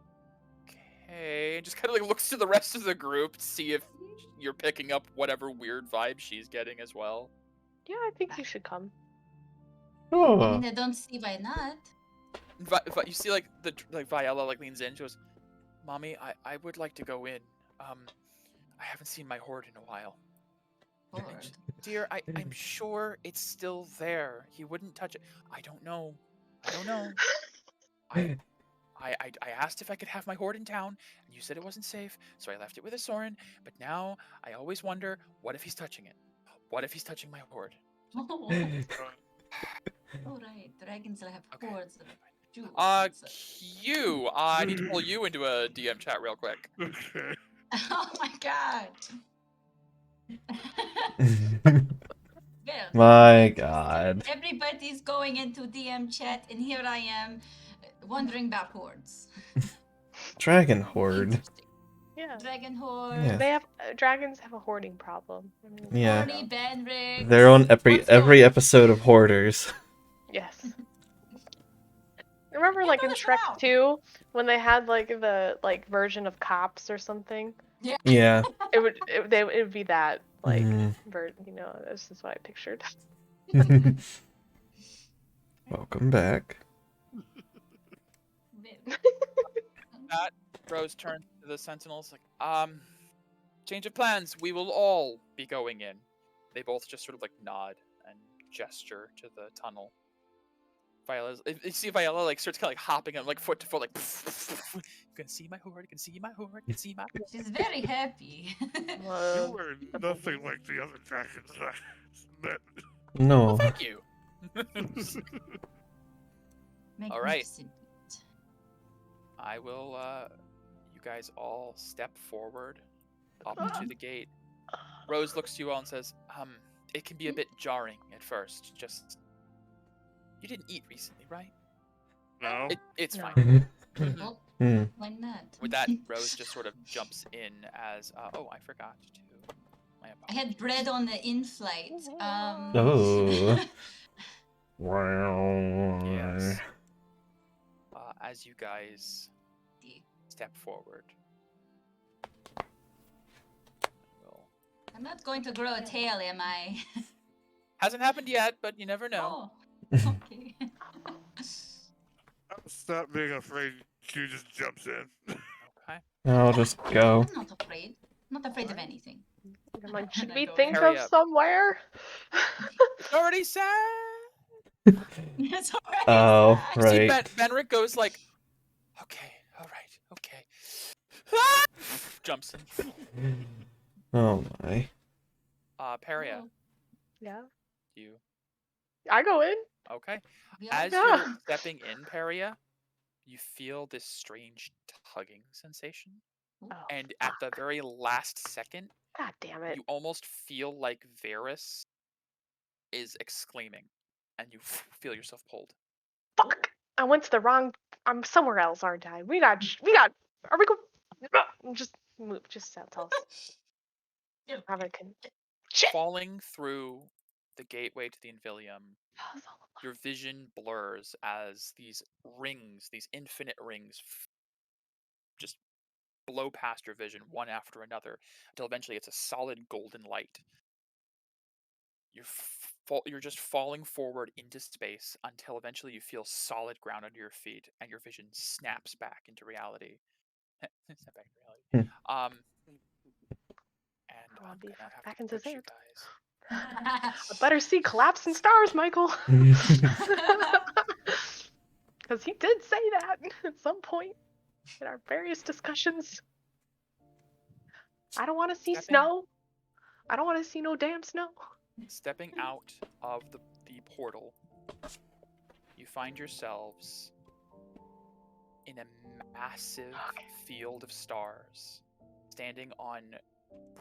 and just kind of like looks to the rest of the group to see if you're picking up whatever weird vibe she's getting as well. Yeah, I think you should come. I Oh. mean, I don't see why not. You see, like Viella like leans in. She goes, "Mommy, I would like to go in. I haven't seen my horde in a while. Lord. Dear, I'm sure it's still there. He wouldn't touch it. I don't know. I asked if I could have my horde in town, and you said it wasn't safe, so I left it with a Soren. But now I always wonder, what if he's touching it? What if he's touching my horde?" Oh, oh right. Dragons will have Okay. hordes of jewels. Q. I need to pull you into a DM chat real quick. Okay. Oh my god. Well, My God. everybody's going into DM chat, and here I am wondering about hordes. Dragon horde. Interesting. Yeah. Dragon horde. Yeah. They have dragons have a hoarding problem. I mean, Yeah. Horny Benric. They're on every What's going- episode of Hoarders. yes. Remember, like in those Shrek out. 2, when they had like the version of cops or something? Yeah. It would be that like Mhm. this is what I pictured. Welcome back. That Rose turns to the Sentinels like, change of plans. We will all be going in. They both just sort of like nod and gesture to the tunnel. You see Viella like starts kind of like hopping on like foot to foot, like, you can see my horde, you can see my horde, you can see my horde. She's very happy. You were nothing like the other dragons I met. No. Well, thank you. Magnificent. I will, you guys all step forward up to the gate. Rose looks to you all and says, it can be a bit jarring at first. Just, you didn't eat recently, right? No. It's No. fine. Oh, Hmm. why not? With that, Rose just sort of jumps in as, oh, I forgot to. My I apologies. had bread on the in-flight. Oh. Yes. As you guys step forward. Well, I'm not going to grow a tail, am I? hasn't happened yet, but you never know. Oh, okay. Stop being afraid. Q just jumps in. Okay. I'll just go. I'm not afraid. I'm not afraid of anything. I'm like, should I we go, think hurry of up. somewhere? It's already sad. It's already Oh, sad. See, right. Benric goes like, okay, all right, okay. Ah! Jumps in. Oh my. Peria, Oh, Yeah. you. I go in. Okay. we all As go. you're stepping in, Peria, you feel this strange tugging sensation. Oh, And at the very last second, God damn it. you almost feel like Varys is exclaiming, and you feel yourself pulled. Fuck! I went to the wrong. I'm somewhere else, aren't I? Are we going? Just move. Just tell us. Have a shit. Falling through the gateway to the Invilium, your vision blurs as these rings, these infinite rings, just blow past your vision one after another until eventually it's a solid golden light. You're just falling forward into space until eventually you feel solid ground under your feet and your vision snaps back into reality. Snap back into reality. And I'll I'm be gonna have back to into push you Zant. guys. I better see collapsing stars, Michael. Because he did say that at some point in our various discussions. I don't want to see Stepping- snow. I don't want to see no damn snow. Stepping out of the portal, you find yourselves in a massive field of stars, standing on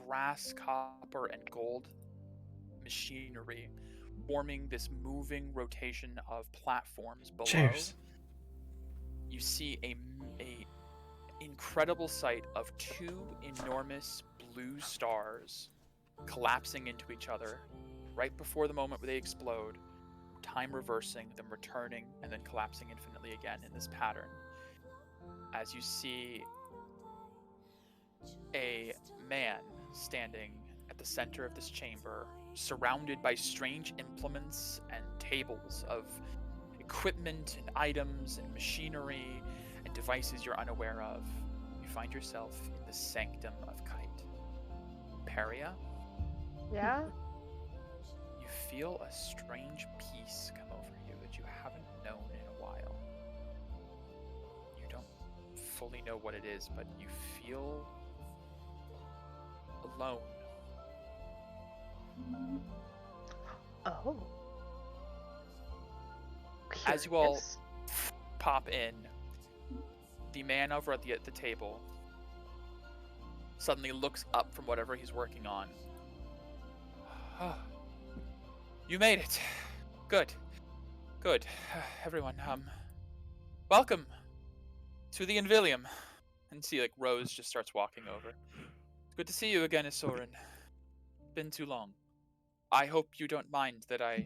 brass, copper, and gold machinery, forming this moving rotation of platforms below. Cheers. You see a incredible sight of two enormous blue stars collapsing into each other right before the moment where they explode, time reversing, them returning, and then collapsing infinitely again in this pattern. As you see a man standing at the center of this chamber, surrounded by strange implements and tables of equipment and items and machinery and devices you're unaware of. You find yourself in the sanctum of Kite. Peria, Yeah? you feel a strange peace come over you that you haven't known in a while. You don't fully know what it is, but you feel alone. Oh. As you all Curious. pop in, the man over at the table suddenly looks up from whatever he's working on. You made it. Good. Good. Everyone, welcome to the Invilium. And see, like, Rose just starts walking over. It's good to see you again, Isorin. Been too long. I hope you don't mind that I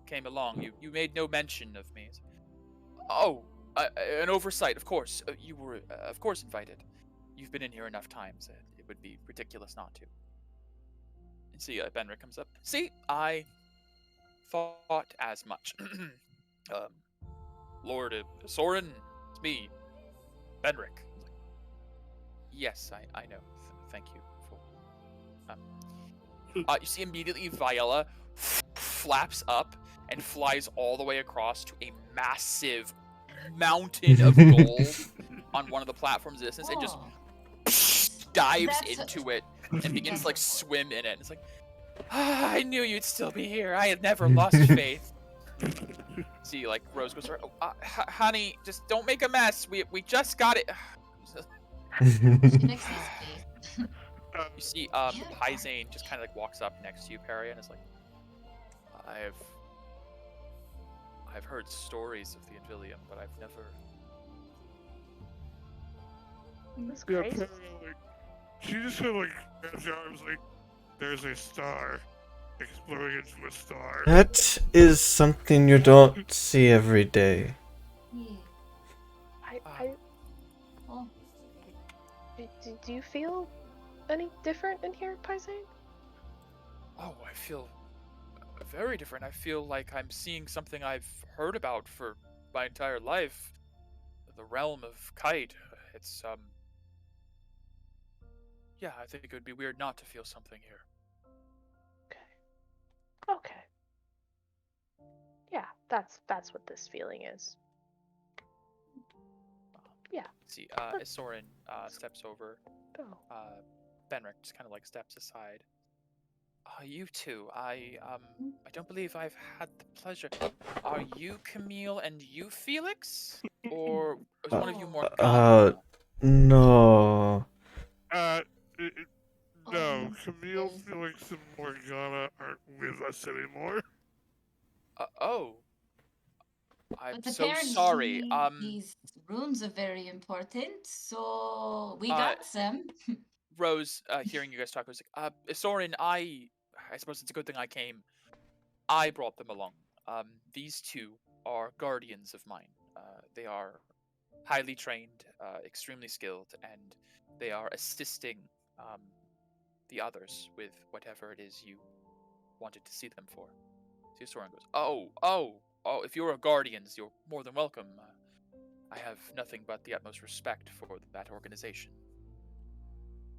came along. You made no mention of me. Oh, an oversight, of course. You were, of course, invited. You've been in here enough times. It would be ridiculous not to. And see, Benrick comes up. See, I thought as much. Lord Soren, it's me, Benrick. Yes, I know. Thank you for. You see immediately Viella flaps up and flies all the way across to a massive mountain of gold on one of the platforms in distance and just dives into it and begins to like swim in it. And it's like, I knew you'd still be here. I had never lost faith. See, like Rose goes, honey, just don't make a mess. We just got it. You see, Pyzane just kind of like walks up next to you, Perry, and is like, I've heard stories of the Invilium, but I've never. That's Yeah, crazy. Perry, like, she just kind of like grabs your arms like, there's a star exploding into a star. That is something you don't see every day. Oh, Do you feel any different in here, Pyzane? Oh, I feel very different. I feel like I'm seeing something I've heard about for my entire life. The realm of Kite. It's, yeah, I think it would be weird not to feel something here. Okay. Yeah, that's what this feeling is. Yeah. See, Isorin steps over. Oh. Benrick just kind of like steps aside. You two, I don't believe I've had the pleasure. Are you Camille and you Felix? Or is one of you more No. No, Camille, Felix, and Morgana aren't with us anymore. Oh. I'm but so sorry. these rooms are very important, so we got some. Rose, hearing you guys talk, was like, Soren, I suppose it's a good thing I came. I brought them along. These two are guardians of mine. They are highly trained, extremely skilled, and they are assisting the others with whatever it is you wanted to see them for. So Soren goes, oh, if you're guardians, you're more than welcome. I have nothing but the utmost respect for that organization.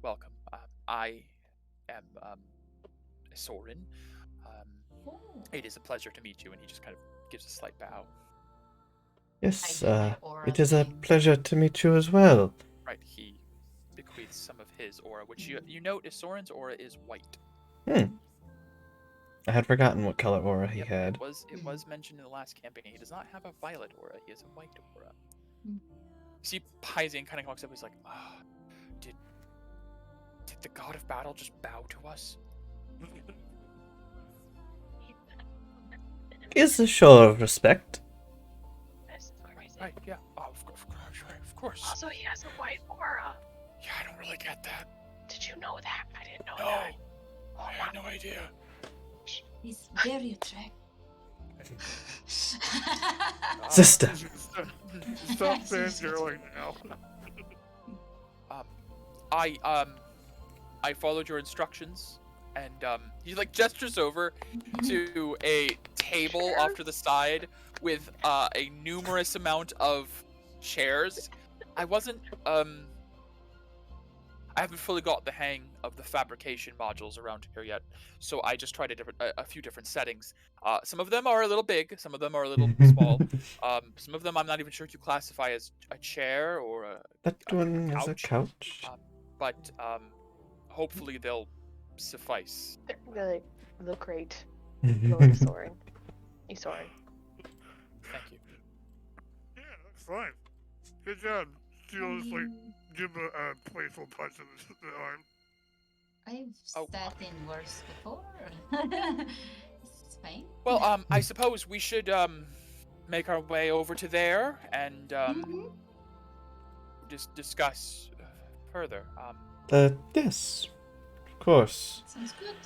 Welcome. I am Soren. It is a pleasure to meet you, and he just kind of gives a slight bow. Yes, I do my aura it is a thing. pleasure to meet you as well. Right, he bequeaths some of his aura, which you note is Soren's aura is white. I had forgotten what color aura he Yep, had. It was mentioned in the last campaign. He does not have a violet aura. He has a white aura. Mm. See, Paisian kind of walks up. He's like, did the god of battle just bow to us? Is a show of respect. That's crazy. Right, yeah. Oh, of course. Also, he has a white aura. Yeah, I don't really get that. Did you know that? I didn't know No, that. I had no idea. He's very attractive. Sister. Stop fangirling now. I followed your instructions, and he like gestures over to a table off to the side with a numerous amount of chairs. I haven't fully got the hang of the fabrication modules around here yet, so I just tried a few different settings. Some of them are a little big, some of them are a little small. Some of them I'm not even sure you classify as a chair or That a one is a couch. but hopefully they'll suffice. They really look great. Lord Soaring. He's soaring. Thank you. Yeah, that's fine. Good job. She'll just like give a playful punch in the arm. I've Oh. sat in worse before. It's fine. Well, I suppose we should make our way over to there and Mhm. just discuss further. Yes. Of course. Sounds good.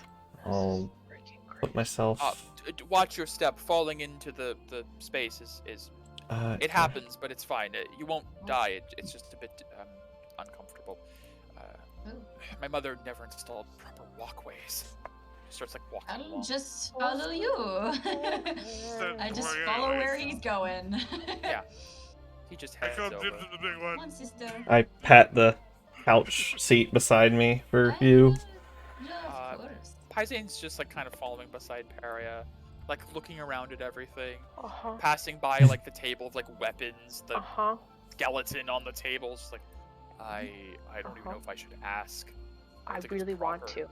I'll Freaking put great. myself. Watch your step. Falling into the space is it happens, but it's fine. You won't die. It's just a bit uncomfortable. Oh. My mother never installed proper walkways. She starts like walking I'll along. just follow you. I just follow where he's going. Yeah. He just I heads come over. dibs in the big Come on, one. sister. I pat the couch seat beside me for you. Yeah, of course. Paisane's just like kind of following beside Paria, like looking around at everything, Uh-huh. passing by like the table of like weapons, the Uh-huh. skeleton on the tables. Like, I don't even know if I should ask. I think it's really want proper. to.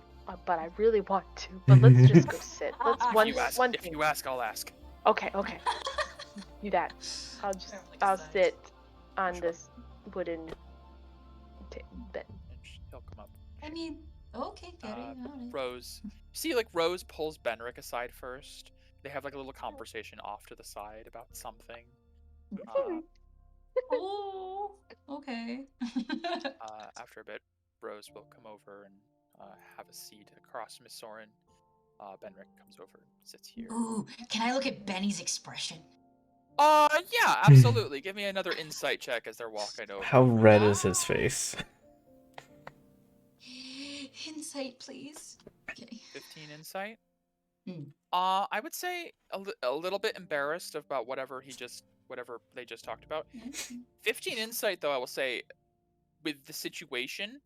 But I really want to. But let's just go sit. Let's If one you ask, one if thing. you ask, I'll ask. Okay, okay. Do that. I'll sit on this wooden bed. And he'll come up. I mean, okay, carry on. Rose. See, like Rose pulls Benric aside first. They have like a little conversation off to the side about something. Oh, okay. After a bit, Rose will come over and have a seat across Miss Soren. Benric comes over and sits here. Ooh, can I look at Benny's expression? Yeah, absolutely. Give me another insight check as they're walking over. How red is his face? Insight, please. Okay. 15 insight. Hmm. I would say a little bit embarrassed about whatever they just talked about. 15 insight, though, I will say, with the situation,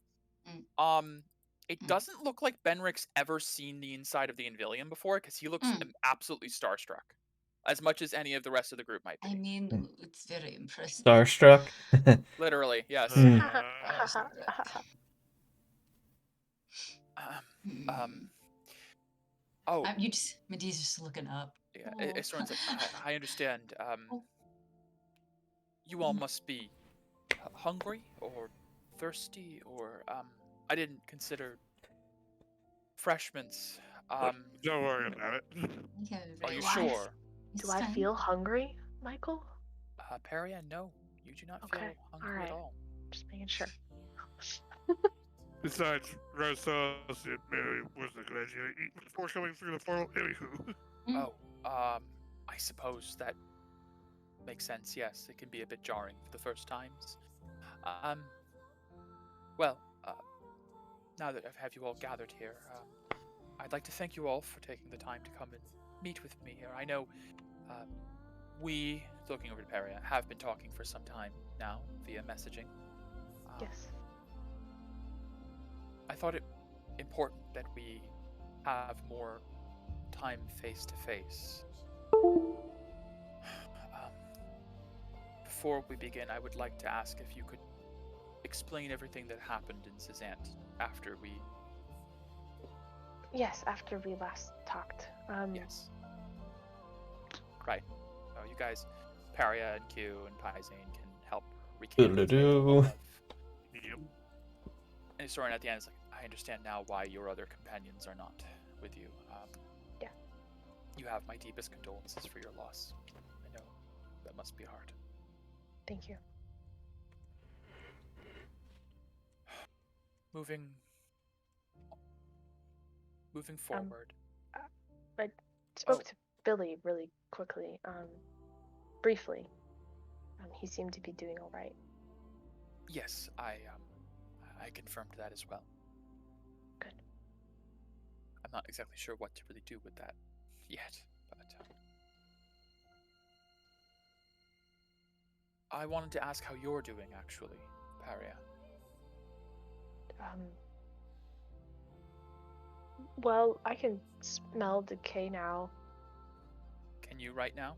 it doesn't look like Benric's ever seen the inside of the Invilium before, because he looks absolutely starstruck, as much as any of the rest of the group might be. I mean, it's very impressive. Starstruck? Literally, yes. Medee's just looking up. Yeah, Oh. Soren's like, I understand. You all must be hungry or thirsty, or I didn't consider refreshments. Don't worry about it. Are you Why? sure? Do I feel hungry, Michael? Paria, no, you do not feel Okay, hungry alright. at all. Just making sure. Besides, Rose saw us that Mary wasn't a good idea to eat before coming through the portal. Anywho. I suppose that makes sense. Yes, it can be a bit jarring for the first times. Well, now that I have you all gathered here, I'd like to thank you all for taking the time to come and meet with me here. I know we, looking over to Paria, have been talking for some time now via messaging. Yes. I thought it important that we have more time face to face. Before we begin, I would like to ask if you could explain everything that happened in Cezanne after we Yes, after we last talked. Yes. Right. So you guys, Paria and Q and Pizane, can help recant the tale of. Yep. And Soren at the end is like, I understand now why your other companions are not with you. Yeah. You have my deepest condolences for your loss. I know that must be hard. Thank you. Moving forward. I spoke Oh. to Billy really quickly, briefly. He seemed to be doing all right. Yes, I confirmed that as well. Good. I'm not exactly sure what to really do with that yet, but I wanted to ask how you're doing, actually, Paria. Well, I can smell decay now. Can you right now?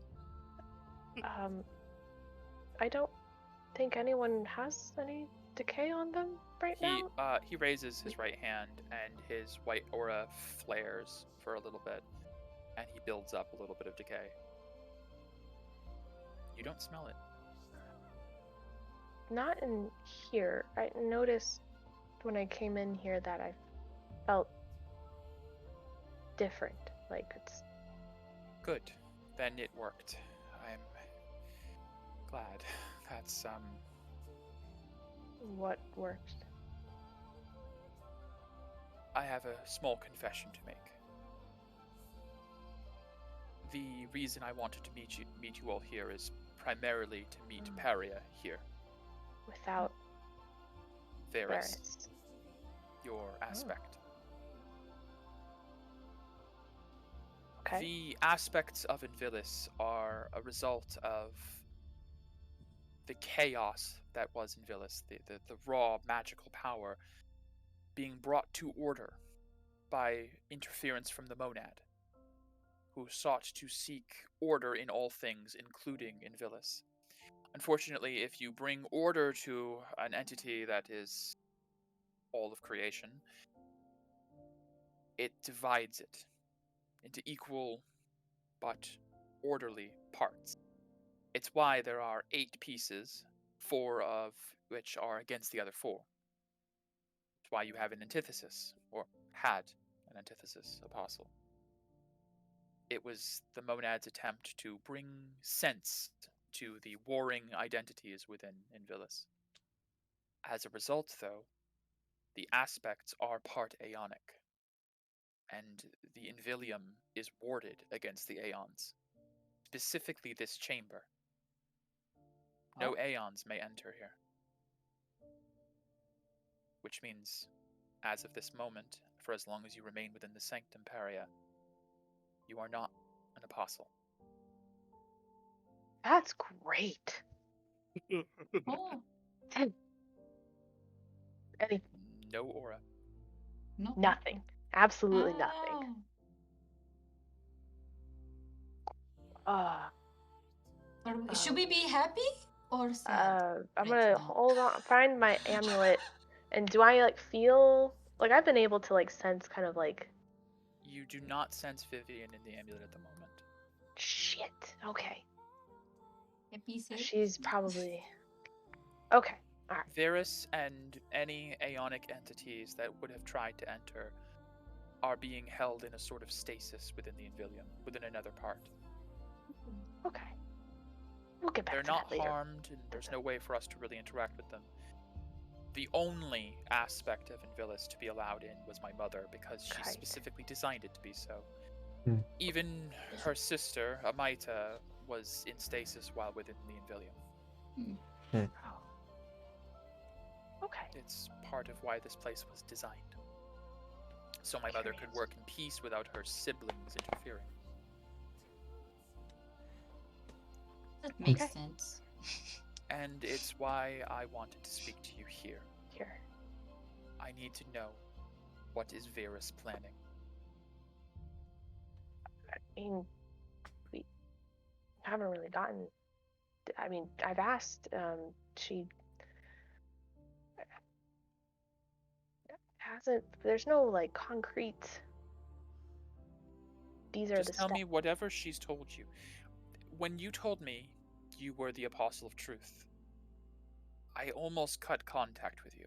I don't think anyone has any decay on them right now. He raises his right hand, and his white aura flares for a little bit, and he builds up a little bit of decay. You don't smell it. Not in here. I noticed when I came in here that I felt different. Like it's Good. Then it worked. I'm glad. That's what worked. I have a small confession to make. The reason I wanted to meet you all here is primarily to meet Paria here. Without Varys, Varys. your aspect. Okay. The aspects of Invilis are a result of the chaos that was Invilis, the raw magical power being brought to order by interference from the monad, who sought to seek order in all things, including Invilis. Unfortunately, if you bring order to an entity that is all of creation, it divides it into equal but orderly parts. It's why there are 8 pieces, 4 of which are against the other 4. It's why you have an antithesis, or had an antithesis apostle. It was the monad's attempt to bring sense to the warring identities within Invilis. As a result, though, the aspects are part aeonic, and the Invilium is warded against the aeons, specifically this chamber. No aeons may enter here. Which means, as of this moment, for as long as you remain within the Sanctum Paria, you are not an apostle. That's great. Oh, Any No aura. no. nothing. Absolutely nothing. Should we be happy or sad? I'm right gonna now? hold on, find my amulet, and do I like feel like I've been able to like sense kind of like You do not sense Vivian in the amulet at the moment. shit. Okay, Happy, sad? she's probably okay. All right. Varys and any aeonic entities that would have tried to enter are being held in a sort of stasis within the Invilium, within another part. Okay. We'll get back They're to not that later. harmed, and there's no way for us to really interact with them. The only aspect of Invilis to be allowed in was my mother, because she Right. specifically designed it to be so. Hmm. Even her sister, Amaita, was in stasis while within the Invilium. Oh. Okay. It's part of why this place was designed. So my mother could work in peace without her siblings interfering. That makes Okay. sense. And it's why I wanted to speak to you here. Here. I need to know, what is Varys planning? I mean, we haven't really gotten. I mean, I've asked. She hasn't. There's no like concrete These are Just the tell steps. me whatever she's told you. When you told me you were the Apostle of Truth, I almost cut contact with you.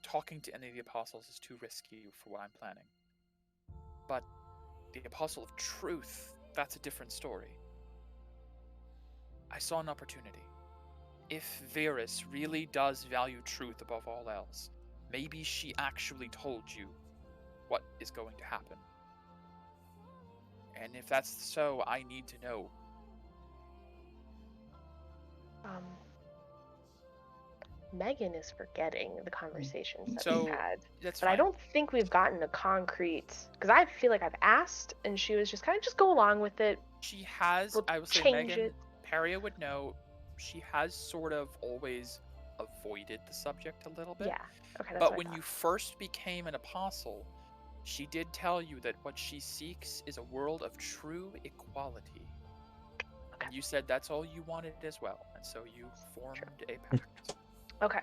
Talking to any of the Apostles is too risky for what I'm planning. But the Apostle of Truth, that's a different story. I saw an opportunity. If Varys really does value truth above all else, maybe she actually told you what is going to happen. And if that's so, I need to know. Megan is forgetting the conversations that So, we've had. That's But fine. I don't think we've gotten a concrete, because I feel like I've asked and she was just kind of just go along with it. She has, We'll I would say change Megan, it. Peria would know, she has sort of always avoided the subject a little bit. Yeah. Okay, that's But what I when thought. you first became an apostle, she did tell you that what she seeks is a world of true equality. Okay. And you said that's all you wanted as well, and so you formed a pact. Okay.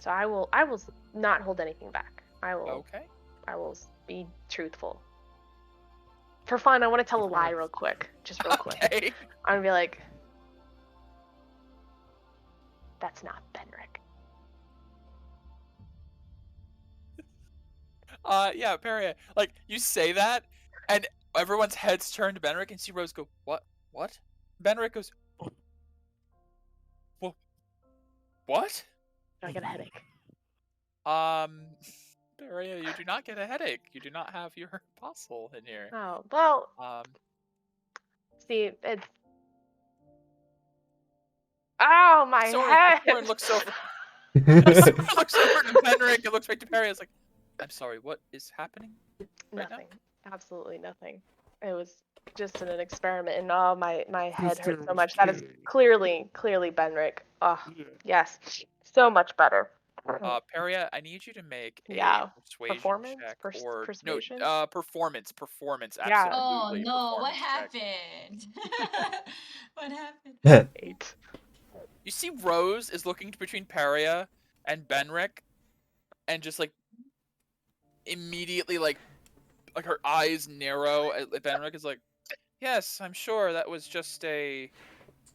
So I will not hold anything back. I will be truthful. For fun, I want to tell a lie real quick. Just real quick. Okay. I'm gonna be like, that's not Benrick. Yeah, Peria. Like, you say that, and everyone's heads turn to Benrick, and see Rose go, What? Benrick goes, Well, what? I get a headache. Peria, you do not get a headache. You do not have your apostle in here. Oh, well, see, it's... Oh, my head! Soren looks over. Looks over to Benrick and looks right to Peria. It's like, I'm sorry, what is happening? Right Nothing. Absolutely nothing. It was just an experiment, and oh, my head hurts so much. That is clearly Benrick. Oh, yes. So much better. Peria, I need you to make a persuasion Performance? check Persuasion? no, performance. Yeah. Absolutely. Oh no, what performance check. happened? What happened? 8. You see Rose is looking between Peria and Benrick, and just like immediately like her eyes narrow. Benrick is like, yes, I'm sure that was just a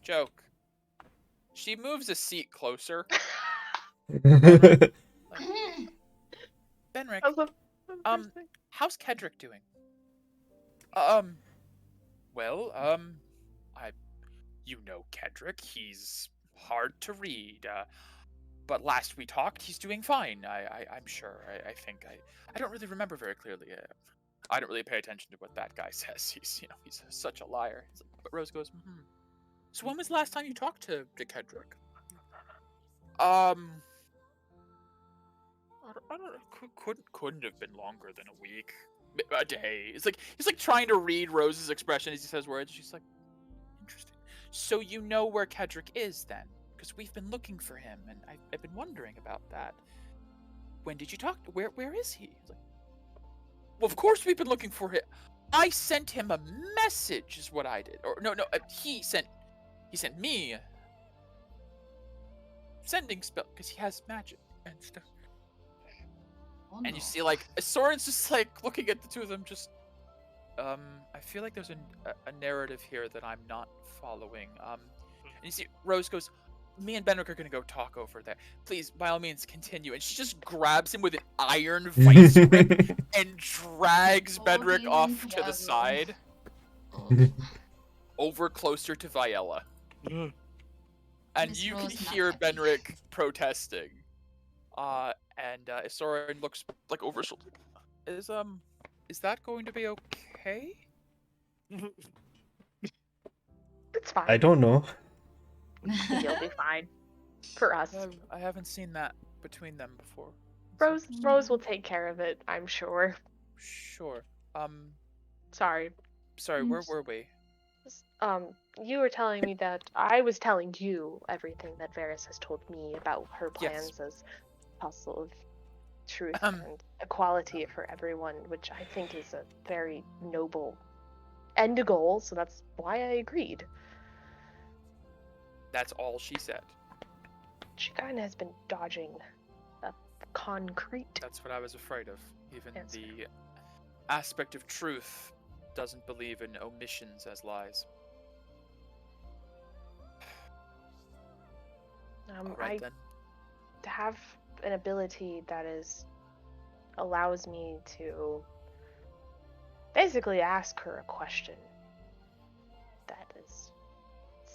joke. She moves a seat closer. Benrick, how's Kedrick doing? Well, you know Kedrick, he's hard to read, but last we talked, he's doing fine, I'm sure. I think I don't really remember very clearly. I don't really pay attention to what that guy says. He's such a liar. But Rose goes, So when was the last time you talked to Kedrick? I don't know. Couldn't have been longer than a week, a day. It's like he's like trying to read Rose's expression as he says words. She's like, interesting. So you know where Kedrick is then? Because we've been looking for him, and I've been wondering about that. When did you talk? Where is he? He's like, well, of course we've been looking for him. I sent him a message, is what I did. Or no, he sent me a sending spell because he has magic and stuff. Oh, and you see, like, Soren's just like looking at the two of them. Just, I feel like there's a narrative here that I'm not following. And you see, Rose goes, me and Benrick are gonna go talk over there. Please, by all means, continue. And she just grabs him with an iron vice grip and drags Benrick off to the side, over closer to Viella. And you can hear Benrick protesting. And Soren looks like over his shoulder. Is that going to be okay? It's fine. I don't know. You'll be fine. For us. I haven't seen that between them before. Rose will take care of it, I'm sure. Sure. Sorry, where were we? You were telling me that I was telling you everything that Varys has told me about her plans as Apostle of Truth and equality for everyone, which I think is a very noble end goal, so that's why I agreed. That's all she said. She kind of has been dodging a concrete. That's what I was afraid of. Even answer. aspect of truth doesn't believe in omissions as lies. All right, then. To have an ability that allows me to basically ask her a question.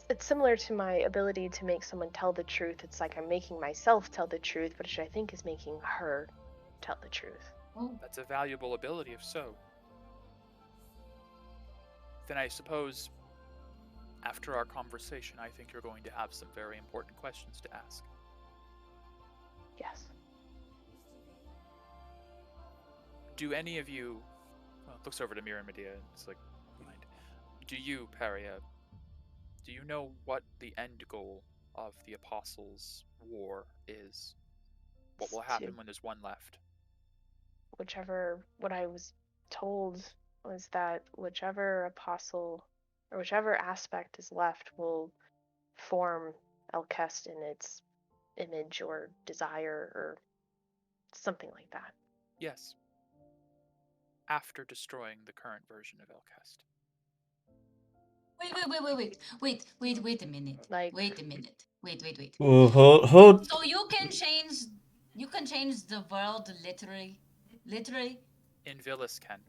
It's similar to my ability to make someone tell the truth. It's like I'm making myself tell the truth, which I think is making her tell the truth. Oh, That's a valuable ability, if so. Then I suppose, after our conversation, I think you're going to have some very important questions to ask. Yes. Do any of you... Well, looks over to Mira and Medea, and it's like, mind. Do you, Paria, do you know what the end goal of the Apostles' War is? What will happen when there's one left? What I was told was that whichever apostle or whichever aspect is left will form Elkest in its image or desire or something like that. Yes. After destroying the current version of Elkest. wait a minute. Like- Wait a minute. Wait. Ooh, hold. So you can change the world literally? In Villis can.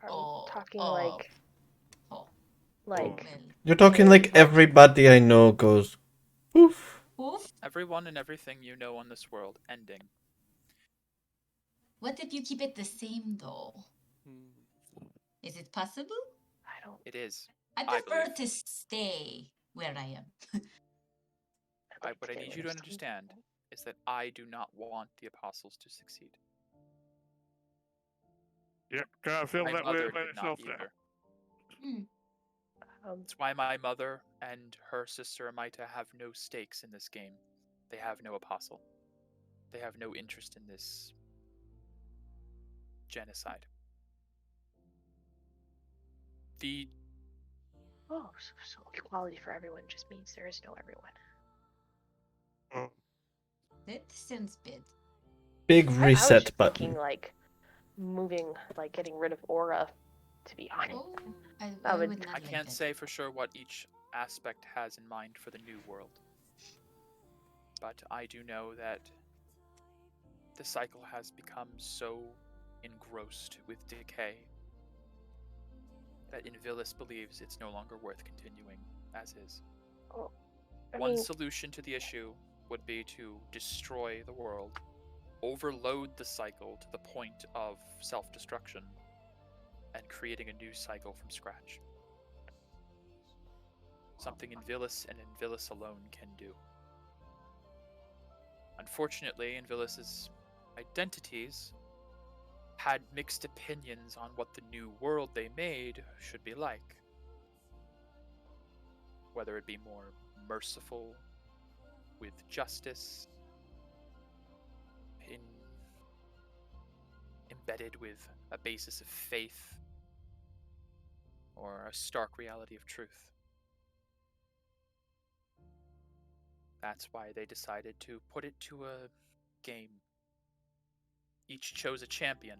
Are Oh, we talking oh. like Oh, like well. You're talking like everybody I know goes poof. Oof. Everyone and everything you know on this world ending. What if you keep it the same though? Is it possible? I don't It is. I I prefer believe. to stay where I am. What I need you to understand is that I do not want the Apostles to succeed. Yep, gotta feel My that way mother about did not yourself now. either. It's That's why my mother and her sister Amita have no stakes in this game. They have no apostle. They have no interest in this genocide. The so equality for everyone just means there is no everyone. Oh, That sounds bad. Big I was reset just button. thinking like moving, like getting rid of Aura, to be honest. Oh, I would- would not I like can't that. say for sure what each aspect has in mind for the new world. But I do know that the cycle has become so engrossed with decay that Invilis believes it's no longer worth continuing as is. One solution to the issue would be to destroy the world, overload the cycle to the point of self-destruction, and creating a new cycle from scratch. Something Invilis and Invilis alone can do. Unfortunately, Invilis's identities had mixed opinions on what the new world they made should be like. Whether it be more merciful, with justice, embedded with a basis of faith, or a stark reality of truth. That's why they decided to put it to a game. Each chose a champion.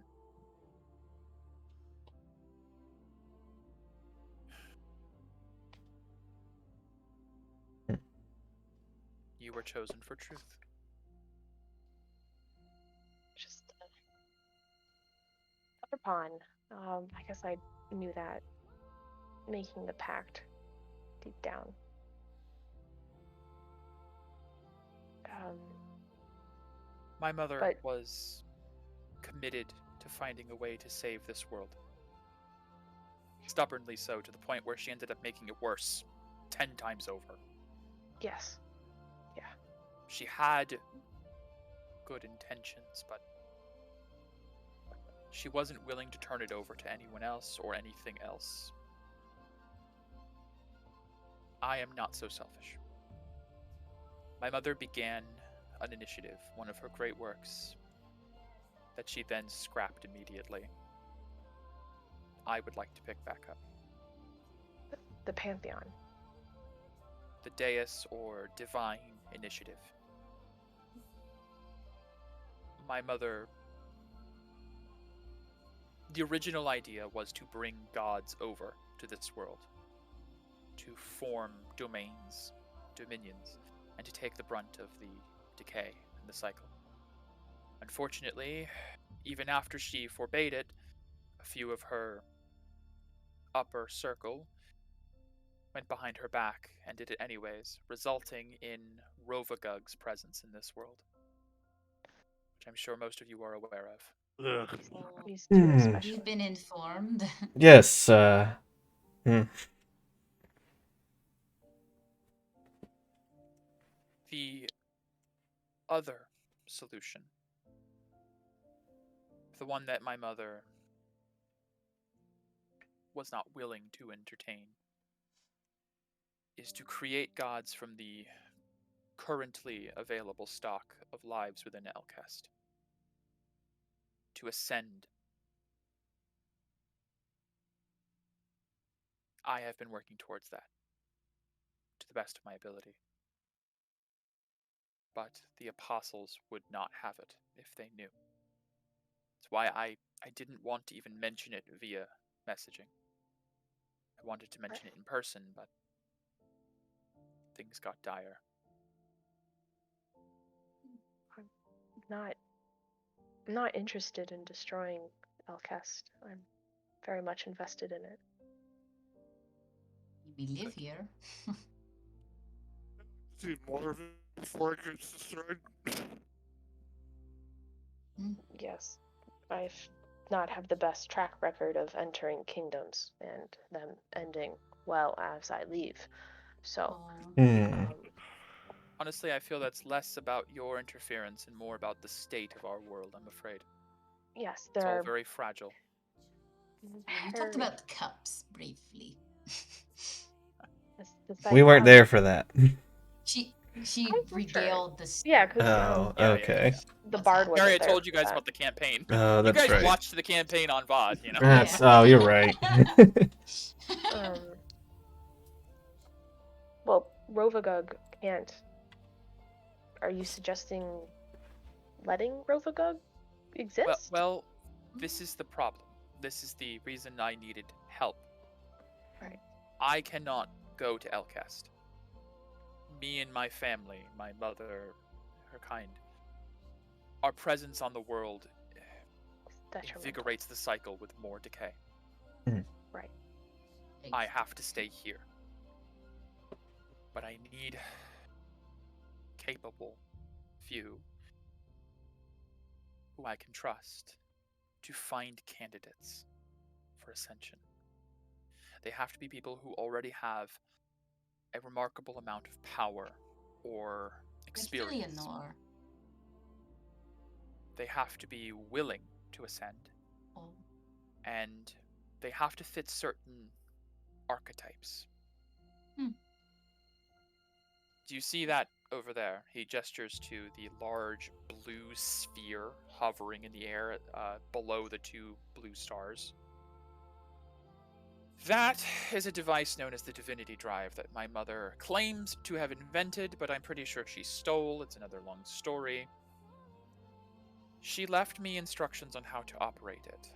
You were chosen for truth. Just upon, I guess I knew that making the pact deep down. My mother but- was committed to finding a way to save this world. Stubbornly so, to the point where she ended up making it worse 10 times over. Yes. She had good intentions, but she wasn't willing to turn it over to anyone else or anything else. I am not so selfish. My mother began an initiative, one of her great works, that she then scrapped immediately. I would like to pick back up. The Pantheon. The Deus or Divine Initiative. My mother The original idea was to bring gods over to this world, to form dominions, and to take the brunt of the decay and the cycle. Unfortunately, even after she forbade it, a few of her upper circle went behind her back and did it anyways, resulting in Rovagug's presence in this world, which I'm sure most of you are aware of. Ugh. So These two Hmm. especially. we've been informed. Yes. The other solution, the one that my mother was not willing to entertain, is to create gods from the currently available stock of lives within Elcast. To ascend. I have been working towards that, to the best of my ability. But the apostles would not have it if they knew. That's why I didn't want to even mention it via messaging. I wanted to mention it in person, but things got dire. I'm not interested in destroying Elcast. I'm very much invested in it. We live here. See more of it before it gets destroyed. Yes, I've not had the best track record of entering kingdoms and them ending well as I leave. So, Oh, Hmm. Honestly, I feel that's less about your interference and more about the state of our world, I'm afraid. yes, It's there all are very fragile. we talked about the cups briefly. We weren't there for that. She I'm sure. regaled the Yeah, because Oh, Yeah, okay. the What's bard that? wasn't Harry, I there told you for guys that. about the campaign. Oh, You that's guys right. watched the campaign on VOD, you know? That's. Yeah. Oh, you're right. Well, Rovagug can't. Are you suggesting letting Rovagug exist? Well, this is the problem. This is the reason I needed help. Right. I cannot go to Elcast. Me and my family, my mother, her kind, our presence on the world Detrimental. invigorates the cycle with more decay. Right. I have to stay here. But I need capable few who I can trust to find candidates for ascension. They have to be people who already have a remarkable amount of power or experience. Eleanor. They have to be willing to ascend, Oh, and they have to fit certain archetypes. Do you see that over there? He gestures to the large blue sphere hovering in the air below the two blue stars. That is a device known as the Divinity Drive that my mother claims to have invented, but I'm pretty sure she stole. It's another long story. She left me instructions on how to operate it.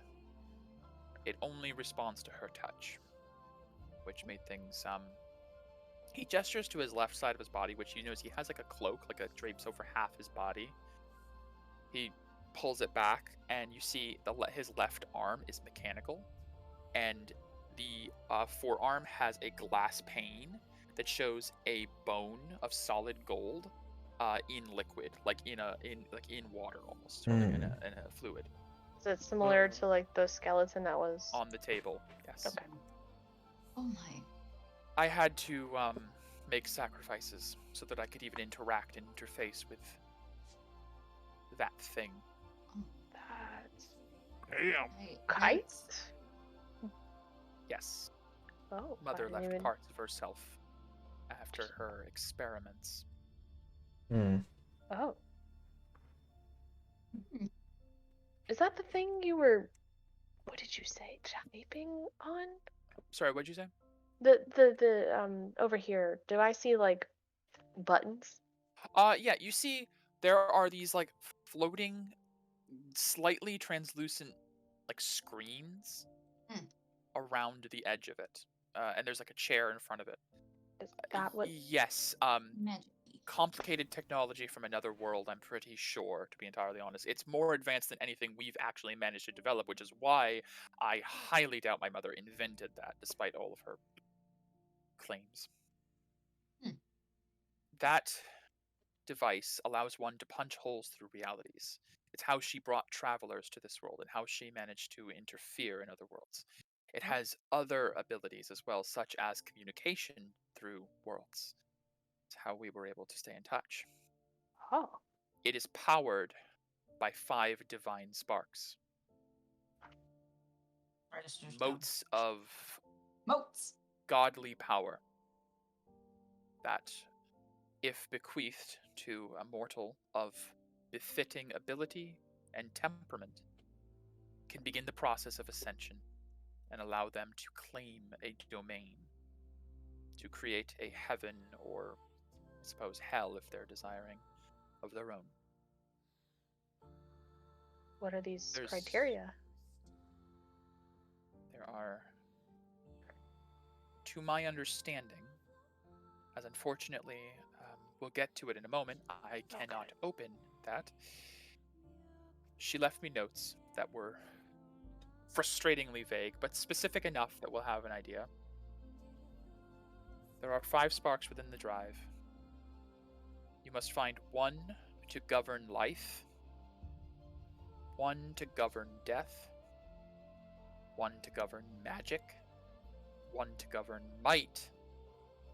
It only responds to her touch, which made things, He gestures to his left side of his body, which you notice he has like a cloak, like a drapes over half his body. He pulls it back, and you see his left arm is mechanical, and the forearm has a glass pane that shows a bone of solid gold in liquid, like in water almost, or like in a fluid. Is it similar to like the skeleton that was on the table? Yes. Okay. oh my. I had to make sacrifices so that I could even interact and interface with that thing. That's Damn. kite? Yes. Oh, Mother I didn't left even... parts of herself after her experiments. Oh. Is that the thing you were, what did you say, typing on? Sorry, what'd you say? The over here, do I see like buttons? Yeah, you see there are these like floating, slightly translucent like screens Hmm. around the edge of it, and there's like a chair in front of it. Is that what? Yes. Magic. Complicated technology from another world, I'm pretty sure, to be entirely honest. It's more advanced than anything we've actually managed to develop, which is why I highly doubt my mother invented that, despite all of her claims. Hmm. That device allows one to punch holes through realities. It's how she brought travelers to this world and how she managed to interfere in other worlds. It has other abilities as well, such as communication through worlds. It's how we were able to stay in touch. Oh, It is powered by 5 divine sparks, Registers down. motes of Moats. godly power that, if bequeathed to a mortal of befitting ability and temperament, can begin the process of ascension and allow them to claim a domain, to create a heaven or, I suppose, hell if they're desiring, of their own. what are these There's- criteria? There are, to my understanding, as unfortunately we'll get to it in a moment, I cannot open that. She left me notes that were frustratingly vague, but specific enough that we'll have an idea. There are 5 sparks within the drive. You must find 1 to govern life, 1 to govern death, 1 to govern magic, 1 to govern might,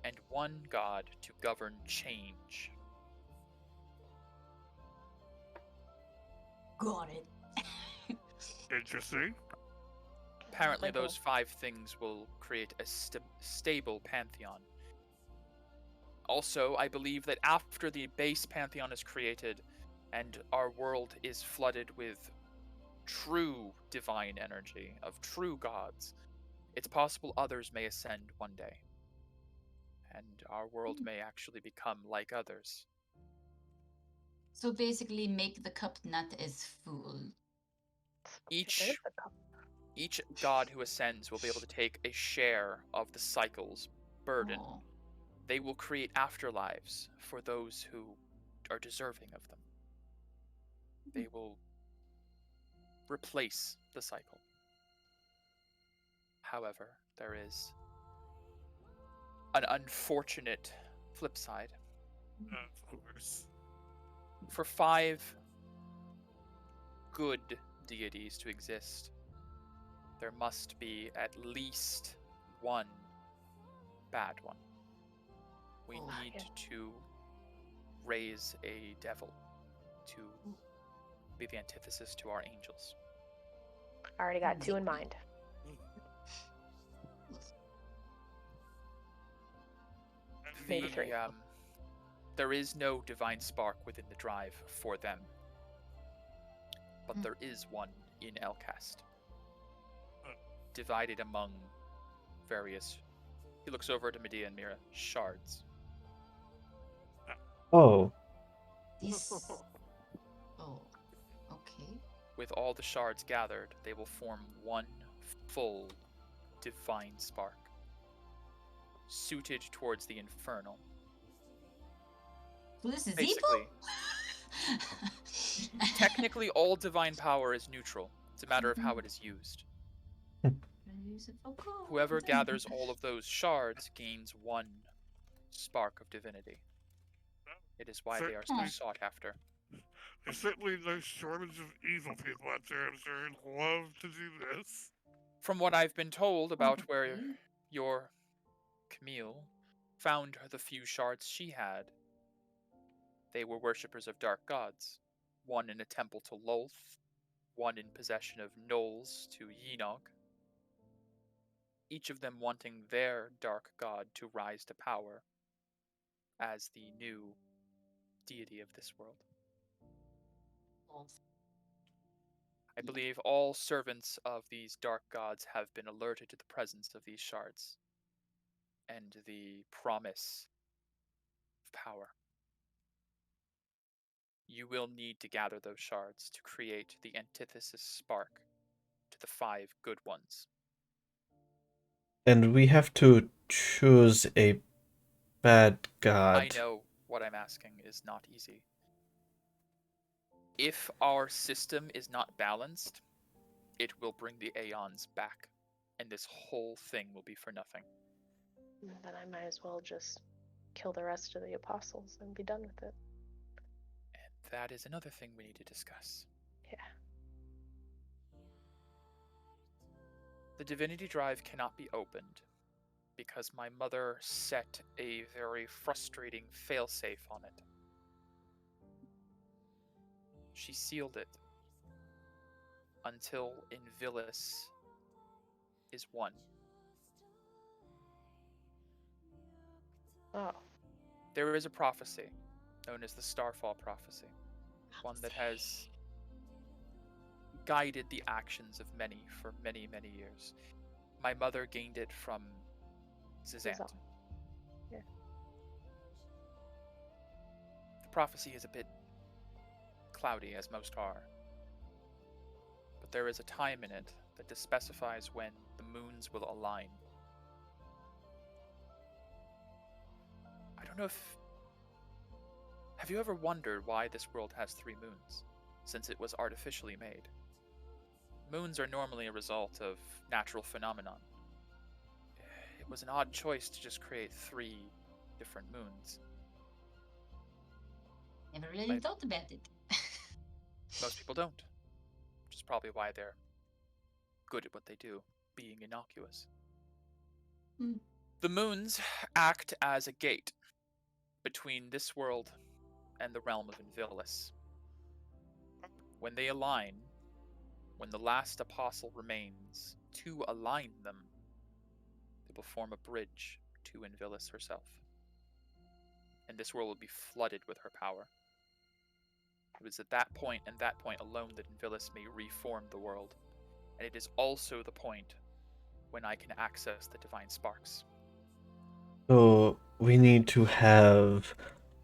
and 1 god to govern change. Got it. Interesting. Apparently, Simple. those 5 things will create a stable pantheon. Also, I believe that after the base pantheon is created and our world is flooded with true divine energy of true gods, it's possible others may ascend one day. And our world may actually become like others. So basically, make the cup not as full. Each There's a couple. Each god who ascends will be able to take a share of the cycle's burden. Oh. They will create afterlives for those who are deserving of them. They will replace the cycle. However, there is an unfortunate flip side. Of course. For 5 good deities to exist, there must be at least 1 bad one. We Oh, need yeah. to raise a devil to be the antithesis to our angels. I already got 2 in mind. Maybe 3. There is no divine spark within the drive for them, but Hmm. there is one in Elcast, divided among various. He looks over to Medea and Mira. Shards. Oh, This. Oh. Okay. With all the shards gathered, they will form one full divine spark, suited towards the infernal. So this is Basically, evil. technically, all divine power is neutral. It's a matter of how it is used. Use it for good. Whoever gathers all of those shards gains 1 spark of divinity. It is why they are so Hmm. sought after. There's certainly no shortage of evil people out there, I'm sure, who'd love to do this. From what I've been told about where Okay. your Camille found the few shards she had, they were worshippers of dark gods. 1 in a temple to Lolth, 1 in possession of Knowles to Yenog. Each of them wanting their dark god to rise to power as the new deity of this world. I believe all servants of these dark gods have been alerted to the presence of these shards and the promise of power. You will need to gather those shards to create the antithesis spark to the 5 good ones. And we have to choose a bad god. I know what I'm asking is not easy. If our system is not balanced, it will bring the Aeons back, and this whole thing will be for nothing. Then I might as well just kill the rest of the apostles and be done with it. And that is another thing we need to discuss. Yeah. The Divinity Drive cannot be opened because my mother set a very frustrating failsafe on it. She sealed it until Invilis is won. Oh. There is a prophecy known as the Starfall Prophecy, one that has guided the actions of many for many, many years. My mother gained it from Zizant. Yeah. The prophecy is a bit cloudy, as most are, but there is a time in it that specifies when the moons will align. I don't know if... Have you ever wondered why this world has 3 moons, since it was artificially made? Moons are normally a result of natural phenomenon. It was an odd choice to just create 3 different moons. Never really thought about it. Most people don't, which is probably why they're good at what they do, being innocuous. Hmm. The moons act as a gate between this world and the realm of Invilis. When they align, when the last apostle remains to align them, they will form a bridge to Invilis herself. And this world will be flooded with her power. It is at that point, and that point alone, that Invilis may reform the world. And it is also the point when I can access the divine sparks. So we need to have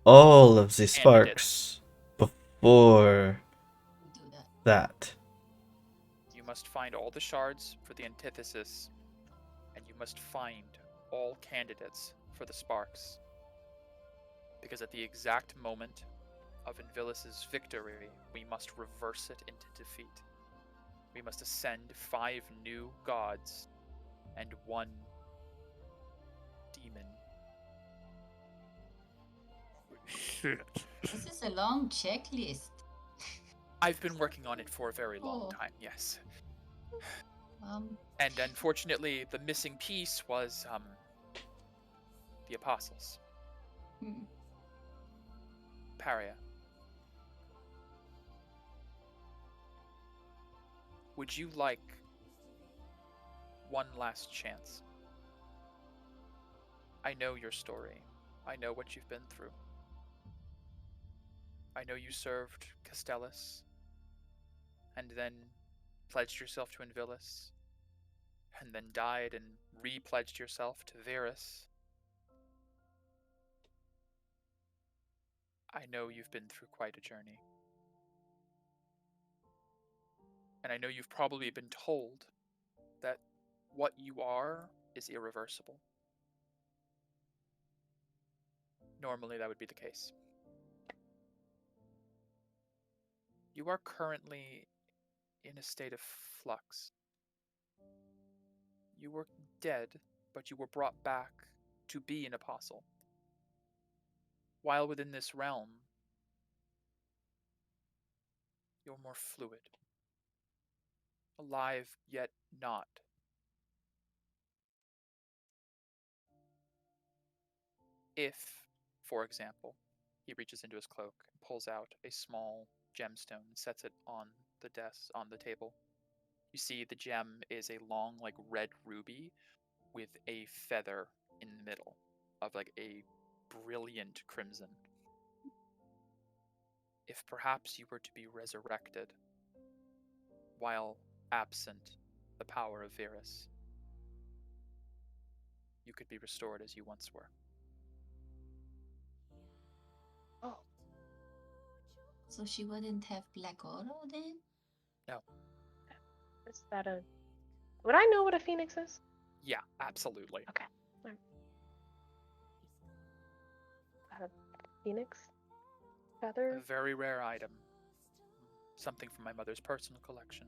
all of the sparks before Do that. that. You must find all the shards for the antithesis, and you must find all candidates for the sparks. Because at the exact moment of Invilis' victory, we must reverse it into defeat. We must ascend 5 new gods and 1 demon. Shit. This is a long checklist. I've been working on it for a very long Oh. time, yes. Um, And unfortunately, the missing piece was the apostles. hmm. Paria. Would you like one last chance? I know your story. I know what you've been through. I know you served Castellus, and then pledged yourself to Invilis, and then died and re-pledged yourself to Varus. I know you've been through quite a journey. And I know you've probably been told that what you are is irreversible. Normally that would be the case. You are currently in a state of flux. You were dead, but you were brought back to be an apostle. While within this realm, you're more fluid. Alive, yet not. If, for example, he reaches into his cloak and pulls out a small gemstone and sets it on the desk, on the table, you see the gem is a long, like, red ruby with a feather in the middle of, like, a brilliant crimson. If perhaps you were to be resurrected while absent the power of Varus, you could be restored as you once were. Oh. So she wouldn't have Black Oro then? No. Is that a... Would I know what a phoenix is? Yeah, absolutely. Okay. A phoenix A feather? very rare item. Something from my mother's personal collection.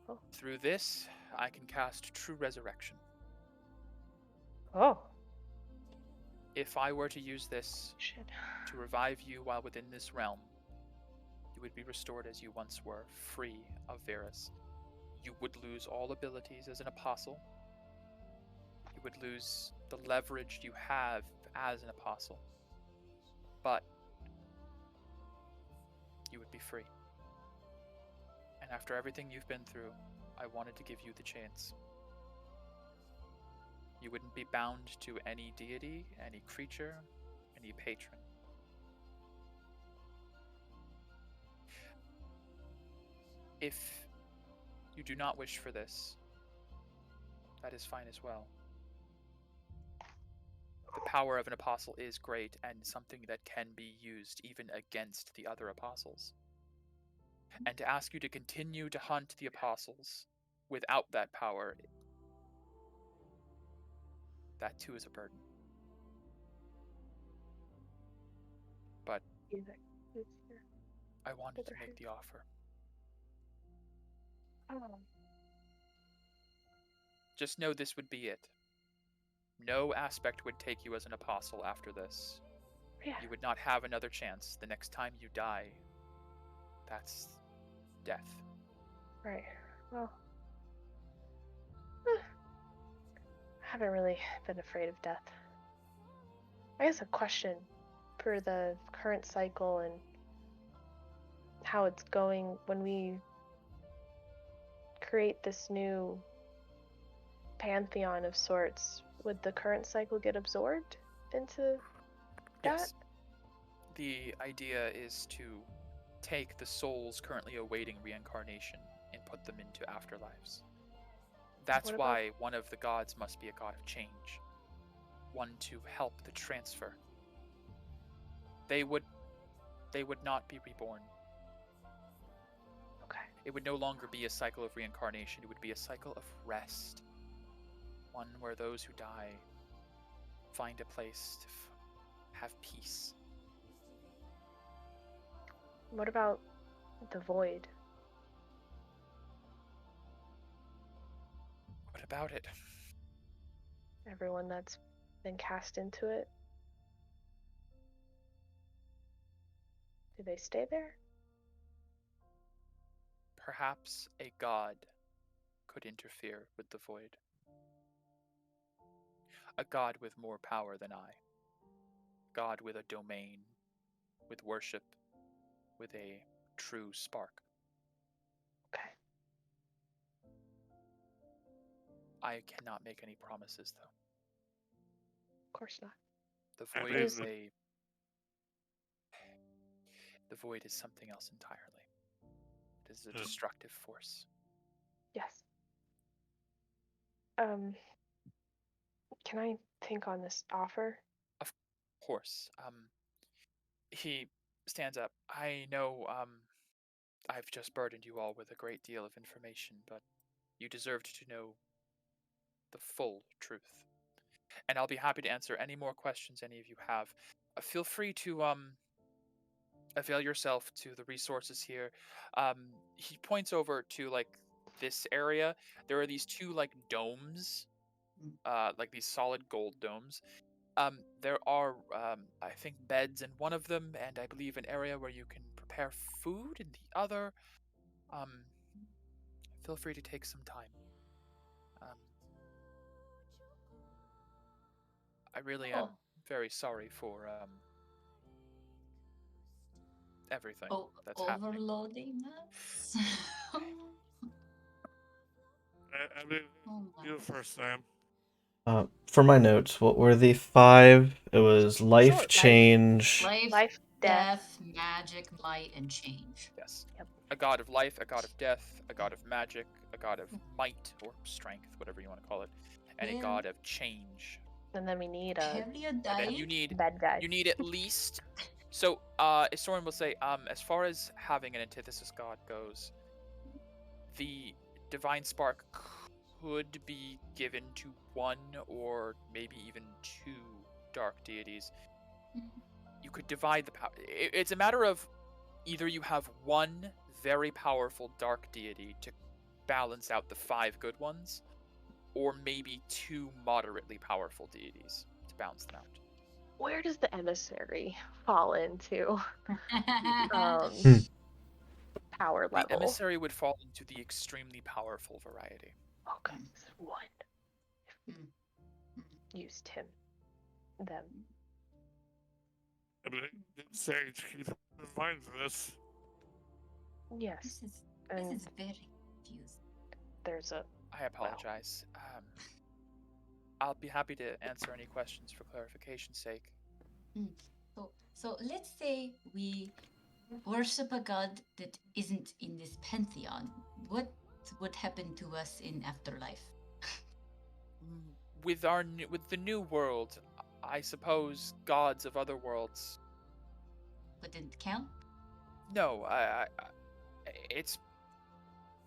Oh. Through this, I can cast True Resurrection. Oh. If I were to use this Shit. to revive you while within this realm, you would be restored as you once were, free of Virus. You would lose all abilities as an apostle. You would lose the leverage you have as an apostle. But you would be free. And after everything you've been through, I wanted to give you the chance. You wouldn't be bound to any deity, any creature, any patron. If you do not wish for this, that is fine as well. The power of an apostle is great and something that can be used even against the other apostles. And to ask you to continue to hunt the apostles without that power, that too is a burden. But I wanted to make the offer. Just know this would be it. No aspect would take you as an apostle after this. Yeah. You would not have another chance. The next time you die, that's death. Right. Well, I haven't really been afraid of death. I guess a question for the current cycle and how it's going when we create this new pantheon of sorts. Would the current cycle get absorbed into that? Yes. The idea is to take the souls currently awaiting reincarnation and put them into afterlives. That's What why one of the gods must be a god of change. One to help the transfer. They would not be reborn. Okay. It would no longer be a cycle of reincarnation. It would be a cycle of rest. One where those who die find a place to have peace. What about the void? What about it? Everyone that's been cast into it? Do they stay there? Perhaps a god could interfere with the void. A god with more power than I. God with a domain, with worship, with a true spark. Okay. I cannot make any promises, though. Of course not. The I void mean, is the void is something else entirely. It is a destructive force. Yes. Can I think on this offer? Of course. He stands up. I know, I've just burdened you all with a great deal of information, but you deserved to know the full truth. And I'll be happy to answer any more questions any of you have. Feel free to, avail yourself to the resources here. He points over to, like, this area. There are these two, like, domes, like these solid gold domes. There are, I think, beds in one of them, and I believe an area where you can prepare food in the other. Feel free to take some time. I really am very sorry for everything that's happening. Overloading us. I mean, you first, Sam. For my notes, what were the 5? It was life, Life. change. Life, death. magic, might, and change. Yes. Yep. A god of life, a god of death, a god of magic, a god of might or strength, whatever you want to call it, and a Yeah. god of change. And then we need a Have you And died? then you need bad guy. you need at least. So, Isorin will say, as far as having an antithesis god goes, the divine spark could be given to one or maybe even two dark deities. You could divide the power. It's a matter of either you have one very powerful dark deity to balance out the 5 good ones, or maybe 2 moderately powerful deities to balance them out. Where does the emissary fall into power The level? emissary would fall into the extremely powerful variety. Okay, so one. Mm. Used him. Them. I mean, it Sage keep in mind this. Yes. This And is very confusing. there's a I apologize. I'll be happy to answer any questions for clarification's sake. So let's say we worship a god that isn't in this pantheon. What would happen to us in afterlife? With the new world, I suppose gods of other worlds. Wouldn't count? No, it's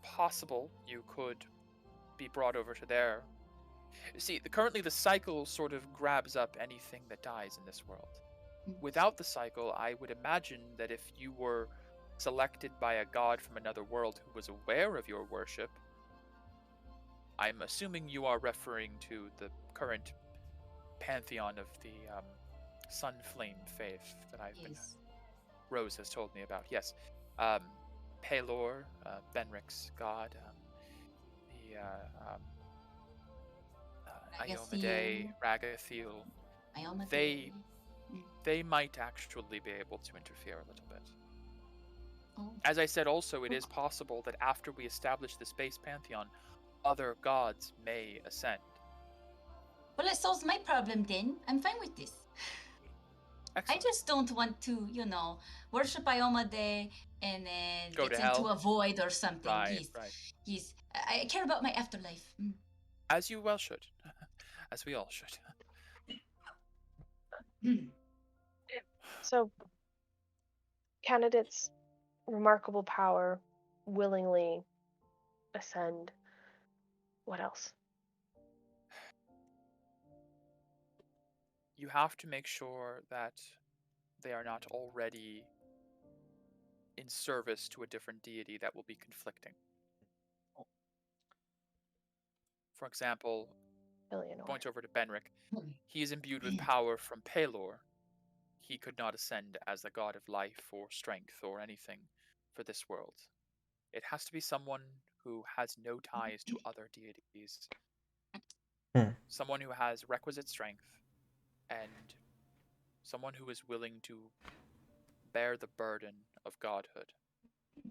possible you could be brought over to there. See, currently the cycle sort of grabs up anything that dies in this world. Without the cycle, I would imagine that if you were selected by a god from another world who was aware of your worship, I'm assuming you are referring to the current pantheon of the Sunflame faith that Rose has told me about. Yes, Pelor, Benric's god, the Iomade, Ragathiel. They might actually be able to interfere a little bit. Oh. As I said, also, it is possible that after we establish the space pantheon, other gods may ascend. Well, it solves my problem then. I'm fine with this. Excellent. I just don't want to, worship Iomade and then Go get to into hell. a void or something. Right. Yes. I care about my afterlife. As you well should. As we all should. So, candidates, remarkable power, willingly ascend. What else? You have to make sure that they are not already in service to a different deity that will be conflicting. For example, Eleanor. point over to Benric. He is imbued with power from Pelor. He could not ascend as the god of life or strength or anything for this world. It has to be someone who has no ties to other deities. Someone who has requisite strength and someone who is willing to bear the burden of godhood.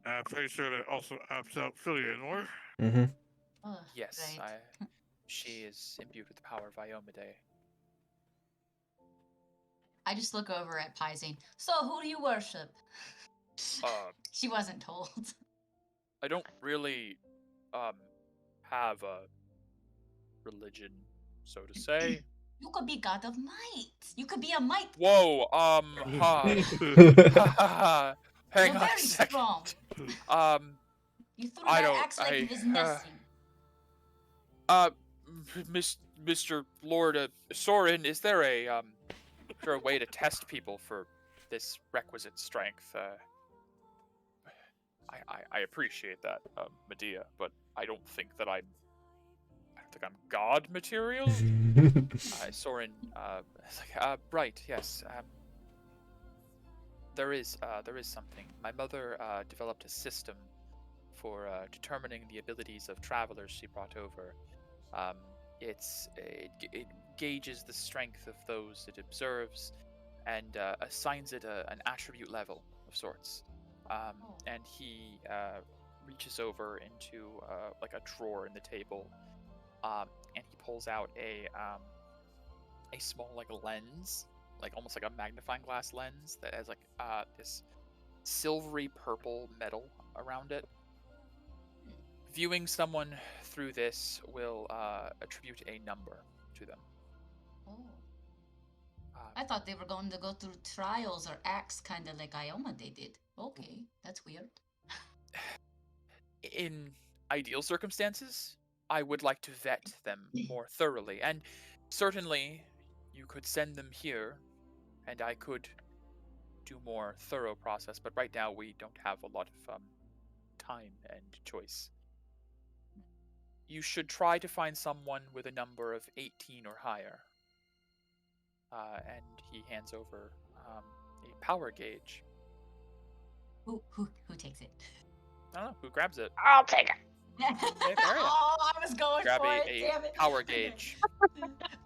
I'm pretty sure that also opts out Eleanor. Mm-hmm. Oh, Yes, right. she is imbued with the power of Iomade. I just look over at Pizing. So, who do you worship? She wasn't told. I don't really have a religion, so to say. You could be god of might. You could be a might. Whoa, hang You're on a very second. strong. You threw I that don't- axe like it was nothing. Mr. Lord Sorin, is there a way to test people for this requisite strength? I appreciate that, Medea, but I don't think I'm god material. Sorin, right, yes. There is something. My mother developed a system for determining the abilities of travelers she brought over. It gauges the strength of those it observes and assigns it an attribute level of sorts. And he reaches over into like a drawer in the table, and he pulls out a small like lens, like almost like a magnifying glass lens that has like this silvery purple metal around it. Viewing someone through this will attribute a number to them. Oh. I thought they were going to go through trials or acts, kind of like Iomade did. Okay, that's weird. In ideal circumstances, I would like to vet them more thoroughly. And certainly, you could send them here, and I could do more thorough process. But right now, we don't have a lot of time and choice. You should try to find someone with a number of 18 or higher. And he hands over a power gauge. Who takes it? I don't know who grabs it. I'll take it. Okay, fair enough. Oh, I was going Grab for it. a Damn it. power gauge.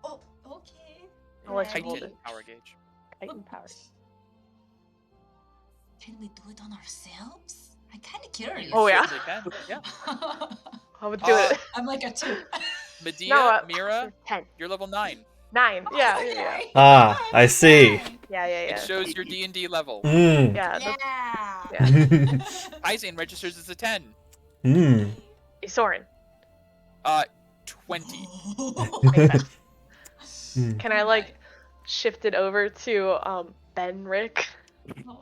Oh, okay. I'll let you hold Titan it. power gauge. Titan power. Can we do it on ourselves? I'm kind of curious. Oh, yeah. Certainly can. Yeah. I would do it. I'm like a 2. Medea, No, Mira, 10. you're level 9. 9. Yeah. Ah, I see. Yeah. It shows your D&D level. Mm. Yeah. Yeah. Aizen registers as a 10. Mm. Soren. 20. Makes sense. Mm. Can I like shift it over to Benric? Oh,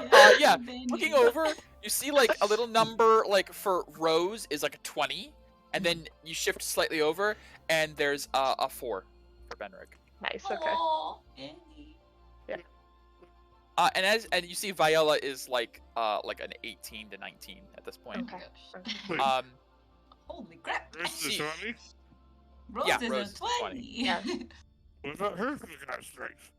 yes, Yeah, Benny. looking over, you see like a little number like for Rose is like a 20, and then you shift slightly over, and there's a 4 for Benric. Nice. Okay. Oh, Benny. And you see Viola is like an 18 to 19 at this point. Okay. Wait, Holy crap. Rose is she- 20? Rose Yeah, is Rose a is 20. 20. Yeah. What about her physical strength?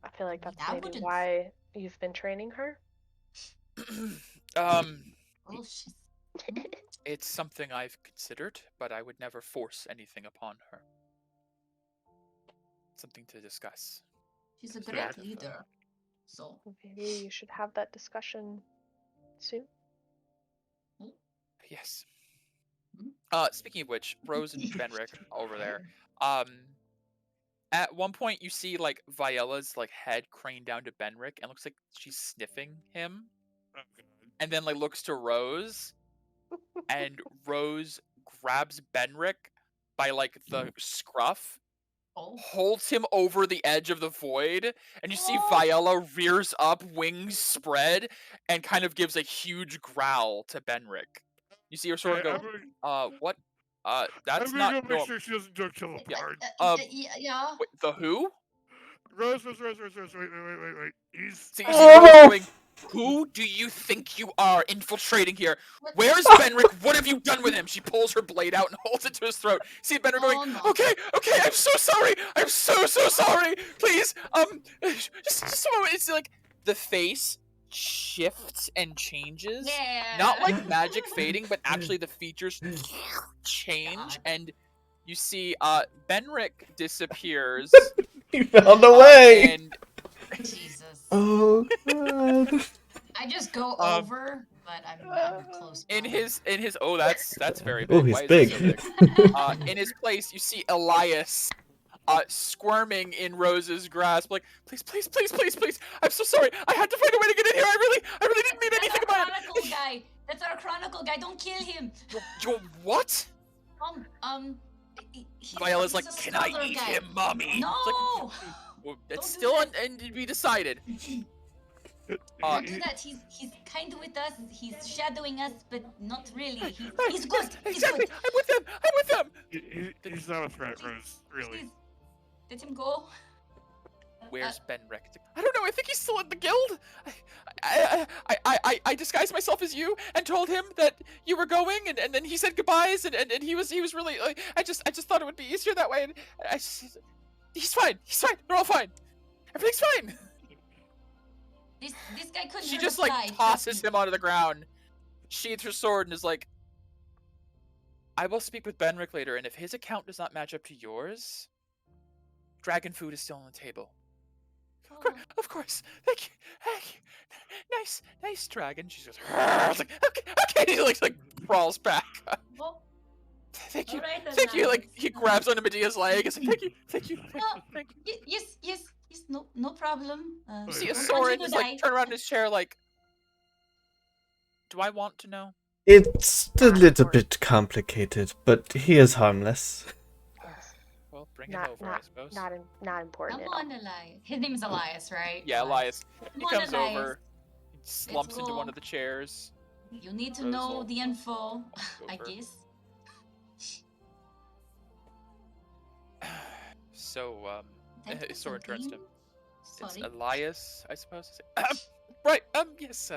I feel like that's That maybe wouldn't- why you've been training her. Oh, she's... It's something I've considered, but I would never force anything upon her. Something to discuss. She's a So great that- leader. So, Maybe you should have that discussion soon. Yes. Hmm? Speaking of which, Rose and Benric over there. At one point you see like Viola's like head crane down to Benric and looks like she's sniffing him, Oh, God. and then like looks to Rose, and Rose grabs Benric by like the scruff, Oh. holds him over the edge of the void, and you see Oh. Viola rears up, wings spread, and kind of gives a huge growl to Benric. You see her sort Okay, of go, what? That's I'm gonna not go make normal. sure she doesn't go kill a bard. Yeah. Wait, the who? Rose, wait. He's... See, you see Rose going, who do you think you are infiltrating here? What- Where's Benric? What have you done with him? She pulls her blade out and holds it to his throat. See Benric going, Oh, no. okay, I'm so sorry. I'm so sorry. Please, just a moment. It's like the face shifts and changes. Yeah. Not like magic fading, but actually the features change, God. and you see Benric disappears. He found a way. And Jesus. Oh god. I just go over, but I'm close. in by. his oh, that's very big. Oh, he's Why is big. it so big? In his place, you see Elias squirming in Rose's grasp, like, please, I'm so sorry. I had to find a way to get in here. I really didn't mean That's anything our about chronicle it. guy. That's our chronicle guy. Don't kill him. You what? Viola's like, he's a can I scholar eat guy. him, mommy? No. It's like, well, it's Don't do still that. and to be decided. Don't do that. He's kind with us. He's shadowing us, but not really. He's good. He's Exactly. good. I'm with them. He's not a threat, Rose. Really. Please, let him go. Where's Benric? I don't know. I think he's still in the guild. I disguised myself as you and told him that you were going, and then he said goodbyes, and he was really. I just thought it would be easier that way. And he's fine. They're all fine. Everything's fine. This guy couldn't. She hurt just a like fly, tosses trust me. him onto the ground, sheathes her sword, and is like, "I will speak with Benric later, and if his account does not match up to yours, dragon food is still on the table." Oh. Of course. Thank you. Nice dragon. She goes, like, okay. He like crawls back. Well, Thank you. alright then, Thank you. Like Alex. he grabs onto Medea's leg. It's like, thank you. Yes. No problem. See, don't a want Soren you to is like die. turn around in his chair, like, do I want to know? It's a little bit complicated, but he is harmless. Well, bring him Not over, I suppose. not important Come at all. on, Elias. His name's Elias, right? Yeah, Elias. He Come on, comes Elias. over, he slumps into go. one of the chairs. You need to Rose know will the info, walk I over. guess. So, That was Soren turns to him. something. It's Sorry. Elias, I suppose. Right, yes,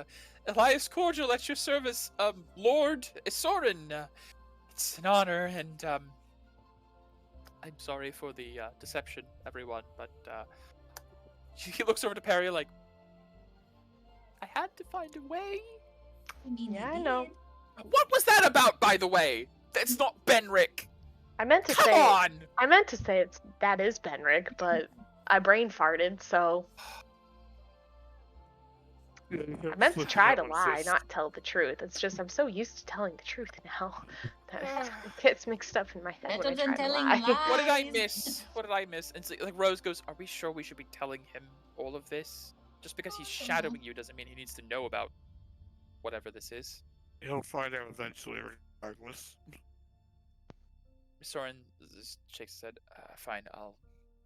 Elias Cordial at your service, Lord Soren. It's an honor, and, I'm sorry for the, deception, everyone, but, he looks over to Perry like, I had to find a way. I mean, Yeah, you I know. did. What was that about, by the way? That's not Benric. I meant to Come say on! that is Benric, but I brain farted, so Yeah, you I kept meant to flicking try that to one lie, assist. not tell the truth. It's just I'm so used to telling the truth now that it gets mixed up in my head Better when I than try to telling lie. lies. What did I miss? What did I miss? And so, like Rose goes, "Are we sure we should be telling him all of this? Just because he's shadowing you doesn't mean he needs to know about whatever this is." He'll find out eventually, regardless. Soren shakes his head. Fine, I'll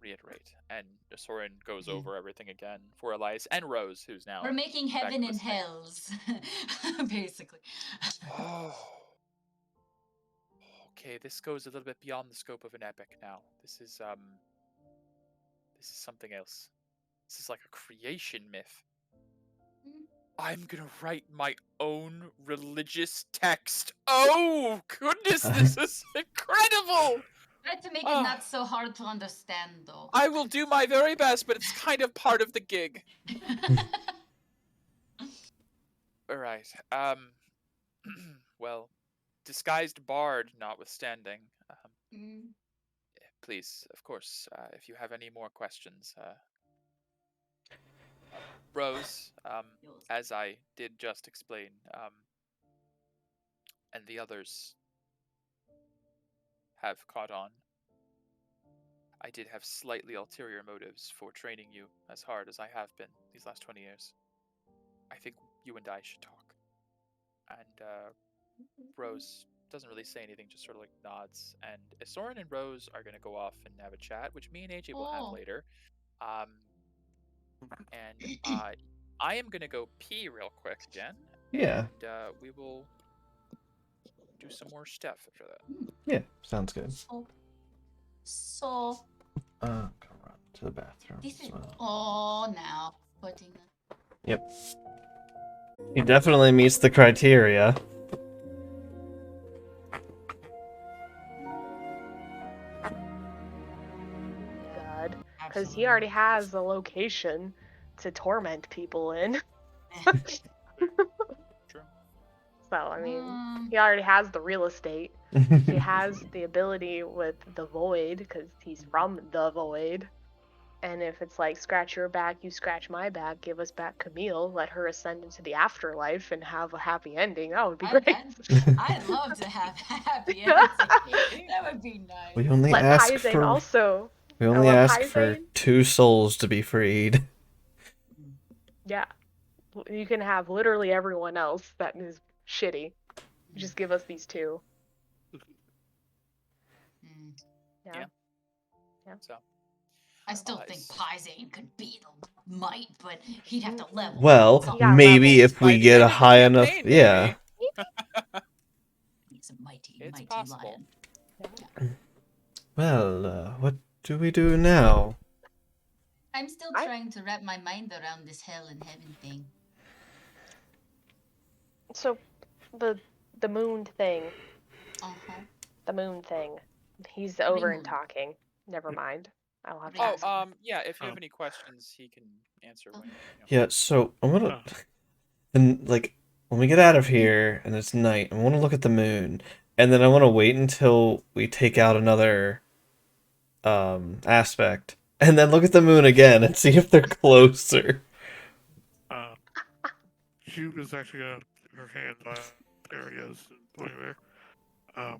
reiterate. And Soren goes Mhm. over everything again for Elias and Rose, who's now. We're making back heaven and listening. hells, basically. Oh. Okay, this goes a little bit beyond the scope of an epic now. This is something else. This is like a creation myth. Hmm. I'm gonna write my own religious text. Oh goodness, this is incredible! Try to make it not so hard to understand, though. I will do my very best, but it's kind of part of the gig. Alright, well, disguised bard notwithstanding, Mm. please, of course, if you have any more questions, Rose, as I did just explain, and the others have caught on, I did have slightly ulterior motives for training you as hard as I have been these last 20 years. I think you and I should talk. And Rose doesn't really say anything, just sort of like nods. And Soren and Rose are going to go off and have a chat, which me and AJ will have later. And I am going to go pee real quick again. Yeah. And we will do some more stuff after that. Yeah, sounds good. So Come run to the bathroom this as is well. now putting. Yep. He definitely meets the criteria. God, because he already has the location to torment people in. True. So I mean, he already has the real estate. He has the ability with the void because he's from the void. And if it's like scratch your back, you scratch my back, give us back Camille, let her ascend into the afterlife and have a happy ending, that would be great. I'd love to have a happy ending. That would be nice. We only Let ask Paizen for also. we only love ask for Paizen. 2 souls to be freed. Yeah. You can have literally everyone else that is shitty. Just give us these 2. Yeah. So. I still think Paizen could beat Might, but he'd have to level. Well, Yeah, maybe levels. if we By the get end a of the high enough, campaign, yeah. maybe. He's a mighty, It's mighty possible. lion. Well, what do we do now? I'm still trying to wrap my mind around this hell and heaven thing. So, the moon thing. Uh-huh. The moon thing. He's over and Moon. talking. Never mind. I'll have to Oh, ask. Yeah, if you have any questions, he can answer when Yeah, so I'm gonna and like when we get out of here and it's night, I want to look at the moon, and then I want to wait until we take out another aspect, and then look at the moon again and see if they're closer. Cube is actually gonna put her hand on areas and pointing there.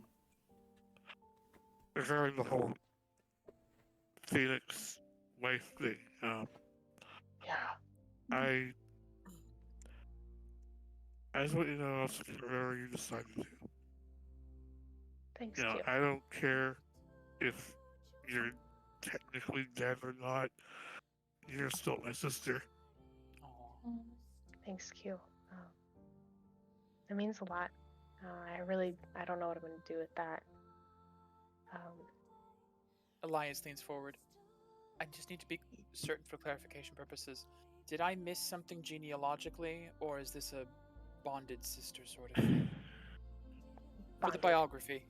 Regarding the whole Phoenix wife thing, I just want you to know I'll support whatever you decide to do. Thanks, You know, Q. I don't care if you're technically dead or not. You're still my sister. Thanks, Q. It means a lot. I don't know what I'm going to do with that. Alliance leans forward. I just need to be certain for clarification purposes. Did I miss something genealogically, or is this a bonded sister sort of thing? For the Bonded. biography.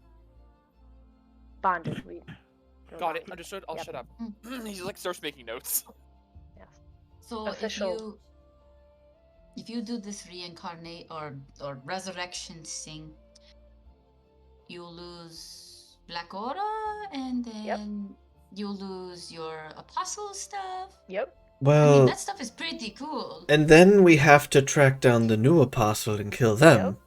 Bonded. Got it. Understood. I'll Yep. shut up. He like starts making notes. Yes. So Official. if you do this reincarnate or resurrection thing, you lose Black Aura, and then you lose your apostle stuff. Yep. I mean, Well, that stuff is pretty cool. and then we have to track down the new apostle and kill them.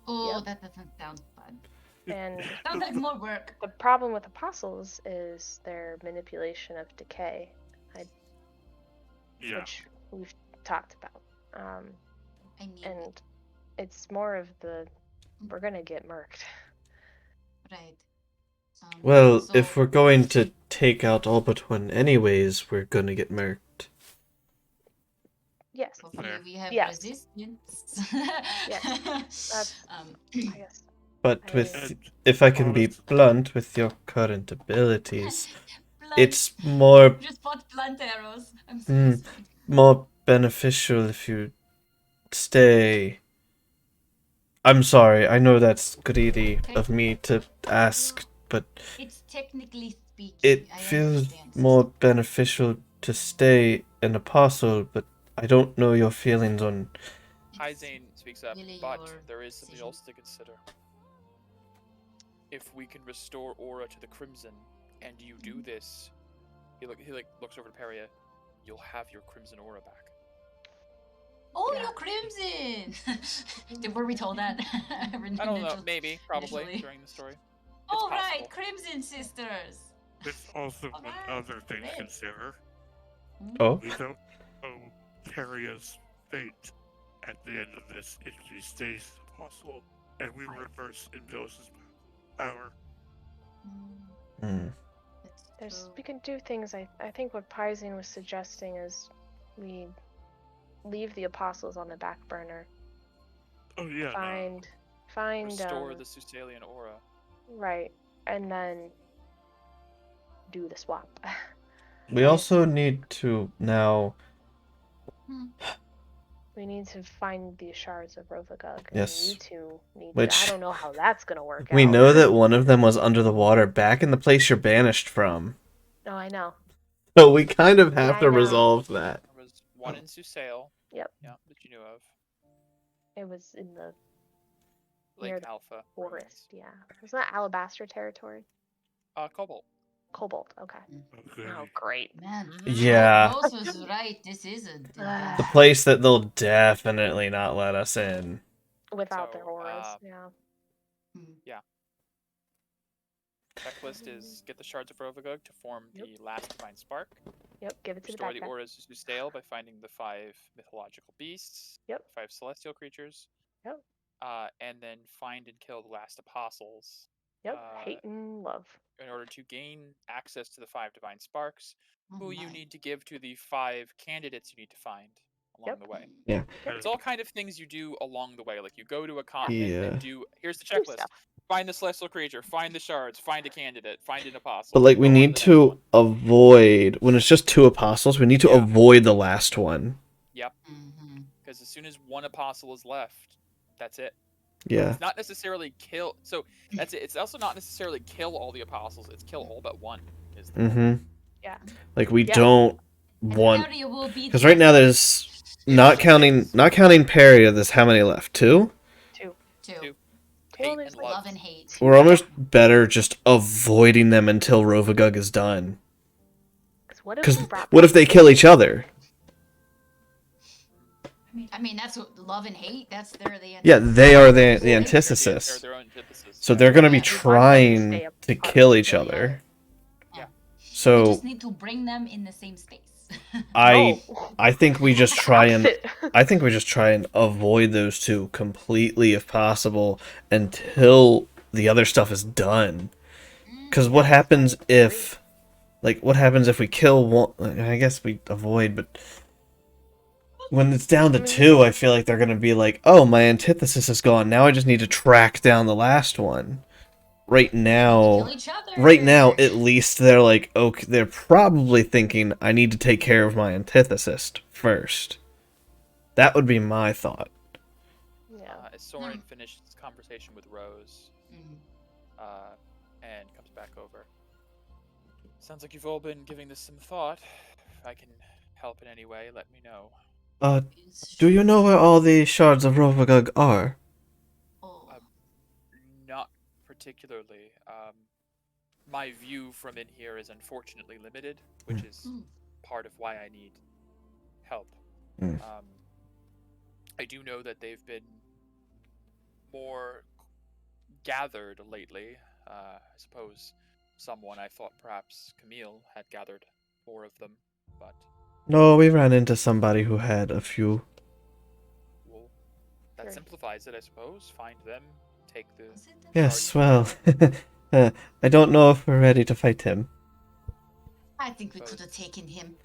Oh, Yep. that doesn't sound fun. And Sounds like more work. the problem with apostles is their manipulation of decay, Yeah. which we've talked about. I mean, And it's more of we're gonna get murked. right. Well, So if we're going to take out all but one anyways, we're gonna get murked. Yes. hopefully Fair. we have Yes. resistance. That's I guess. But I- with, if I can be blunt, with your current abilities, Blunt. it's more Just bought blunt arrows. I'm Hmm. so sorry. more beneficial if you stay. I'm sorry, I know that's greedy of me to ask, but It's technically speaking. it I feels understand. more beneficial to stay an apostle, but I don't know your feelings on... It's Hyzane speaks up, really but your there is something decision. else to consider. If we can restore Aura to the Crimson, and you do this, he looks over to Peria, you'll have your Crimson Aura back. Oh, Yeah. you're crimson! Were we told that? I don't know, maybe, probably, initially. during the story. Oh, It's right, possible. Crimson Sisters. There's also one Alright, other thing to great. consider. Oh? We don't know Peria's fate at the end of this if she stays apostle, and we reverse Imbil's power. Hmm. We can do things. I think what Pizing was suggesting is we leave the apostles on the back burner. Oh yeah. Find Restore the Susalian Aura. right, and then do the swap. We also need to now... We need to find the shards of Rovagug. Yes. And you two need Which- to. I don't know how that's gonna work We out. know that one of them was under the water back in the place you're banished from. No, I know. So we kind of have I to know. resolve that. There was one in Susail. Yep. Yeah, that you knew of. It was in the Lake Near the Alpha. forest. Yeah. Wasn't that Alabaster territory? Cobalt. Cobalt. Okay. Okay. Oh, great. Man, Yeah. Rose was right. This is a... Ah. The place that they'll definitely not let us in. Without their So, auras. Yeah. Checklist is get the shards of Rovagug to form the last divine spark. Yep. Give it to the Restore the backpack. auras to Susail by finding the 5 mythological beasts. Yep. 5 celestial creatures. Yep. And then find and kill the last apostles. Yep. Hate and love. In order to gain access to the 5 divine sparks, Oh who you my. need to give to the 5 candidates you need to find along Yep. the way. Yeah. It's all kind of things you do along the way. Like you go to a continent Yeah. and do. Here's the Do checklist: stuff. find the celestial creature, find the shards, find a candidate, find an apostle. But like we go on to need the next to one. avoid when it's just 2 apostles, we need to Yeah. avoid the last one. Mhm. Because as soon as one apostle is left, that's it. Yeah. It's not necessarily kill. So that's it. It's also not necessarily kill all the apostles. It's kill all but one. Is the Mhm. Yeah. Like we Yeah. don't And want Peria will be cuz right now there's not counting Peria, there's how many left? 2? Two. Two. Well, Hate there's and like love. Love and hate. We're almost better just avoiding them until Rovagug is done. 'Cause what if Cuz we brought what if they kill each other? I mean, that's what love and hate. That's the Yeah, they are the They're antithesis. their own antithesis. So they're going to be Yeah. trying Stay to apart. kill each Yeah. other. Yeah. We So just need to bring them in the same space. I think we just try and Opposite. I think we just try and avoid those 2 completely if possible until the other stuff is done. Cuz what happens if what happens if we kill one? I guess we avoid, but when it's down to I mean, 2, I feel like they're gonna be like, "Oh, my antithesis is gone. Now I just need to track down the last one." Right Kill now, each other. at least they're like, okay, they're probably thinking, "I need to take care of my antithesis first." That would be my thought. Yeah. As Soren finishes his conversation with Rose, Mhm. and comes back over. Sounds like you've all been giving this some thought. If I can help in any way, let me know. Do you know where all the shards of Rovagug are? Oh. Not particularly. My view from in here is unfortunately limited, which is part of why I need help. Mm. I do know that they've been more gathered lately. I suppose someone, I thought perhaps Camille, had gathered more of them, but... No, we ran into somebody who had a few. Well, that Sure. simplifies it, I suppose. Find them, take the... Was it that? Yes, well, I don't know if we're ready to fight him. I think we could have taken him.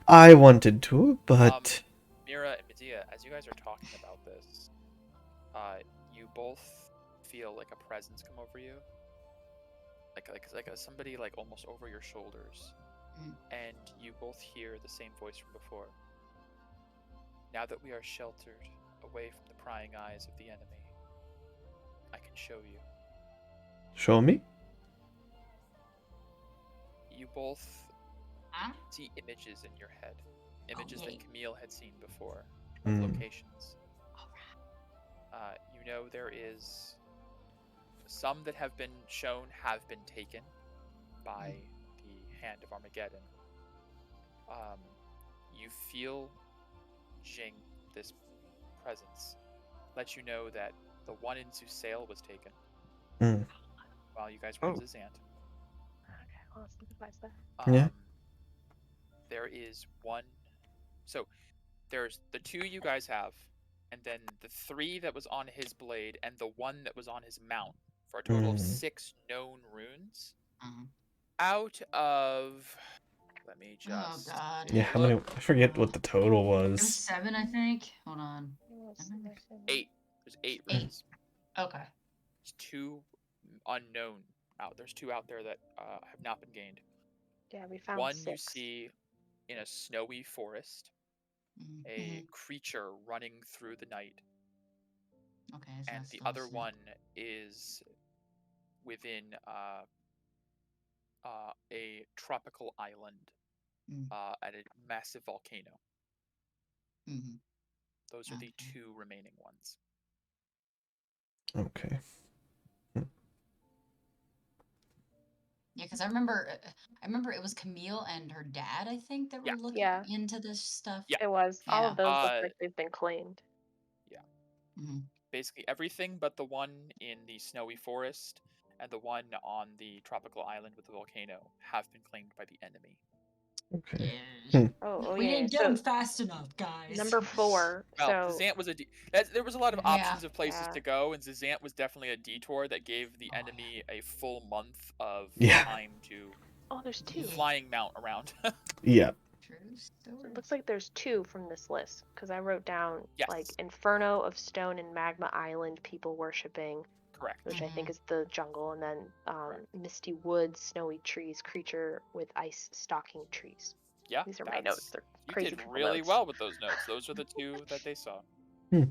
I wanted to, but... Mira and Medea, as you guys are talking about this, you both feel like a presence come over you, like somebody like almost over your shoulders, and you both hear the same voice from before. Now that we are sheltered away from the prying eyes of the enemy, I can show you. Show me? You both Huh? see images in your head, images yay. that Camille had seen before, of locations. You know there is some that have been shown have been taken by the hand of Armageddon. You feel Jing, this presence, let you know that the one in Zusail was taken while you guys were in Zizant. Okay, well, simplifies that. Yeah. There is one. So there's the 2 you guys have, and then the 3 that was on his blade, and the 1 that was on his mount, for a total of 6 known runes. Out of, let me just. Oh god. Yeah, how many? I forget what the total It was was. 7, I think. Hold on. 8. There's 8 8. runes. Okay. There's 2 unknown out. There's 2 out there that have not been gained. Yeah, we found One 6. you see in a snowy forest, a creature running through the night. Okay. So And that's the those other 6. one is within a tropical island at a massive volcano. Those are the 2 remaining ones. Okay. Yeah, because I remember it was Camille and her dad, I think, that were looking into this stuff. Yeah. It was. All Yeah. of those look like they've been claimed. Yeah. Mhm. Basically everything but the one in the snowy forest and the one on the tropical island with the volcano have been claimed by the enemy. Okay. We didn't get them fast enough, guys. Number 4. Well, So Zizant was there was a lot of options of places to go, and Zizant was definitely a detour that gave the enemy a full month of time to there's 2. flying mount around. Yeah. So it looks like there's 2 from this list, because I wrote down like Inferno of Stone and Magma Island, people worshipping. Correct. Which I think is the jungle, and then Misty Woods, Snowy Trees, creature with ice stalking trees. Yeah, these are my notes. They're you crazy. did really well with those notes. Those are the 2 that they saw. Yep.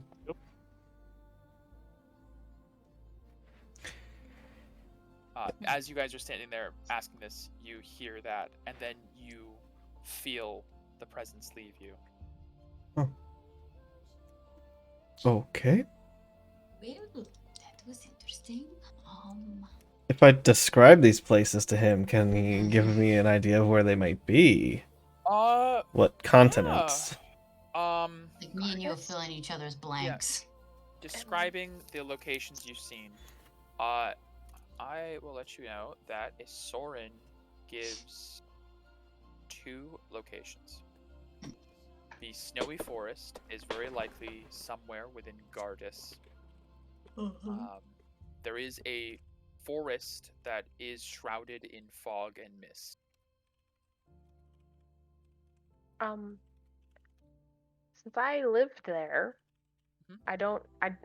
As you guys are standing there asking this, you hear that, and then you feel the presence leave you. Oh. Okay. Well, that was interesting. If I describe these places to him, can he give me an idea of where they might be? What continents? Like me and you are filling each other's blanks. Yeah. Describing the locations you've seen, I will let you know that Soren gives 2 locations. The snowy forest is very likely somewhere within Gardus. There is a forest that is shrouded in fog and mist. since I lived there, Mhm. I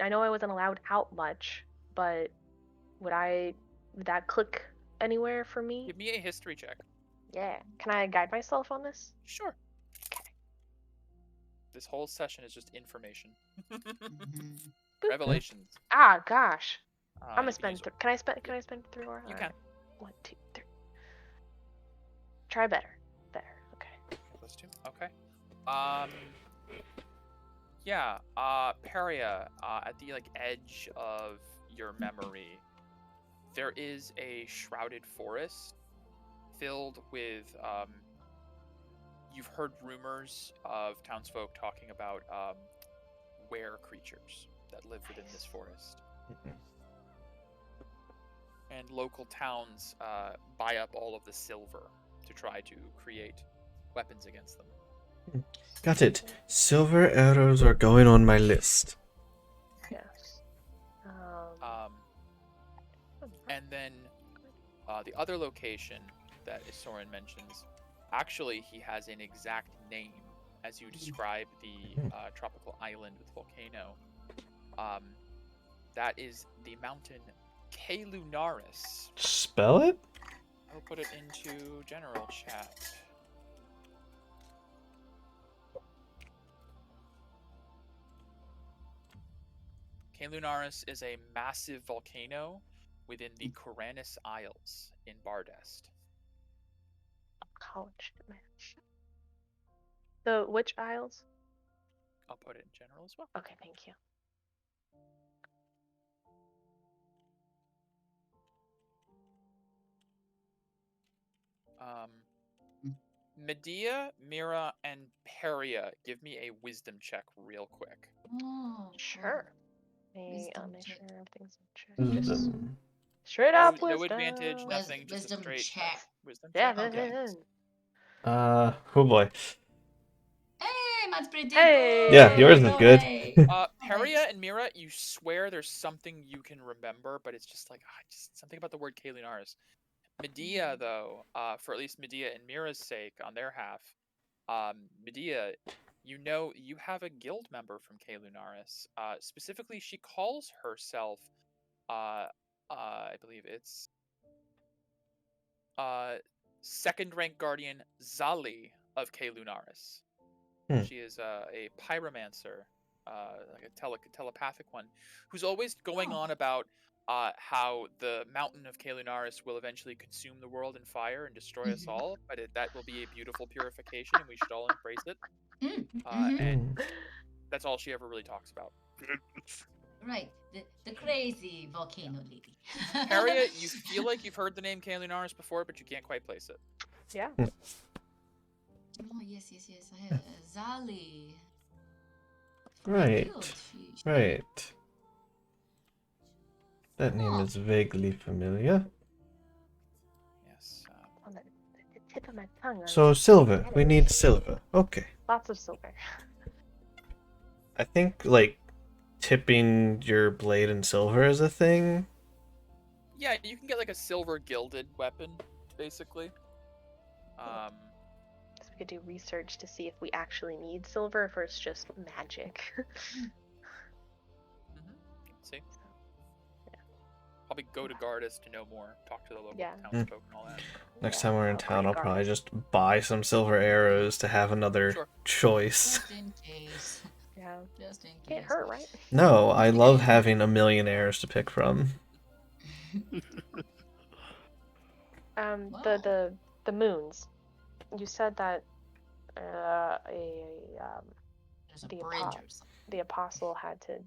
know I wasn't allowed out much, but would that click anywhere for me? Give me a history check. Yeah. Can I guide myself on this? Sure. Okay. This whole session is just information. Mhm. Revelations. Ah, gosh. I'm You gonna can use spend. Can I spend 3 more? You All can. right. 1, 2, 3. Try better. Better. Okay. those two. Okay. Yeah. Peria. At the edge of your memory, there is a shrouded forest filled with You've heard rumors of townsfolk talking about were creatures that live within this forest. And local towns buy up all of the silver to try to create weapons against them. Got it. Silver arrows are going on my list. Yes. And then the other location that Isorin mentions, actually he has an exact name as you describe the tropical island with volcano. That is the mountain Lunaris. Spell it? I'll put it into general chat. Lunaris is a massive volcano within the Koranis Isles in Bardest. College, man. So, which isles? I'll put it in general as well. Okay, thank you. Medea, Mira, and Peria, give me a wisdom check real quick. Oh, Sure. Wisdom Make check. sure everything's in check. Just Wisdom. straight No, up no wisdom. advantage, nothing, just a Wisdom straight check. wisdom Yeah. check. Okay. Oh boy. Hey, mine's pretty Hey! good. Yeah, yours is All good. right. Peria and Mira, you swear there's something you can remember, but it's just just something about the word Lunaris. Medea, though, for at least Medea and Mira's sake, on their half, Medea, you have a guild member from Lunaris. Specifically, she calls herself, I believe it's second rank guardian Zali of Lunaris. She is a pyromancer, like a telepathic one, who's always going on about how the mountain of Lunaris will eventually consume the world in fire and destroy us all, but that will be a beautiful purification, and we should all embrace it. And that's all she ever really talks about. Right, the crazy volcano lady. Peria, you feel like you've heard the name Lunaris before, but you can't quite place it. Yeah. Oh, yes. I have Zali. Right. Cute. She- Right. That name is vaguely familiar. Yes. On the tip of my tongue. So silver. We need silver. Okay. Lots of silver. I think tipping your blade in silver is a thing. Yeah, you can get a silver gilded weapon, basically. So we could do research to see if we actually need silver, if it's just magic. See? Probably go to Gardas to know more. Talk to the local Yeah. townsfolk and all that. Next time we're in town, I'll probably just buy some silver arrows to have another Sure. choice. Just in case. Yeah. Just in case. Can't hurt, right? No, I love having a million arrows to pick from. The moons. You said that There's a bridge or something. the apostle had to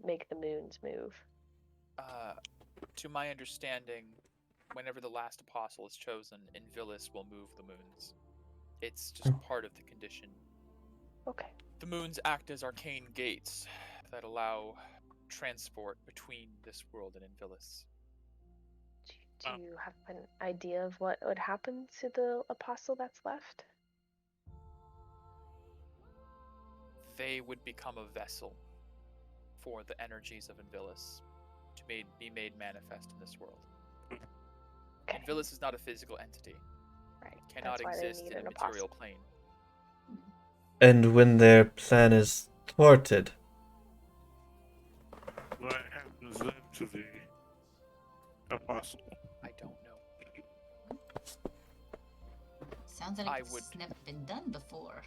make the moons move. To my understanding, whenever the last apostle is chosen, Invilis will move the moons. It's just part of the condition. Okay. The moons act as arcane gates that allow transport between this world and Invilis. Do you have an idea of what would happen to the apostle that's left? They would become a vessel for the energies of Invilis to be made manifest in this world. Okay. Invilis is not a physical entity. Right. It cannot That's why they exist need in a an material apostle. plane. And when their plan is thwarted, What happens then to the apostle? I don't know. Sounds like I it's would- never been done before.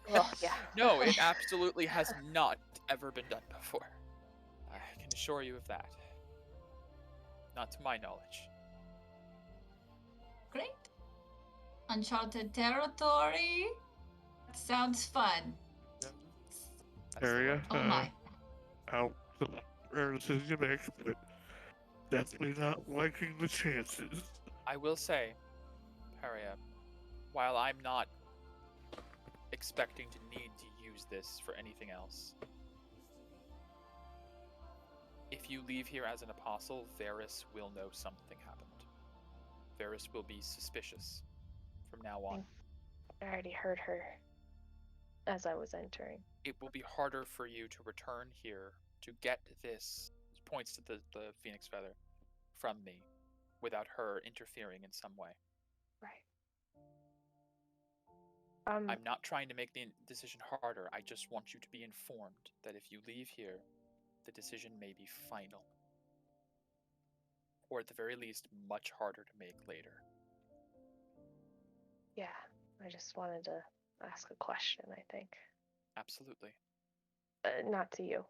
Well, yeah. No, it absolutely has not ever been done before. I can assure you of that. Not to my knowledge. Great. Uncharted territory. Sounds fun. That's the Area. word. Oh my. Out the rare decision you make, but definitely not liking the chances. I will say, Paria, while I'm not expecting to need to use this for anything else, if you leave here as an apostle, Varys will know something happened. Varys will be suspicious from now on. I already heard her as I was entering. It will be harder for you to return here to get this, points to the phoenix feather, from me without her interfering in some way. Right. I'm not trying to make the decision harder. I just want you to be informed that if you leave here, the decision may be final. Or at the very least, much harder to make later. Yeah, I just wanted to ask a question, I think. Absolutely. Not to you.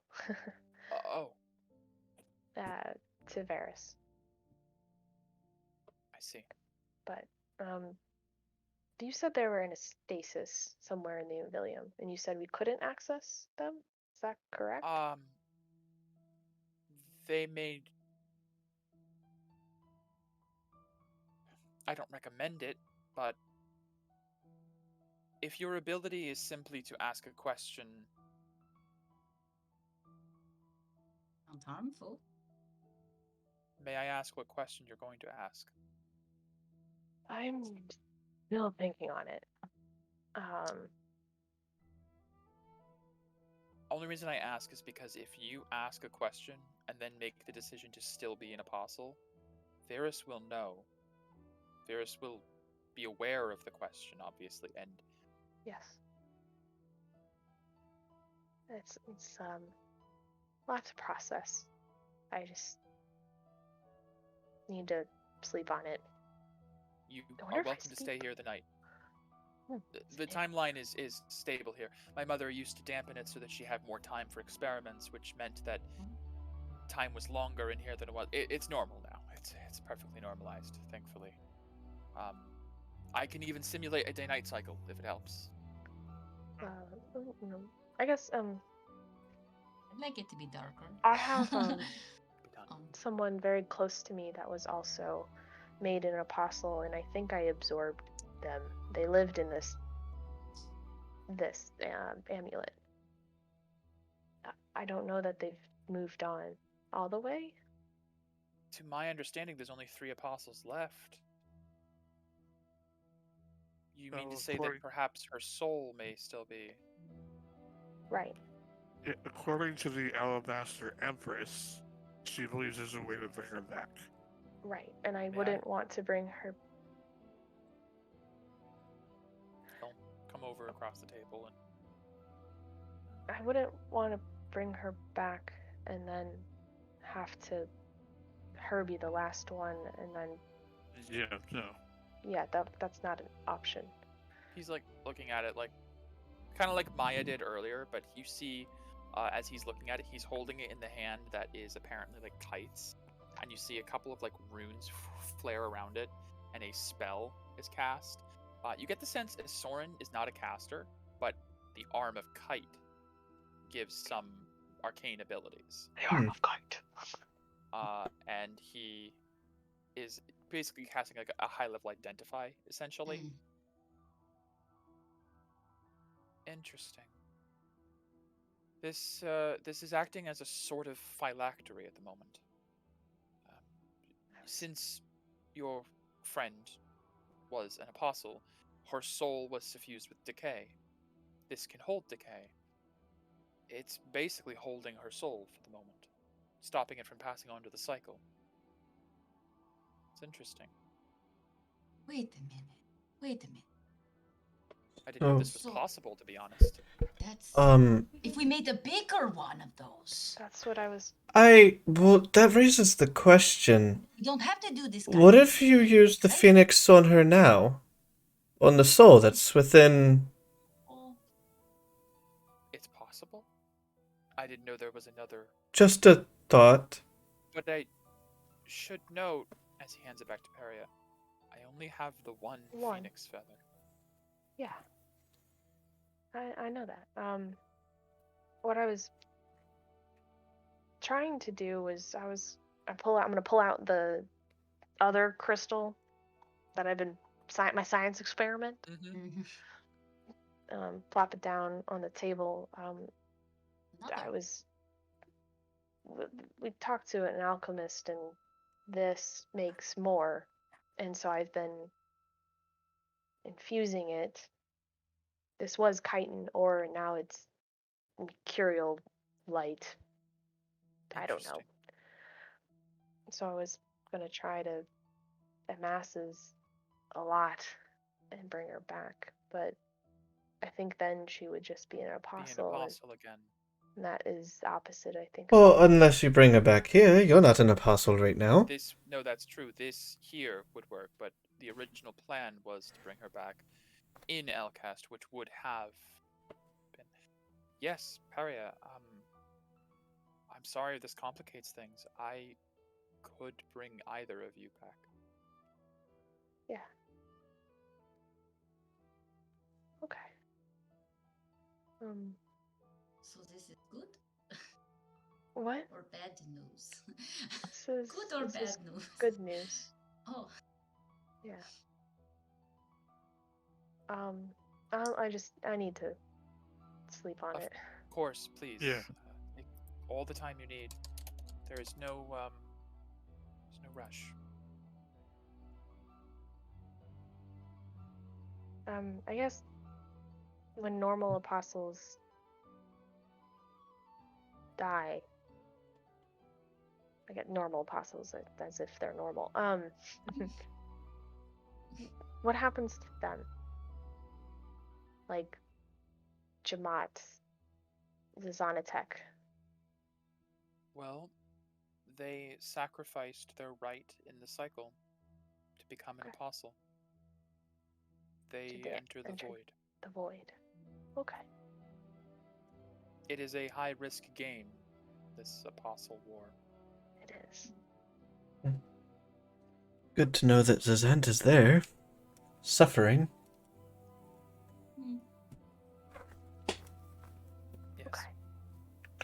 Oh, To Varys. I see. But, you said they were in a stasis somewhere in the Invilium, and you said we couldn't access them? Is that correct? They made... I don't recommend it, but if your ability is simply to ask a question, Sounds harmful. may I ask what question you're going to ask? I'm still thinking on it. Only reason I ask is because if you ask a question and then make the decision to still be an apostle, Varys will know. Varys will be aware of the question, obviously, and Yes. It's lots to process. I just need to sleep on it. you I wonder are if I welcome to stay sleep. here the night. Hmm, The okay. timeline is stable here. My mother used to dampen it so that she had more time for experiments, which meant that time was longer in here than it was. It's normal now. It's perfectly normalized, thankfully. I can even simulate a day-night cycle if it helps. I guess I'd like it to be darker. I have Be done. someone very close to me that was also made an apostle, and I think I absorbed them. They lived in this amulet. I don't know that they've moved on all the way. To my understanding, there's only 3 apostles left. You mean to say that according- perhaps her soul may still be... Right. According to the Alabaster Empress, she believes there's a way to bring her back. Right. And I May wouldn't want to bring her. Don't come over across the table and... I wouldn't want to bring her back and then have to her be the last one, and then Yeah, no. yeah, that's not an option. He's like looking at it like kind of like Maya did earlier, but you see as he's looking at it, he's holding it in the hand that is apparently like kites, and you see a couple of like runes flare around it, and a spell is cast. You get the sense that Soren is not a caster, but the arm of Kite gives some arcane abilities. The arm of Kite. And he is basically casting like a high level identify, essentially. Interesting. This is acting as a sort of phylactery at the moment. Since your friend was an apostle, her soul was suffused with decay. This can hold decay. It's basically holding her soul for the moment, stopping it from passing on to the cycle. It's interesting. Wait a minute. I didn't know Oh. this was So- possible, to be honest. That's Um, if we made a bigger one of those. That's what I was. well, that raises the question. You don't have to do this. What kind if of you thing, use the right? phoenix on her now? On the soul that's within... Oh, It's possible? I didn't know there was another. Just a thought. But I should note, as he hands it back to Peria, I only have the one phoenix feather. Yeah. I know that. What I was trying to do was I'm gonna pull out the other crystal that I've been my science experiment. Mm-hmm. mhm. Plop it down on the table. Another. We talked to an alchemist, and this makes more, and so I've been infusing it. This was chitin ore, and now it's mercurial light. I don't know. Interesting. So I was gonna try to amass a lot and bring her back, but I think then she would just be an Be an apostle, apostle again. and that is opposite, I think. Well, unless you bring her back here, you're not an apostle right now. No, that's true. This here would work, but the original plan was to bring her back in Elcast, which would have been. Yes, Peria. I'm sorry if this complicates things. I could bring either of you back. Yeah. Okay. So this is good What? or bad news? This is Good or this bad is news? good news. Oh, Yeah. I need to sleep on Of it. Of course, please. Yeah. Take all the time you need. There is no rush. I guess when normal apostles die, I get normal apostles as if they're normal. What happens to them? Like Jamat, Zanatek. Well, they sacrificed their right in the cycle to become an Okay. apostle. They enter the enter void. The void. Okay. It is a high-risk game, this apostle war. It is. Good to know that Zazant is there. Suffering. Yes, Okay.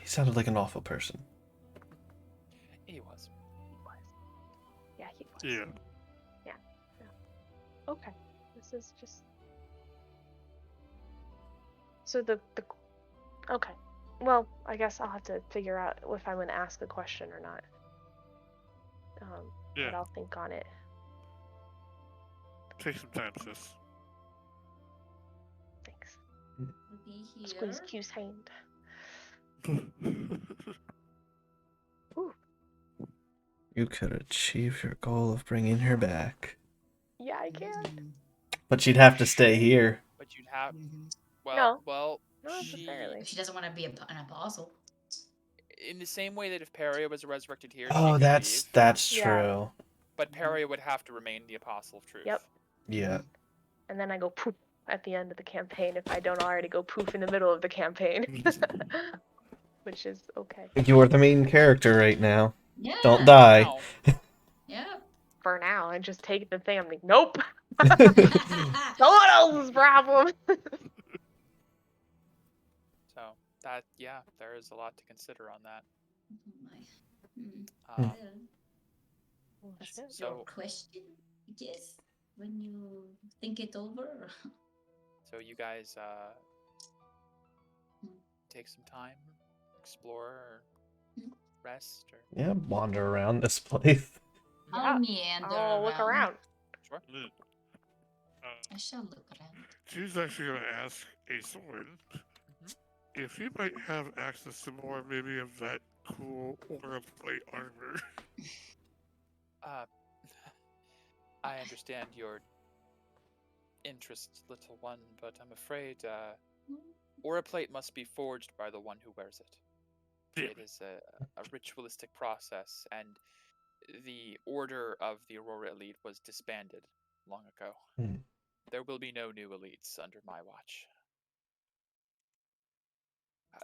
He sounded like an awful person. he was. He was. Yeah, he was. Yeah. Okay. This is just. So the okay. Well, I guess I'll have to figure out if I'm going to ask a question or not. Yeah. But I'll think on it. Take some time, sis. Thanks. we'll be here. Squeeze Q's hand. Ooh. You could achieve your goal of bringing her back. Yeah, I can. Mhm. But she'd have to stay here. But you'd have. Mhm. Well, Not she. necessarily. She doesn't want to be an apostle. In the same way that if Peria was resurrected here, she Oh, could that's leave, that's Yeah. true. but Peria would have to remain the apostle of truth. Yep. Yeah. And then I go poof at the end of the campaign if I don't already go poof in the middle of the campaign. Which is okay. You're the main character right now. Yeah. Don't die. Now, Yeah. For now, I just take the thing. I'm like, nope. Someone else's problem. so that there is a lot to consider on that. Oh my. Hmm. Um, Well, that's shit. So- your question, I guess, when you think it over. So you guys Hmm. take some time, explore, or Hmm. rest, or Yeah, wander around this place. I'll meander I'll look around. sure. Lit. I shall look around. She's actually going to ask a sword if you might have access to more, maybe of that cool aura plate armor. I understand your interest, little one, but I'm afraid Aura plate must be forged by the one who wears it. Damn It is a ritualistic process, and the Order of the Aurora Elite was disbanded long ago. Hmm. There will be no new elites under my watch.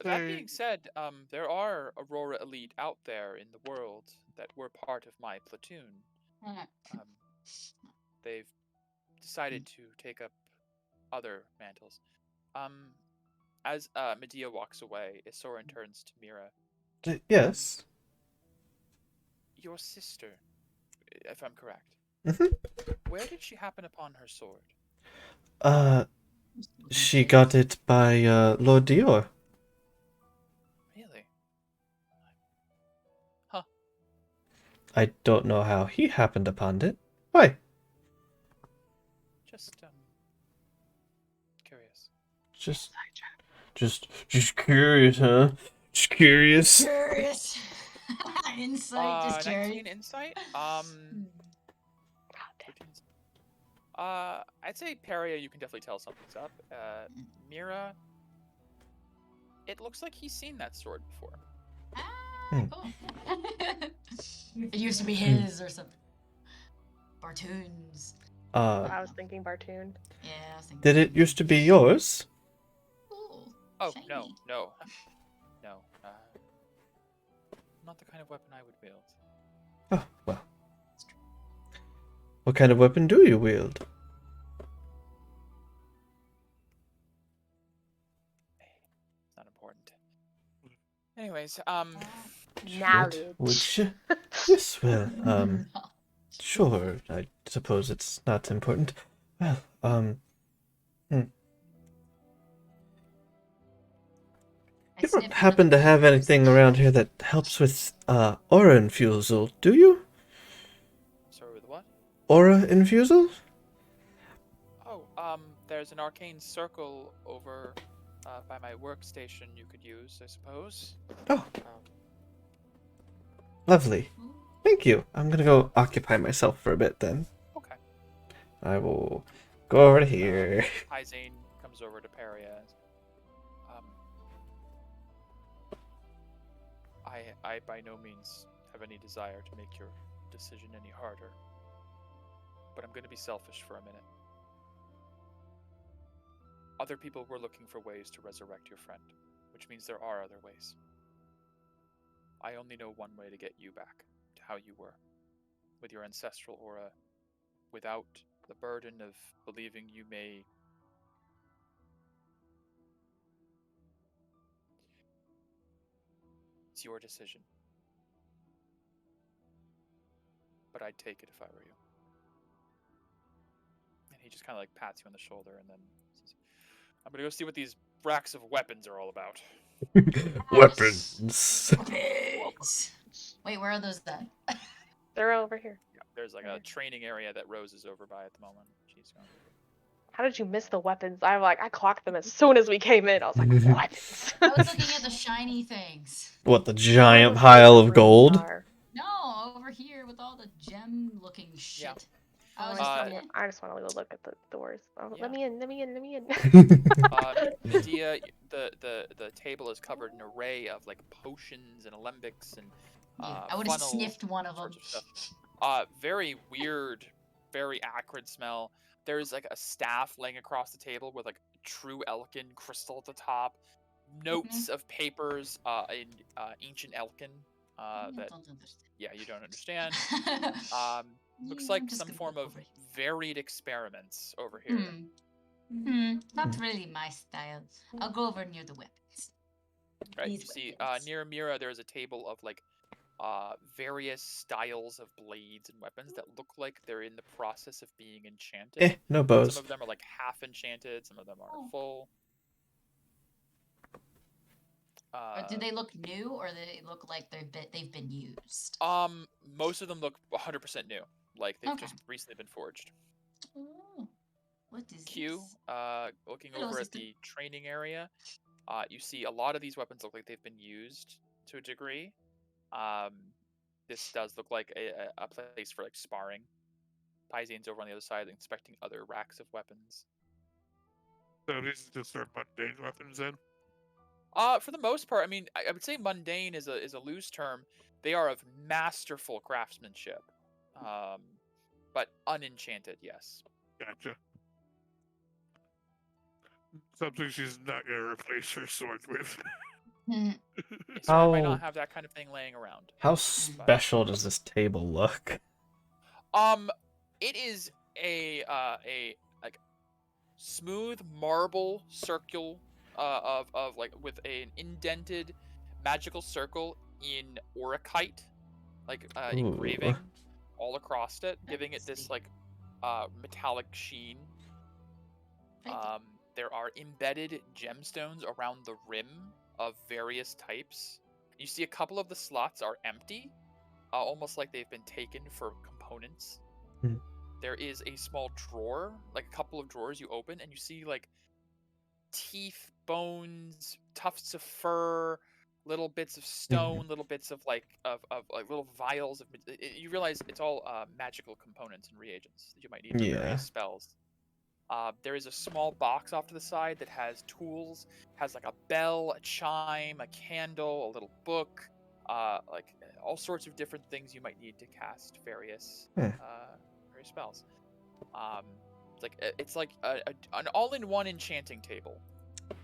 So, That being said, there are Aurora Elite out there in the world that were part of my platoon. Um, they've decided to take up other mantles. As Medea walks away, Isorin turns to Mira. Yes. Your sister, if I'm correct. Mhm. Where did she happen upon her sword? She got it by Lord Dior. Really? I don't know how he happened upon it. Why? Just curious. Just curious, huh? Just curious. Curious. Insight, just 19 curious. insight. God 13 I'd say Peria, you can definitely tell something's up. Mira, it looks like he's seen that sword before. Ah, cool. It used to be his or something. Bartoons. I was thinking Bartoon. Yeah, I was thinking. Did it used to be yours? Ooh, Oh, shiny. no. Not the kind of weapon I would wield. Oh, well. What kind of weapon do you wield? It's not important. Anyways, Knowledge. Would you? Yes, well, sure. I suppose it's not important. Well, you don't happen to have anything around here that helps with aura infusal, do you? sorry, with what? Aura infusal? Oh, there's an arcane circle over by my workstation you could use, I suppose. Oh, lovely. Thank you. I'm gonna go occupy myself for a bit then. Okay. I will go over here. Izane comes over to Peria. I by no means have any desire to make your decision any harder. But I'm going to be selfish for a minute. Other people were looking for ways to resurrect your friend, which means there are other ways. I only know one way to get you back to how you were, with your ancestral aura, without the burden of believing you may... It's your decision. But I'd take it if I were you. And he just kind of like pats you on the shoulder and then says, I'm gonna go see what these racks of weapons are all about. Weapons. Wait, where are those at? They're over here. Yeah, there's like a training area that Rose is over by at the moment. She's going. How did you miss the weapons? I clocked them as soon as we came in. I was like, weapons. I was looking at the shiny things. What, the giant pile of gold? No, over here with all the gem-looking shit. Yeah. I just want to look at the doors. Oh, Yeah. Let me in. Medea, the table is covered in an array of like potions and alembics and I would have funnels, sniffed one of them. sorts of stuff. Very weird, very acrid smell. There's like a staff laying across the table with like true Elkin crystal at the top. Notes of papers in ancient Elkin. I That don't understand. yeah, you don't understand. Looks Yeah, like I'm just some gonna form look of over here. varied experiments over here. Not really my style. I'll go over near the weapons. Right, you These see, weapons. near Mira, there's a table of like various styles of blades and weapons that look like they're in the process of being enchanted. No bows. Some of them are like half enchanted, some of them are full. Or do they look new, or they look like they've been used? Most of them look 100% new, like they've just recently been forged. Oh, what is Q, this? looking Hello, over sister. at the training area, you see a lot of these weapons look like they've been used to a degree. This does look like a place for like sparring. Pyzian's over on the other side inspecting other racks of weapons. So these are just our mundane weapons then? For the most part, I mean, I would say mundane is a loose term. They are of masterful craftsmanship, but unenchanted. Yes. Gotcha. Something she's not gonna replace her sword with. A sword might How- not have that kind of thing laying around. How special does this table look? It is a like smooth marble circle of like with an indented magical circle in auracite, like engraving all across it, giving it this like metallic sheen. There are embedded gemstones around the rim of various types. You see a couple of the slots are empty, almost like they've been taken for components. Hmm. There is a small drawer, like a couple of drawers you open, and you see like teeth, bones, tufts of fur, little bits of stone, little bits of like like little vials of. You realize it's all magical components and reagents that you might need for Yeah. various spells. There is a small box off to the side that has tools, has like a bell, a chime, a candle, a little book, like all sorts of different things you might need to cast various various spells. It's like an all-in-one enchanting table.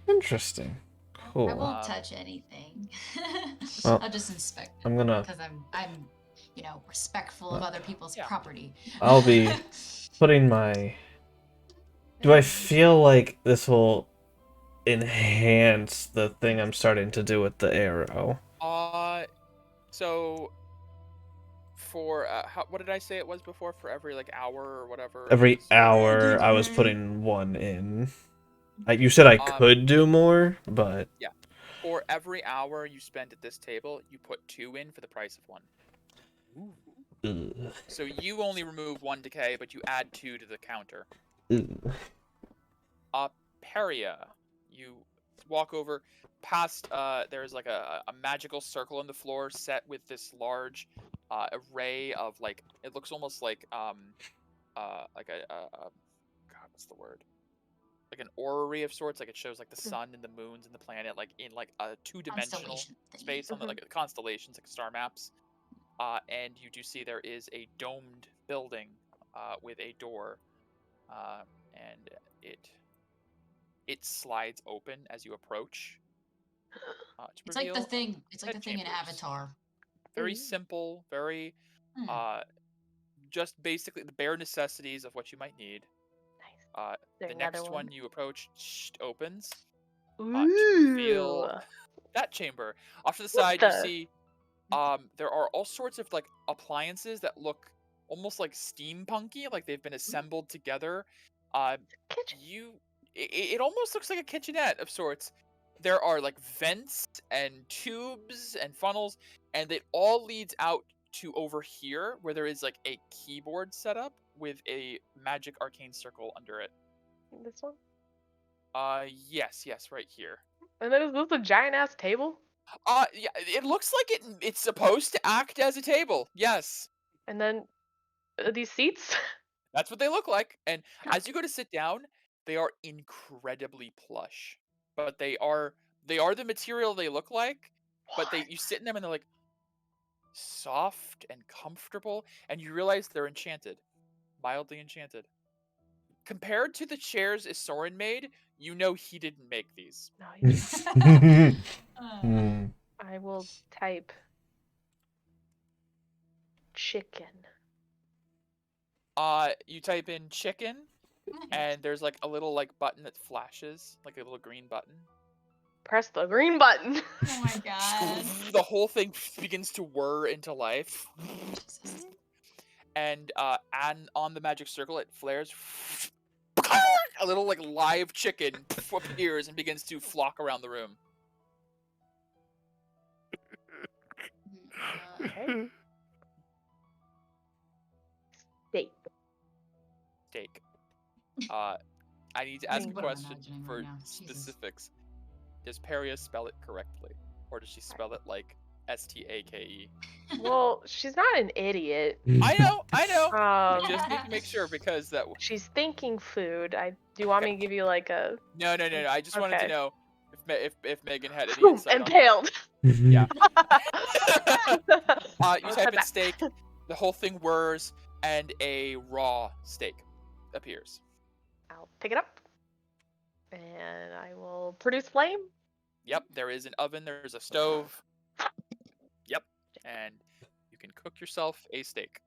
Interesting. Cool. I won't touch anything. Well, I'll just inspect it I'm gonna. because I'm respectful of other people's property. I'll be putting my. Do I feel like this will enhance the thing I'm starting to do with the arrow? So for what did I say it was before? For every like hour or whatever. Every So- hour, I was putting one in. You said I could do more, but Yeah. For every hour you spend at this table, you put 2 in for the price of 1. ugh, So you only remove 1 decay, but you add 2 to the counter. ugh. Peria, you walk over past. There's like a magical circle on the floor set with this large array of like. It looks almost like like a God, what's the word? Like an orrery of sorts. Like it shows like the sun and the moons and the planet, like in like a 2-dimensional Constellation thing. space on the like constellations, like star maps. And you do see there is a domed building with a door, and it slides open as you approach. It's like the reveal thing. It's like the thing in chambers. Avatar. Very simple, very just basically the bare necessities of what you might need. Nice. The next one you approach opens to Ooh. reveal that chamber. Off to the side, you see there are all sorts of like appliances that look almost like steampunky, like they've been assembled together. Kitchen. It almost looks like a kitchenette of sorts. There are like vents and tubes and funnels, and it all leads out to over here where there is like a keyboard set up with a magic arcane circle under it. This one? Yes, right here. And then is this a giant ass table? Yeah, it looks like it's supposed to act as a table. Yes. And then these seats? That's what they look like. And as you go to sit down, they are incredibly plush. But they are the material they look like. But you sit in them and they're like soft and comfortable, and you realize they're enchanted. Mildly enchanted. Compared to the chairs Isorin made, you know he didn't make these. No, you didn't. I will type chicken. You type in chicken, and there's like a little like button that flashes, like a little green button. Press the green button. Oh my god. The whole thing begins to whir into life. And on the magic circle, it flares. A little like live chicken appears and begins to flock around the room. Okay. Steak. I need to ask a What I'm question imagining for right now. Jesus. specifics. Does Peria spell it correctly, or does she spell it like Stake. Well, she's not an idiot. I know. Um, Just need to make sure because that. she's thinking food. Do you want me to give you like a No. I just wanted to Okay. know if Megan had any insight on that. impaled? Yeah. You I'll type cut in that. steak, the whole thing whirs, and a raw steak appears. I'll pick it up, and I will produce flame. Yep, there is an oven, there's a stove. Yep, and you can cook yourself a steak.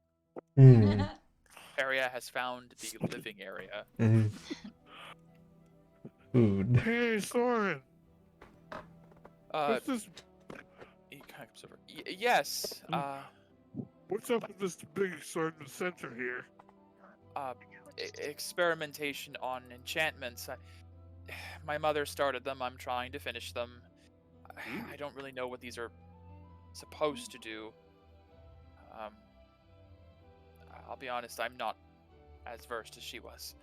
Aria has found the living area. Food. Hey, Soren. What's this? He kind of comes over. Yes. What's up with this big sword in the center here? Experimentation on enchantments. My mother started them. I'm trying to finish them. I don't really know what these are supposed to do. I'll be honest, I'm not as versed as she was.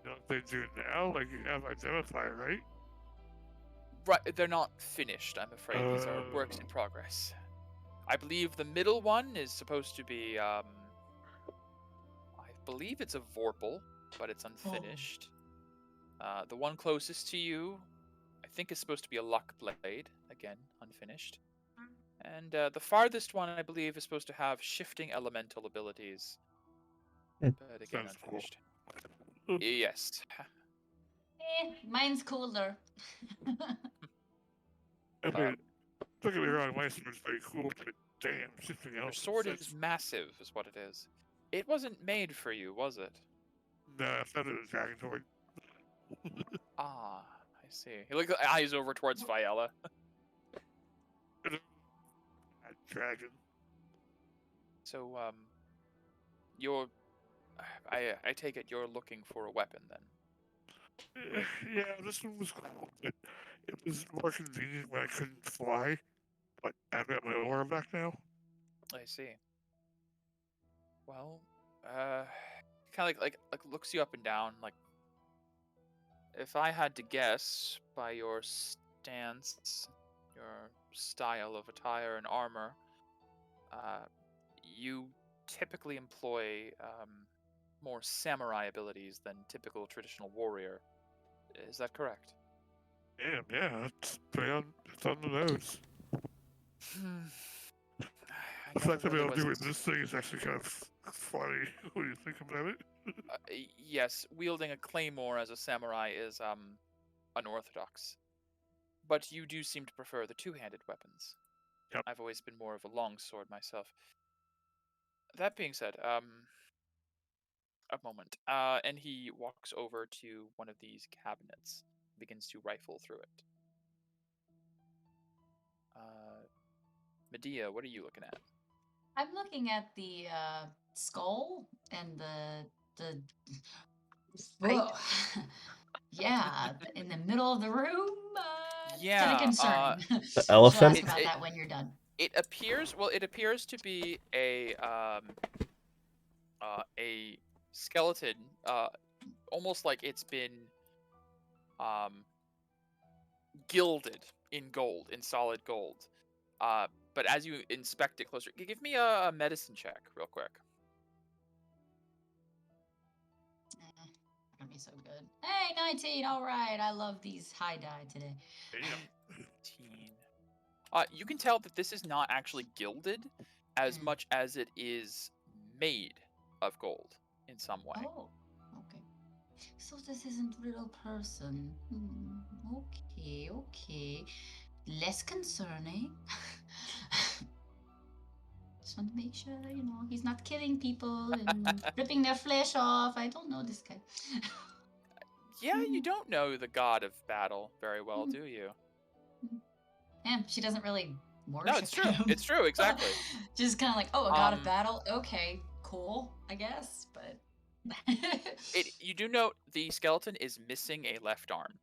You know what they do now? Like you have identify, right? Right, they're not finished, I'm afraid. These are works in progress. I believe the middle one is supposed to be, I believe it's a Vorpal, but it's unfinished. The one closest to you, I think is supposed to be a Luck Blade, again, unfinished. And the farthest one, I believe, is supposed to have shifting elemental abilities. But again, Sounds unfinished. cool. Yes. Mine's cooler. I mean, don't get me wrong, my sword's very cool, but damn, shifting Your else. sword is massive, is what it is. It wasn't made for you, was it? No, I thought it was Dragon Sword. Ah, I see. He looks eyes over towards Viella. Dragon. So, I take it you're looking for a weapon then. Yeah, this one was cool, but it was more convenient when I couldn't fly. But I've got my aura back now. I see. Well, kind of like looks you up and down. Like, if I had to guess by your stance, your style of attire and armor, you typically employ more samurai abilities than typical traditional warrior. Is that correct? Damn, yeah, it's on the nose. The fact that I'll do it this thing is actually kind of funny when you think about it. Yes, wielding a claymore as a samurai is unorthodox. But you do seem to prefer the two-handed weapons. Yep. I've always been more of a longsword myself. That being said, a moment. And he walks over to one of these cabinets, begins to rifle through it. Medea, what are you looking at? I'm looking at the skull and the whoa. Yeah, in the middle of the room. Yeah, kind of concerning. The elephant? Ask about that when you're done. It appears to be a skeleton, almost like it's been gilded in gold, in solid gold. But as you inspect it closer, give me a medicine check real quick. Not gonna be so good. Hey, 19. All right, I love these high die today. Damn. 18. You can tell that this is not actually gilded as much as it is made of gold in some way. Oh, okay. So this isn't real person. Okay. Less concerning. Just want to make sure, he's not killing people and ripping their flesh off. I don't know this guy. Yeah, you don't know the god of battle very well, do you? Yeah, she doesn't really worship No, it's true. him. It's true, exactly. Just kind of like, a god of battle. Okay, cool, I guess, but... You do note the skeleton is missing a left arm.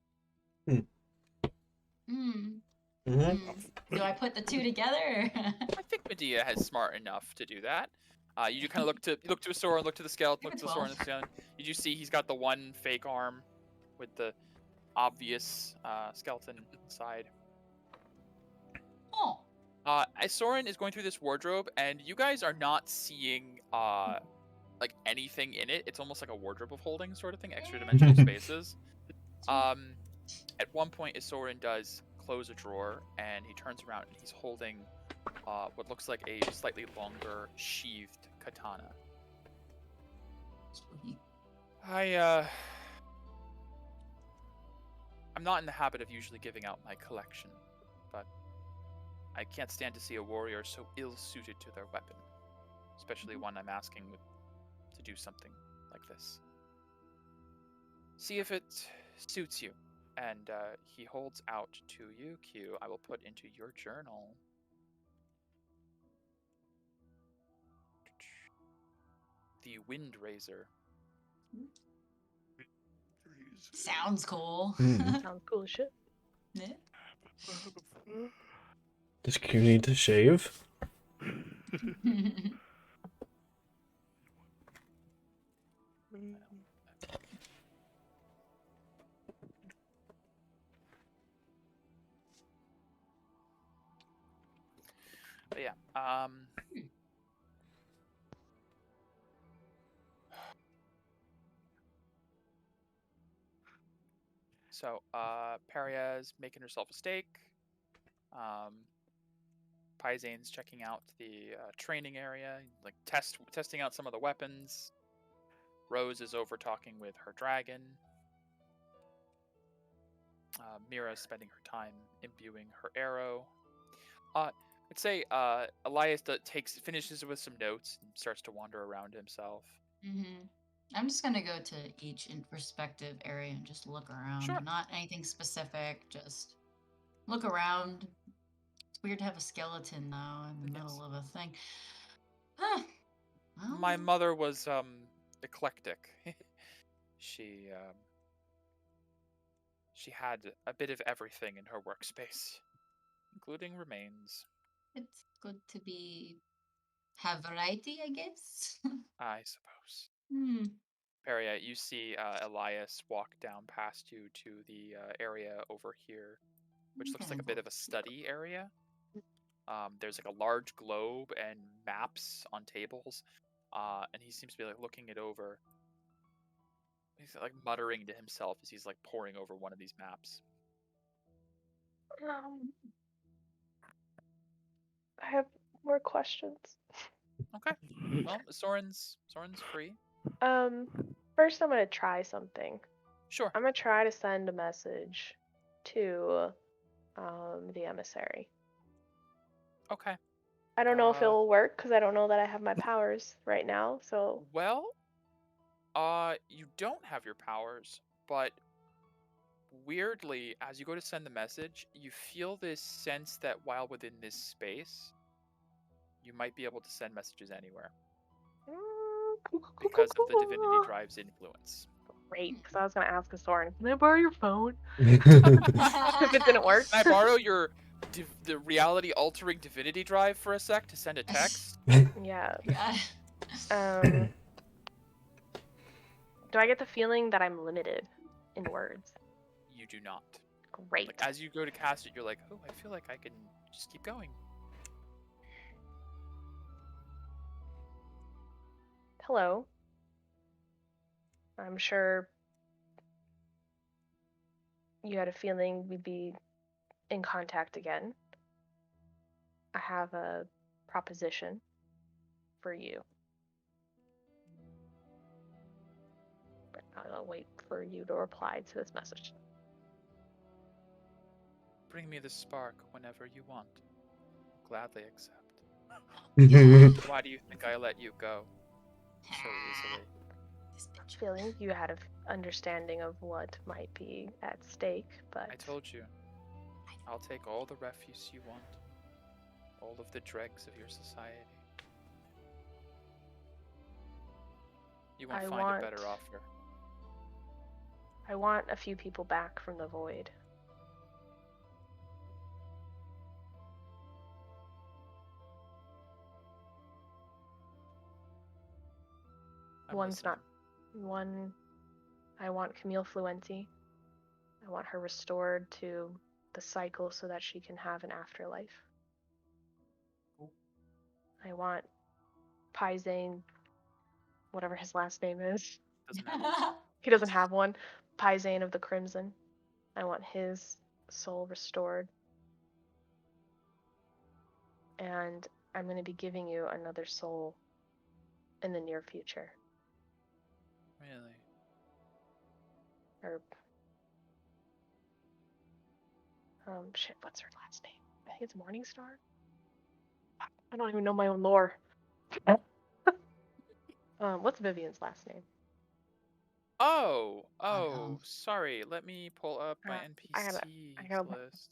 Do I put the two together? I think Medea has smart enough to do that. You kind of look to Sora, look to the skeleton, look to the Sora and the skeleton. You do see he's got the one fake arm with the obvious skeleton inside. Oh, Soren is going through this wardrobe, and you guys are not seeing like anything in it. It's almost like a wardrobe of holding sort of thing, extra dimensional spaces. At one point, Soren does close a drawer, and he turns around and he's holding what looks like a slightly longer sheathed katana. Sweet. I'm not in the habit of usually giving out my collection, but I can't stand to see a warrior so ill-suited to their weapon, especially one I'm asking to do something like this. See if it suits you. And he holds out to you, Q. I will put into your journal. The Wind Razor. Sounds cool. Sounds cool as shit. Yeah. Does Q need to shave? But yeah, so Peria's making herself a steak. Paizane's checking out the training area, like testing out some of the weapons. Rose is over talking with her dragon. Mira's spending her time imbuing her arrow. I'd say Elias finishes with some notes and starts to wander around himself. I'm just gonna go to each respective area and just look around. Sure. Not anything specific, just look around. It's weird to have a skeleton though in the middle of a thing. Huh. Well, My mother was eclectic. She had a bit of everything in her workspace, including remains. it's good to have variety, I guess. I suppose. Hmm. Peria, you see Elias walk down past you to the area over here, which looks like a bit of a study area. There's like a large globe and maps on tables, and he seems to be like looking it over. He's like muttering to himself as he's like poring over one of these maps. I have more questions. Okay. Well, Soren's free. First I'm gonna try something. Sure. I'm gonna try to send a message to the emissary. Okay. I don't know if it'll work because I don't know that I have my powers right now. So well, you don't have your powers, but weirdly, as you go to send the message, you feel this sense that while within this space, you might be able to send messages anywhere because of the Divinity Drive's influence. Great, because I was gonna ask a Soren, can I borrow your phone? If it didn't work. Can I borrow your the reality altering Divinity Drive for a sec to send a text? Yeah. Yeah. Do I get the feeling that I'm limited in words? You do not. Great. Like, as you go to cast it, you're like, oh, I feel like I can just keep going. Hello. I'm sure you had a feeling we'd be in contact again. I have a proposition for you. But I'll wait for you to reply to this message. Bring me the spark whenever you want. Gladly accept. Why do you think I let you go so easily? Feeling you had an understanding of what might be at stake, but I told you. I'll take all the refuse you want. All of the dregs of your society. You won't find a better offer. I want a few people back from the void. I want Camille Fluenti. I want her restored to the cycle so that she can have an afterlife. I want Pyzane, whatever his last name is. Doesn't matter. He doesn't have one. Pyzane of the Crimson. I want his soul restored. And I'm going to be giving you another soul in the near future. Really? Or shit, what's her last name? I think it's Morningstar. I don't even know my own lore. What's Vivian's last name? Oh, know. sorry. Let me pull up my I NPCs gotta- list.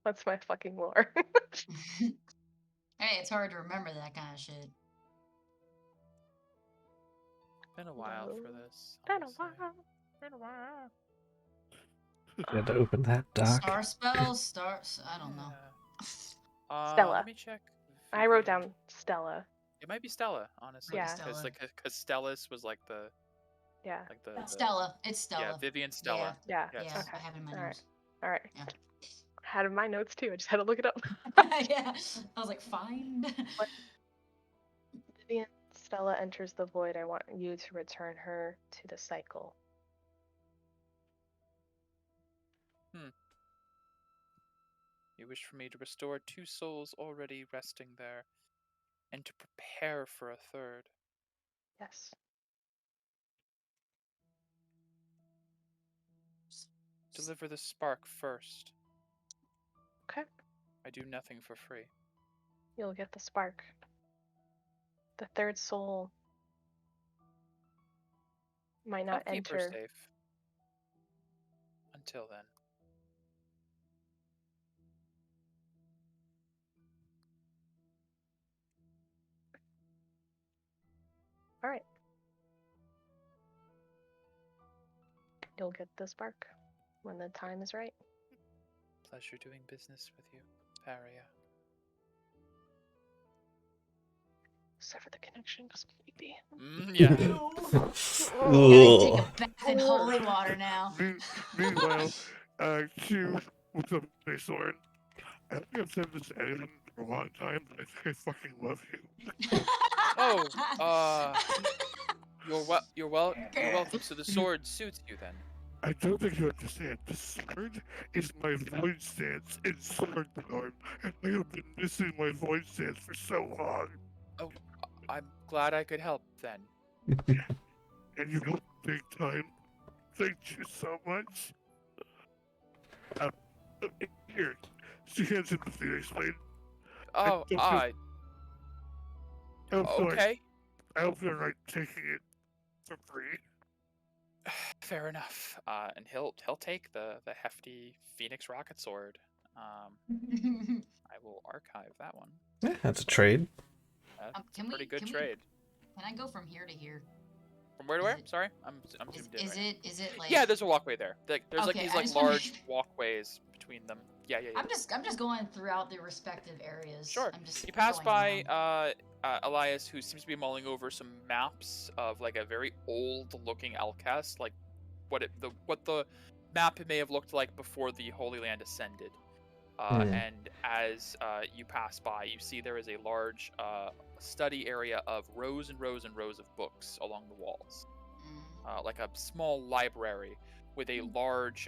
What's my fucking lore? Hey, it's hard to remember that kind of shit. Been a while for No. this. Been a honestly. while. Been a while. You had to open that doc. Star spells, stars. I don't know. Yeah. Stella. Let me check. I wrote Vivian. down Stella. It might be Stella, honestly. Yeah. Because Stella. Stellus was like the Yeah. Stella. It's Stella. Yeah, Vivian Stella. Yeah. Yes. Yeah, Okay. I have it in my All right. notes. All right. Yeah. Had in my notes too. I just had to look it up. Yeah. I was like, find. Vivian Stella enters the void. I want you to return her to the cycle. You wish for me to restore 2 souls already resting there, and to prepare for a third. Yes. Deliver the spark first. Okay. I do nothing for free. You'll get the spark. The third soul might not I'll keep her enter. safe. Until then. All right. You'll get the spark when the time is right. Pleasure doing business with you, Varia. Sever the connection. Just creepy. Yeah. Gotta take a bath in holy water now. Meanwhile, Q looks up at his sword. I think I've said this to anyone for a long time, but I think I fucking love you. Oh, you're welcome. So the sword suits you then. I don't think you understand. The sword is my void stance in sword form, and I have been missing my void stance for so long. I'm glad I could help then. And you helped big time. Thank you so much. Here, she hands him the Phoenix Blade. Oh, I don't feel like okay. I don't feel like taking it for free. Fair enough. And he'll take the hefty Phoenix rocket sword. I will archive that one. Yeah, that's a trade. That's a pretty good trade. Can I go from here to here? From where to where? Sorry, I'm zoomed in. Is it like? Yeah, there's a walkway there. There's like Okay, these I like just wanna- large walkways between them. Yeah. I'm just going throughout the respective areas. Sure. I'm just You pass going by around. Elias, who seems to be mulling over some maps of like a very old-looking Alcast, like what the map may have looked like before the Holy Land ascended. And as you pass by, you see there is a large study area of rows and rows and rows of books along the walls, like a small library with a large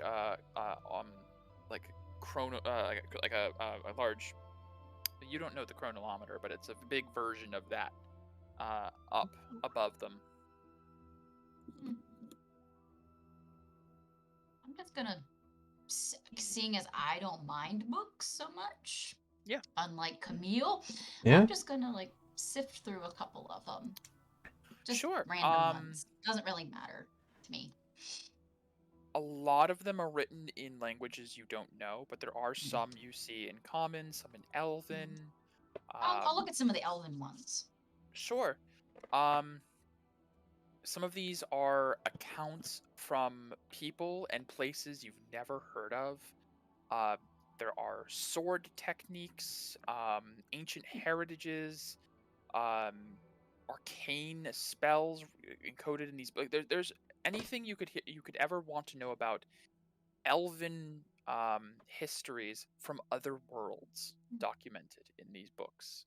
like chrono like a large. You don't know the chronolometer, but it's a big version of that up above them. I'm just gonna, seeing as I don't mind books so much. Yeah. Unlike Camille, Yeah. I'm just gonna like sift through a couple of them. Just Sure. random ones. Doesn't really matter to me. A lot of them are written in languages you don't know, but there are some you see in Common, some in Elven. I'll look at some of the Elven ones. Sure. Some of these are accounts from people and places you've never heard of. There are sword techniques, ancient heritages, arcane spells encoded in these books. There's anything you could ever want to know about elven histories from other worlds documented in these books.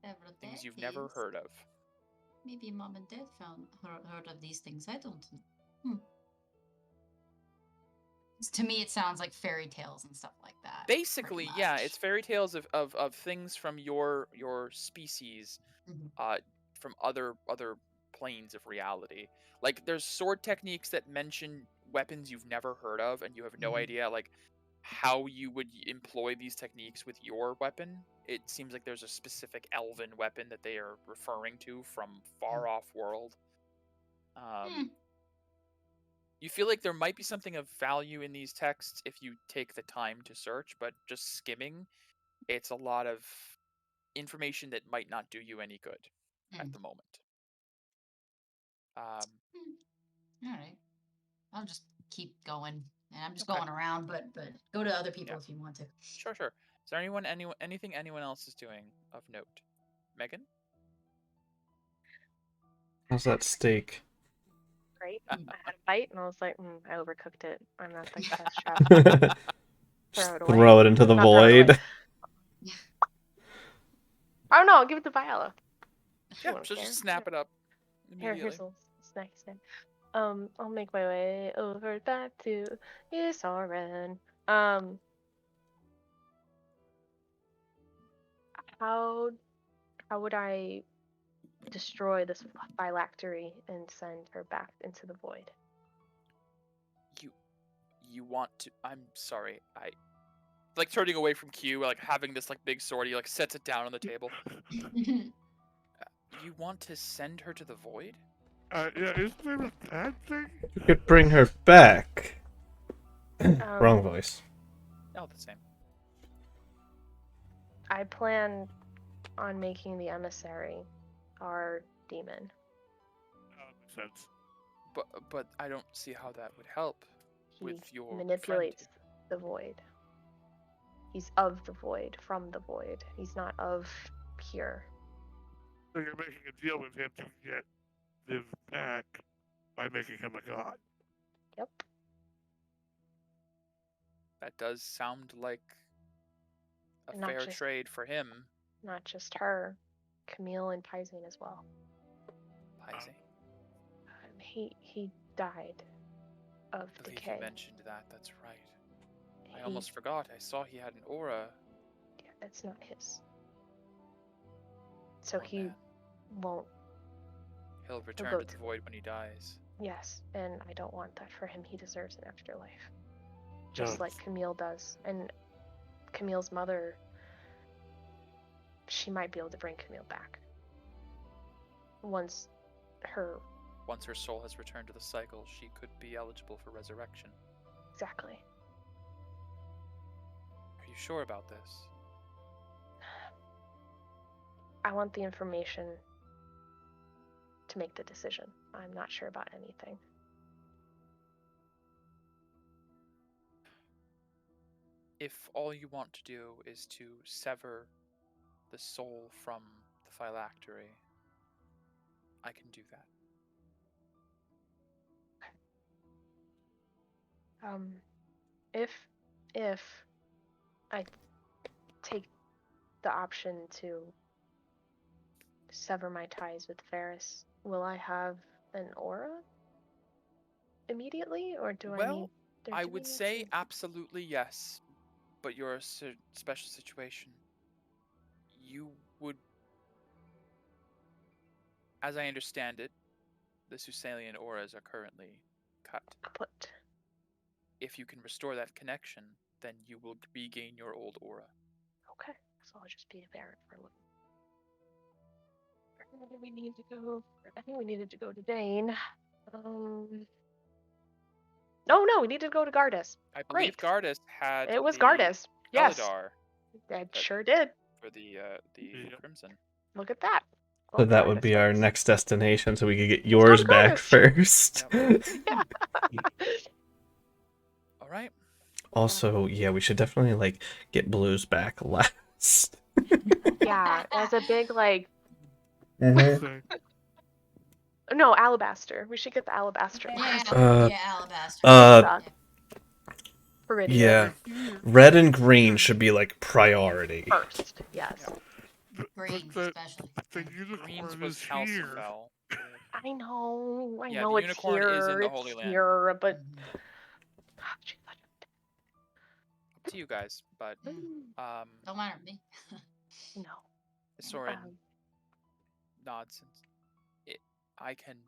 Several Things you've never decades. heard of. Maybe mom and dad heard of these things. I don't know. To me, it sounds like fairy tales and stuff like that. Basically, pretty yeah, much. it's fairy tales of things from your species, Mhm. from other planes of reality. Like there's sword techniques that mention weapons you've never heard of, and you have no Mhm. idea like how you would employ these techniques with your weapon. It seems like there's a specific elven weapon that they are referring to from far off world. Hmm. You feel like there might be something of value in these texts if you take the time to search, but just skimming, it's a lot of information that might not do you any good at the moment. All right. I'll just keep going, and I'm just Okay. going around. But go to other people Yeah. if you want to. Sure. Is there anything anyone else is doing of note? Megan? How's that steak? Great. Mm. I had a bite and I was like, I overcooked it. I'm not the best chef. Just Throw it away. throw it into the Not throw it away. void. Oh no, I'll give it to Viola. She Yeah, won't she'll care. just snap it up Here, immediately. here's a little snack. I'll make my way over back to Isoren. How would I destroy this phylactery and send her back into the void? You want to? I'm sorry. I like turning away from Q, like having this like big sword. He like sets it down on the table. You want to send her to the void? Yeah, isn't there a bad thing? You could bring her back. Wrong voice. Oh, the same. I plan on making the emissary our demon. Makes sense. But I don't see how that would help He with your manipulates the void. He's of the void, from the void. He's not of here. So you're making a deal with him to get Viv back by making him a god. Yep. That does sound like a Not fair just- trade for him. Not just her, Camille and Pizine as well. Pizine. He died of I believe decay. you mentioned that. That's right. I almost forgot. I saw he had an aura. Yeah, that's not his. So Poor he man. won't. He'll return go to the void when he dies. Yes, and I don't want that for him. He deserves an afterlife. Just like Camille does. And Camille's mother, she might be able to bring Camille back. Once her soul has returned to the cycle, she could be eligible for resurrection. Exactly. Are you sure about this? I want the information to make the decision. I'm not sure about anything. If all you want to do is to sever the soul from the phylactery, I can do that. If I take the option to sever my ties with Ferris, will I have an aura immediately, or do I need? I would say absolutely yes, but you're a special situation. You would, as I understand it, the Susalian auras are currently cut. Kaput. If you can restore that connection, then you will regain your old aura. Okay, so I'll just be a Baron for a little. Where do we need to go? I think we needed to go to Dane. No, we needed to go to Gardas. I believe Gardas had. It was Gardas. Yes. Eladar That sure did. For the Crimson. Look at that. So that would be our next destination, so we could get yours back first. Yep. All right. Also, yeah, we should definitely like get Blue's back last. Yeah, as a big like. Mhm. No, Alabaster. We should get the Alabaster. Alabaster. Yeah, red and green should be like priority. First, yes. Greens, the especially. unicorn Greens is was here. Calcifel. I know Yeah, the it's unicorn is in here, the it's Holy Land. here, but Mhm. she's such Up to you guys, but Mm. Don't matter to me. a no. Soren Um, nods and I can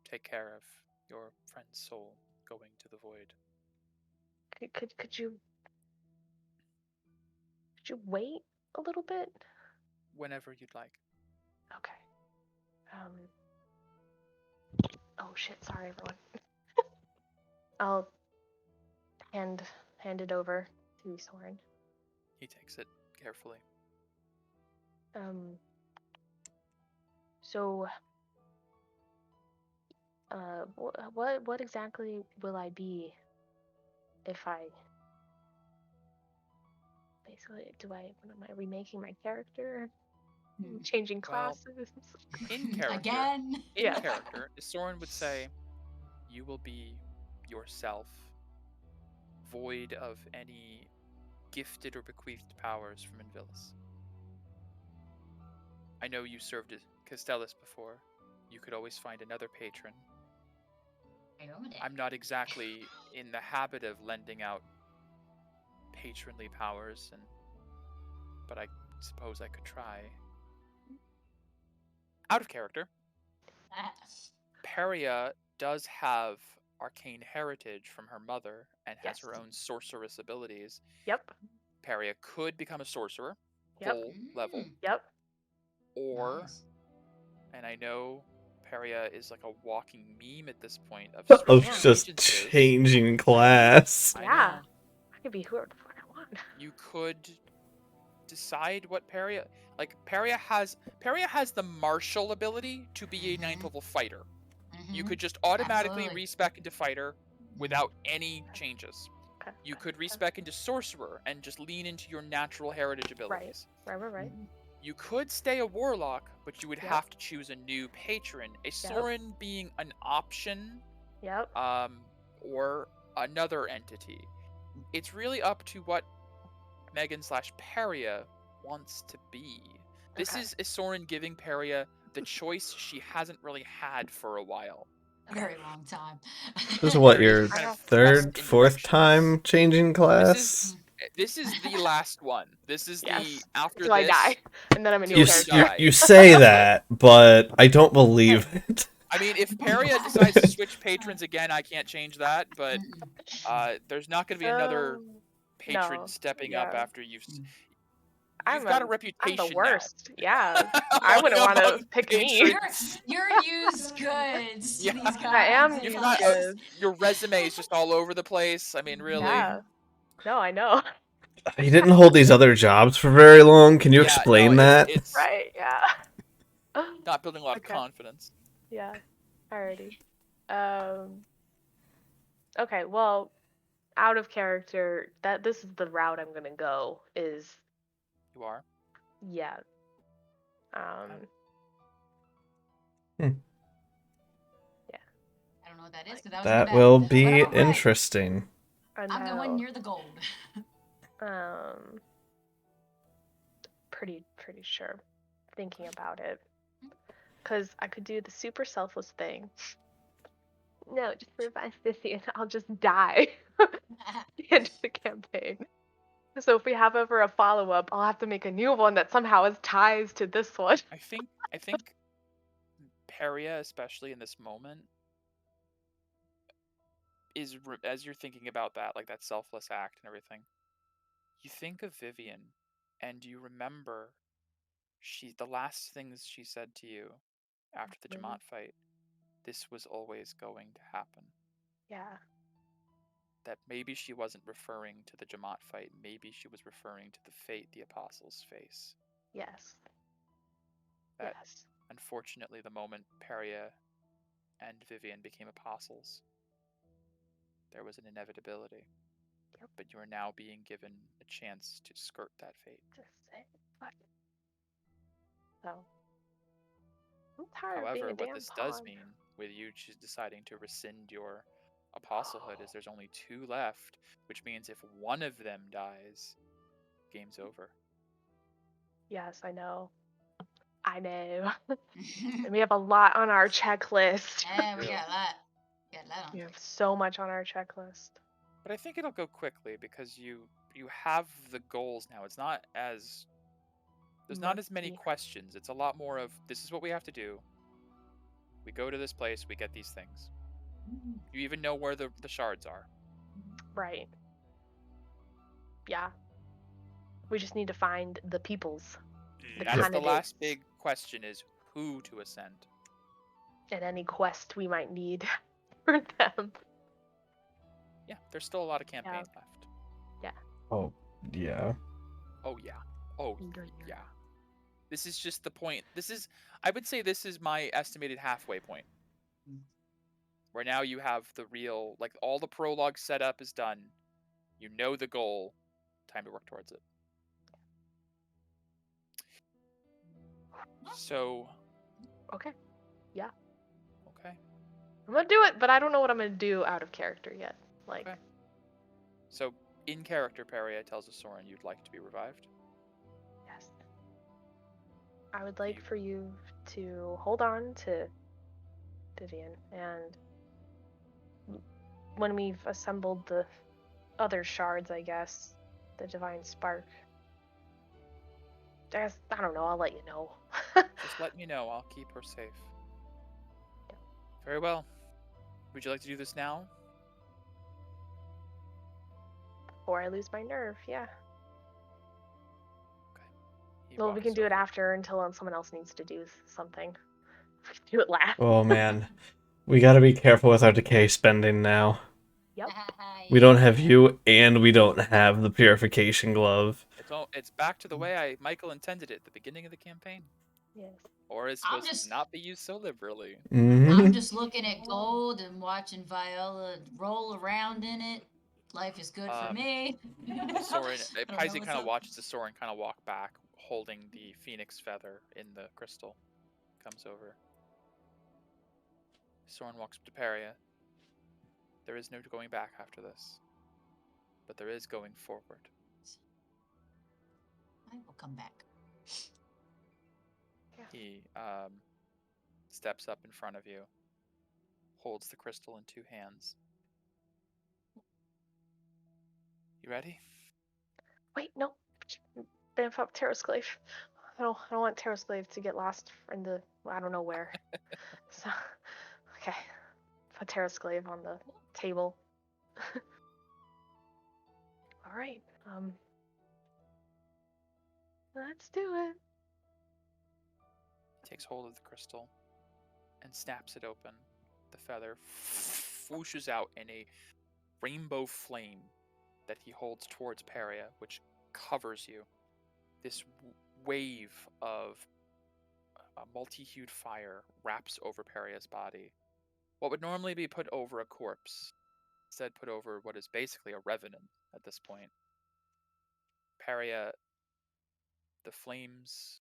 take care of your friend's soul going to the void. could you wait a little bit? Whenever you'd like. Okay. Oh shit, sorry everyone. I'll hand it over to Soren. He takes it carefully. So what exactly will I be if I basically am I remaking my character? Changing Well, classes? in character, Again. in character, Soren would say, you will be yourself, void of any gifted or bequeathed powers from Invilis. I know you served as Castellus before. You could always find another patron. I'm not exactly in the habit of lending out patronly powers, but I suppose I could try. Out of character, Peria does have arcane heritage from her mother and has her own sorceress abilities. Yep. Peria could become a sorcerer, Yep. full level. Yep. Or, Nice. and I know Peria is like a walking meme at this point of Of switching just allegiances. changing class. I Yeah. know. I could be whoever the fuck I want. You could decide what Peria Peria has the martial ability to be a 9th level fighter. You could just automatically Absolutely. respec into fighter without any changes. Okay. You could respec into sorcerer and just lean into your natural heritage abilities. Right. You could stay a warlock, but you would Yep. have to choose a new patron. A Soren being an option, Yep. or another entity. It's really up to what Megan/Peria wants to be. This is Soren giving Peria the choice she hasn't really had for a while. A very long time. This is what, Peria your kind of third, thrust in fourth directions. time changing class? This is the last one. This is Yes. the after So this. I die, and then I'm a new You, character. you, die. you say that, but I don't believe it. I mean, if Peria decides to switch patrons again, I can't change that, but there's not going to be another patron stepping up after you've got a reputation I'm the worst. now. Yeah. I wouldn't want to pick me. You're used goods to these guys. I am You've used got goods. your resume is just all over the place. I mean, really. Yeah. No, I know. He didn't hold these other jobs for very long. Can you Yeah, explain no, that? It's Right, yeah. not building a lot of confidence. Yeah. Alrighty. Okay, well, out of character, this is the route I'm gonna go, is You are? yeah. Hmm. Yeah. I don't know what that is, but That was will bad. be But alright. interesting. I'm going near the gold. Pretty sure. Thinking about it. Because I could do the super selfless thing. No, just revive Sissy and I'll just die at the end of the campaign. So if we have ever a follow-up, I'll have to make a new one that somehow has ties to this one. I think Peria, especially in this moment, is as you're thinking about that, like that selfless act and everything, you think of Vivian, and you remember the last things she said to you after the Jamont fight. This was always going to happen. Yeah. That maybe she wasn't referring to the Jamont fight. Maybe she was referring to the fate the apostles face. Yes. That, unfortunately, the moment Peria and Vivian became apostles, there was an inevitability. Yep. But you are now being given a chance to skirt that fate. So, I'm tired of being However, a what damn this pawn. does mean, with you deciding to rescind your apostlehood, is there's only 2 left, which means if one of them dies, game's over. Yes, I know. I know. And we have a lot on our checklist. Yeah, we got a lot. Got a lot on We there. have so much on our checklist. But I think it'll go quickly because you have the goals now. It's not as there's not as many Murky. questions. It's a lot more of this is what we have to do. We go to this place, we get these things. Mm. You even know where the shards are. Right. Yeah. We just need to find the peoples. The That's the candidates. last big question is who to ascend. And any quest we might need for them. Yeah, there's still a lot of campaign left. Oh, yeah. Oh yeah. Oh yeah. This is just the point. I would say this is my estimated halfway point. Where now you have the real, like all the prologue setup is done. You know the goal. Time to work towards it. So. Okay. Yeah. Okay. I'm gonna do it, but I don't know what I'm gonna do out of character yet. Like, Okay. So, in character, Peria tells Soren you'd like to be revived. yes. I would like for you to hold on to Vivian, and when we've assembled the other shards, I guess, the Divine Spark, I don't know, I'll let you know. Just let me know. I'll keep her safe. Very well. Would you like to do this now? Before I lose my nerve, yeah. Okay. He Well, we walks can do it over. after until someone else needs to do something. We can do it last. Oh, man. We gotta be careful with our decay spending now. Yep. We don't have you, and we don't have the purification glove. It's back to the way Michael intended it at the beginning of the campaign. Yes. Or it's I'm supposed just- to not be used so liberally. Mm-hmm. I'm just looking at gold and watching Viola roll around in it. Life is good for me. Soren, I don't know Paisley what's kind of up. watches the Soren kind of walk back, holding the phoenix feather in the crystal. Comes over. Soren walks up to Peria. There is no going back after this. But there is going forward. I will come back. He steps up in front of you, holds the crystal in two hands. You ready? Wait, no. Bamf up Terrasclave. I don't want Terrasclave to get lost in the I don't know where. So okay. Put Terrasclave on the table. Alright. Let's do it. He takes hold of the crystal and snaps it open. The feather whooshes out in a rainbow flame that he holds towards Peria, which covers you. This wave of a multi-hued fire wraps over Peria's body. What would normally be put over a corpse, instead put over what is basically a revenant at this point. Peria, the flames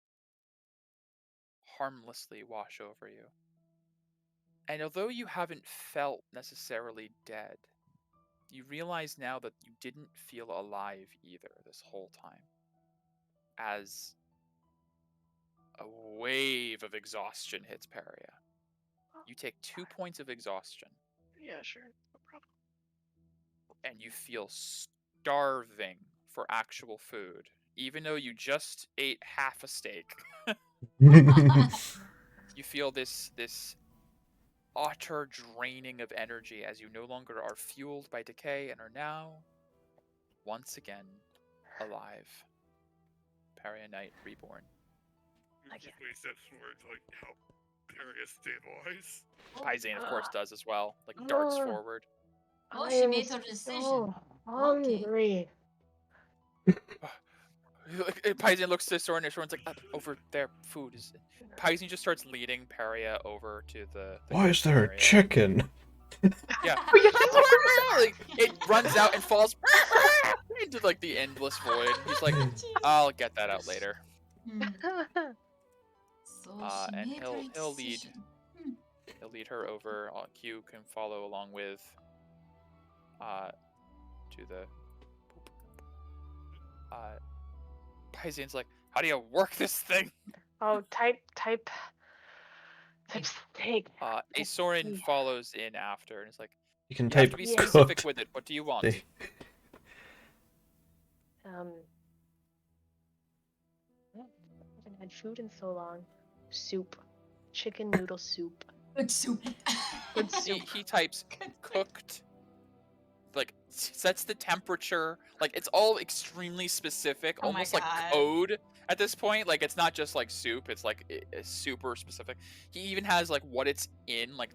harmlessly wash over you. And although you haven't felt necessarily dead, you realize now that you didn't feel alive either this whole time. As a wave of exhaustion hits Peria. You take 2 points of exhaustion. Yeah, sure. No problem. And you feel starving for actual food, even though you just ate half a steak. You feel this utter draining of energy as you no longer are fueled by decay and are now, once again, alive. Peria Knight reborn. You just waste that sword to like help Peria stabilize. Paizane, of course, does as well. Like darts forward. Oh, she made her decision. So hungry. Paizane looks to Soren and Soren's like, over there, food is. Paizane just starts leading Peria over to the Why is there a area. chicken? Yeah. Like, it runs out and falls into like the endless void. He's like, I'll get that out later. Hmm. So she And made her he'll lead. decision. He'll lead her over. Q can follow along with. To the. Paizane's like, How do you work this thing? Oh, type steak. A Soren follows in after and is like, You can you have type to be Yeah. specific cooked. with it. What do you want? They- I haven't had food in so long. Soup. Chicken noodle soup. Good soup. Good soup. He types Good cooked, like sets the temperature. Like it's all extremely specific, Oh my almost like God. code at this point. Like it's not just like soup; it's like it's super specific. He even has like what it's in, like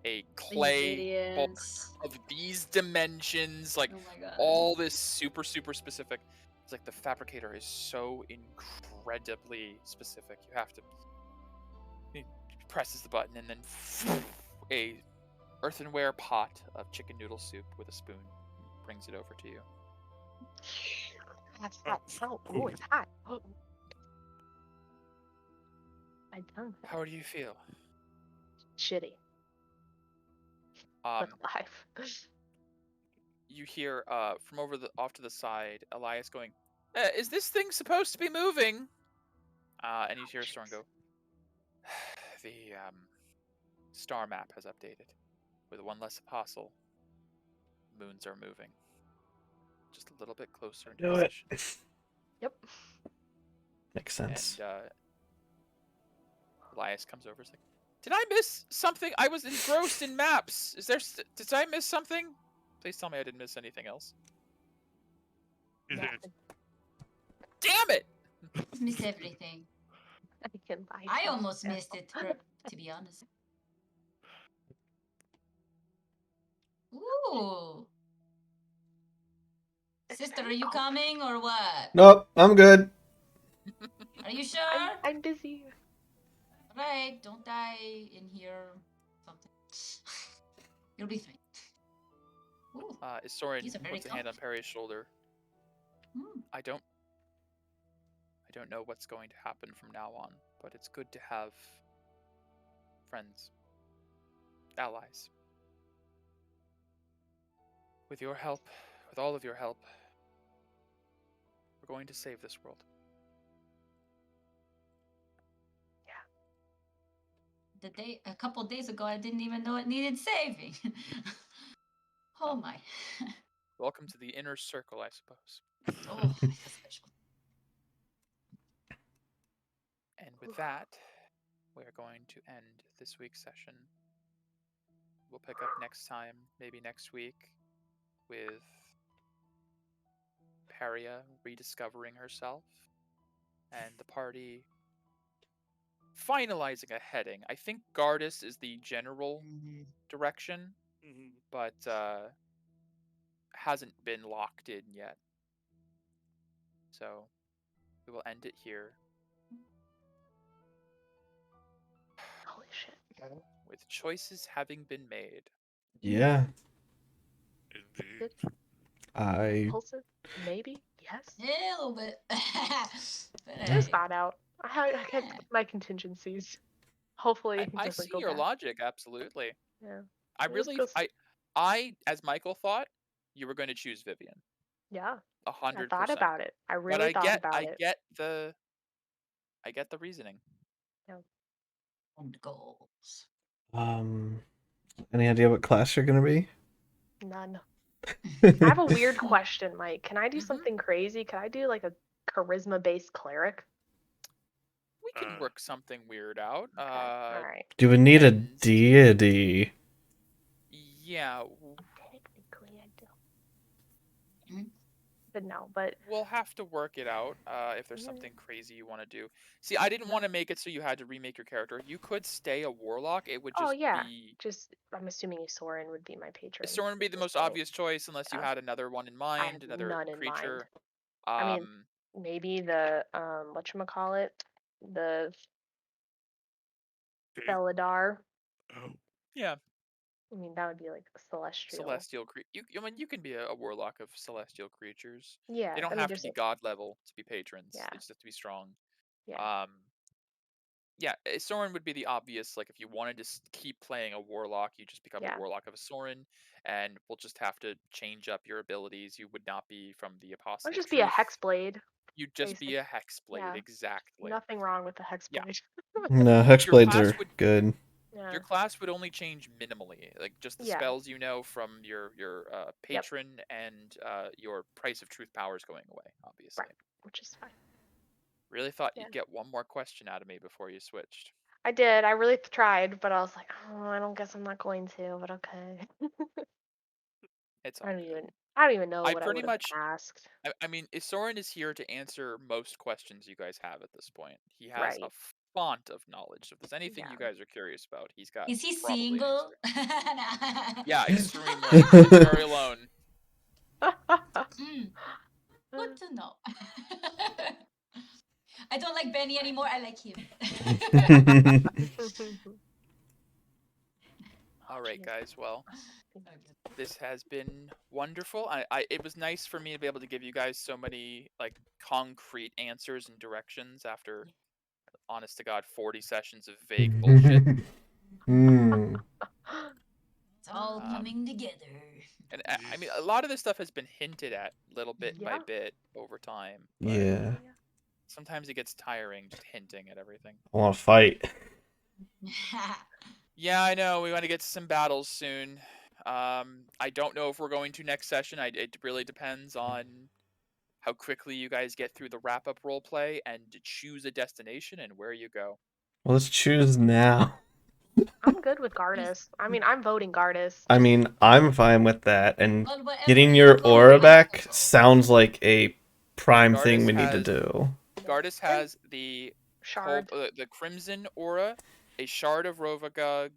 a clay bowl Ingredients. of these dimensions, like Oh my God. all this super specific. It's like the fabricator is so incredibly specific. You have to. He presses the button and then a earthenware pot of chicken noodle soup with a spoon brings it over to you. That's hot. Oh, it's hot. Oh. My tongue. How do you feel? Shitty. Um, But alive. you hear from off to the side, Elias going, "Is this thing supposed to be moving?" And you hear Storm go, "The star map has updated. With one less apostle, moons are moving. Just a little bit closer into Do it. position." Yep. Makes sense. And Elias comes over. He's like, "Did I miss something? I was engrossed in maps. Did I miss something? Please tell me I didn't miss anything else." You did. Nothing. Damn it! Miss everything. I can lie. I almost missed it, to be honest. Ooh. Sister, are you coming or what? Nope, I'm good. Are you sure? I'm busy. Alright, don't die in here. Something. You'll be fine. Ooh. Isorin These are very puts a hand on Perry's shoulder. Hmm. I don't know what's going to happen from now on, but it's good to have friends, allies. With your help, with all of your help, we're going to save this world. A couple days ago, I didn't even know it needed saving. Oh my. Welcome to the inner circle, I suppose. Oh, that's special. And with that, we're going to end this week's session. We'll pick up next time, maybe next week, with Paria rediscovering herself and the party finalizing a heading. I think Gardas is the general direction, but hasn't been locked in yet. So we will end it here. Holy shit. With choices having been made. Yeah. Indeed. I Impulsive? Maybe? Yes. Yeah, a little bit. But Just hey. thought out. I kept my contingencies. Hopefully it I doesn't see go your bad. logic, absolutely. Yeah. I It just really, goes- I, as Michael thought, you were going to choose Vivian. Yeah. 100%. I thought about it. I But really thought about I it. get the reasoning. And goals. any idea what class you're gonna be? None. I have a weird question, Mike. Can I do Mhm. something crazy? Can I do like a charisma-based cleric? We can work something weird out. Okay. All right. Do we need a depends. deity? Yeah, Technically, I do. Mhm. But no, but we'll have to work it out if there's something crazy you want to do. See, I didn't want to make it so you had to remake your character. You could stay a warlock. It would just yeah. be... Just I'm assuming Soren would be my patron. Soren would be the at most this point. obvious choice unless you Yeah. had another one in I mind, have another none in creature. mind. I mean, maybe the whatchamacallit? The Dave? Beladar. Oh, yeah, I mean, that would be like a celestial. celestial creature. I mean, you can be a warlock of celestial creatures. Yeah. They don't I mean, have to just be god level to be patrons. Yeah. They just have to be strong. Yeah. Yeah, Soren would be the obvious. Like, if you wanted to keep playing a warlock, you just become Yeah. a warlock of a Soren, and we'll just have to change up your abilities. You would not be from the Apostle. I'll of just be a Truth. hexblade. You'd just be a Basic. hexblade, Yeah. exactly. Nothing wrong with the Yeah. hexblade. No, hexblades class are would- good. Yeah. Your class would only change minimally, like just the Yeah. spells you know from your patron and your price of truth powers going away, obviously. Right. Which is fine. Really thought Yeah. you'd get one more question out of me before you switched. I did. I really tried, but I was like, oh, I don't guess I'm not going to. But okay. It's all I don't good. even. I don't even know I what I pretty would have much- asked. I mean, Isorin is here to answer most questions you guys have at this point. He has Right. a font of knowledge. If there's anything Yeah. you guys are curious about, he's got. Is he probably an single? answer. Yeah, extremely. He's very alone. Good to know. I don't like Benny anymore. I like him. All right, Jeez. guys. Well, this has been wonderful. It was nice for me to be able to give you guys so many like concrete answers and directions after, honest to God, 40 sessions of vague bullshit. It's all coming together. And I mean, a lot of this stuff has been hinted at little bit by Yeah. bit over time. But Yeah. sometimes it gets tiring just hinting at everything. I want to fight. Yeah, I know. We want to get to some battles soon. I don't know if we're going to next session. It really depends on how quickly you guys get through the wrap-up roleplay and choose a destination and where you go. Well, let's choose now. I'm good with Gardas. I mean, I'm voting Gardas. I mean, I'm fine with that. And Well, whatever getting you your go, aura I back will go. sounds like a prime thing Gardas we need to has- do. Gardas has the Shard. the Crimson Aura, a Shard of Rovagug.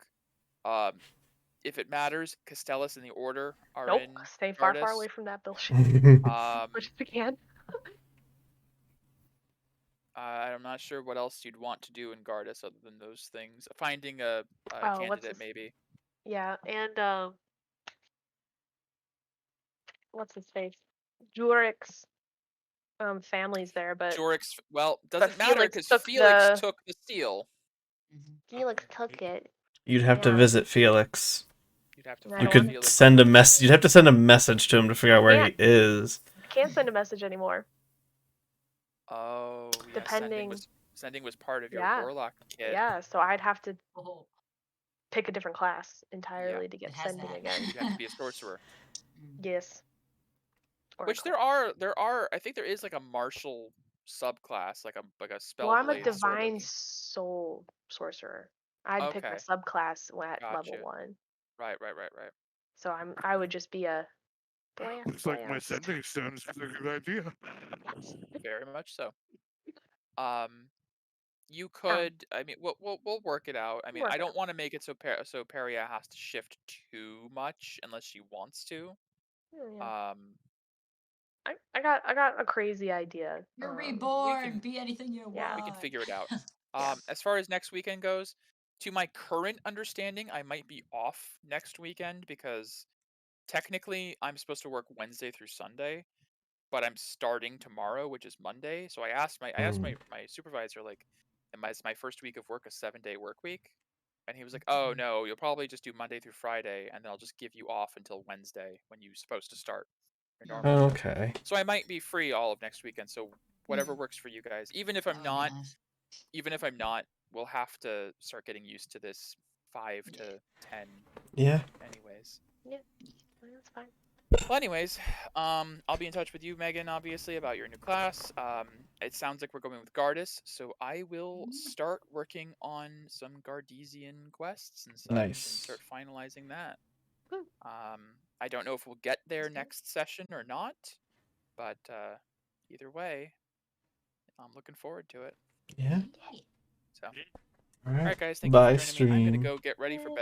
If it matters, Castellus and the Order are Nope. in. Stay far Gardas. away from that bullshit. Um, Which we can. I'm not sure what else you'd want to do in Gardas other than those things. Finding a what's candidate, his- maybe. Yeah, and what's his face? Jurik's family's there, but Jorix, well, doesn't matter Felix because took Felix the- took the seal. Felix took it. You'd have to Yeah. visit Felix. You'd have to. I You follow don't could Felix. send a mess. You'd have to send a message to him to figure out where he is. Can't send a message anymore. Oh, yeah. Depending- Sending was part of your Yeah. warlock kit. Yeah, so I'd have to Oh. pick a different class entirely to get It has sending that. again. You have to be a sorcerer. Yes. Or a Which there are. I think there is like a martial subclass, like a spell. Well, I'm a blade sort of. divine soul sorcerer. I'd pick my Okay. subclass at level Gotcha. 1. Right. So I would just be a Looks like my blast. sending stones is a good idea. Very much so. You could. I mean, we'll work it out. I mean, Work I it don't want to make it so Peria has to shift too much unless she wants to. Yeah. I got a crazy idea. You're reborn. can- Be anything you yeah. want. We can figure it out. Yeah. As far as next weekend goes, to my current understanding, I might be off next weekend because technically I'm supposed to work Wednesday through Sunday, but I'm starting tomorrow, which is Monday. So I asked my supervisor, like, is my first week of work a 7-day work week? And he was like, oh no, you'll probably just do Monday through Friday, and then I'll just give you off until Wednesday when you're supposed to start your normal. Okay. So I might be free all of next weekend. So whatever works for you guys. Even if I'm not, we'll have to start getting used to this 5 to 10. Yeah. Anyways. That's fine. Well, anyways, I'll be in touch with you, Megan, obviously, about your new class. It sounds like we're going with Gardas, so I will start working on some Gardesian quests and such, and Nice. start finalizing that. Good. I don't know if we'll get there next session or not, but either way, I'm looking forward to it. Yeah. Yay. So, All all right. right, guys, thank Bye, you for joining me. I'm stream. gonna go get ready for bed.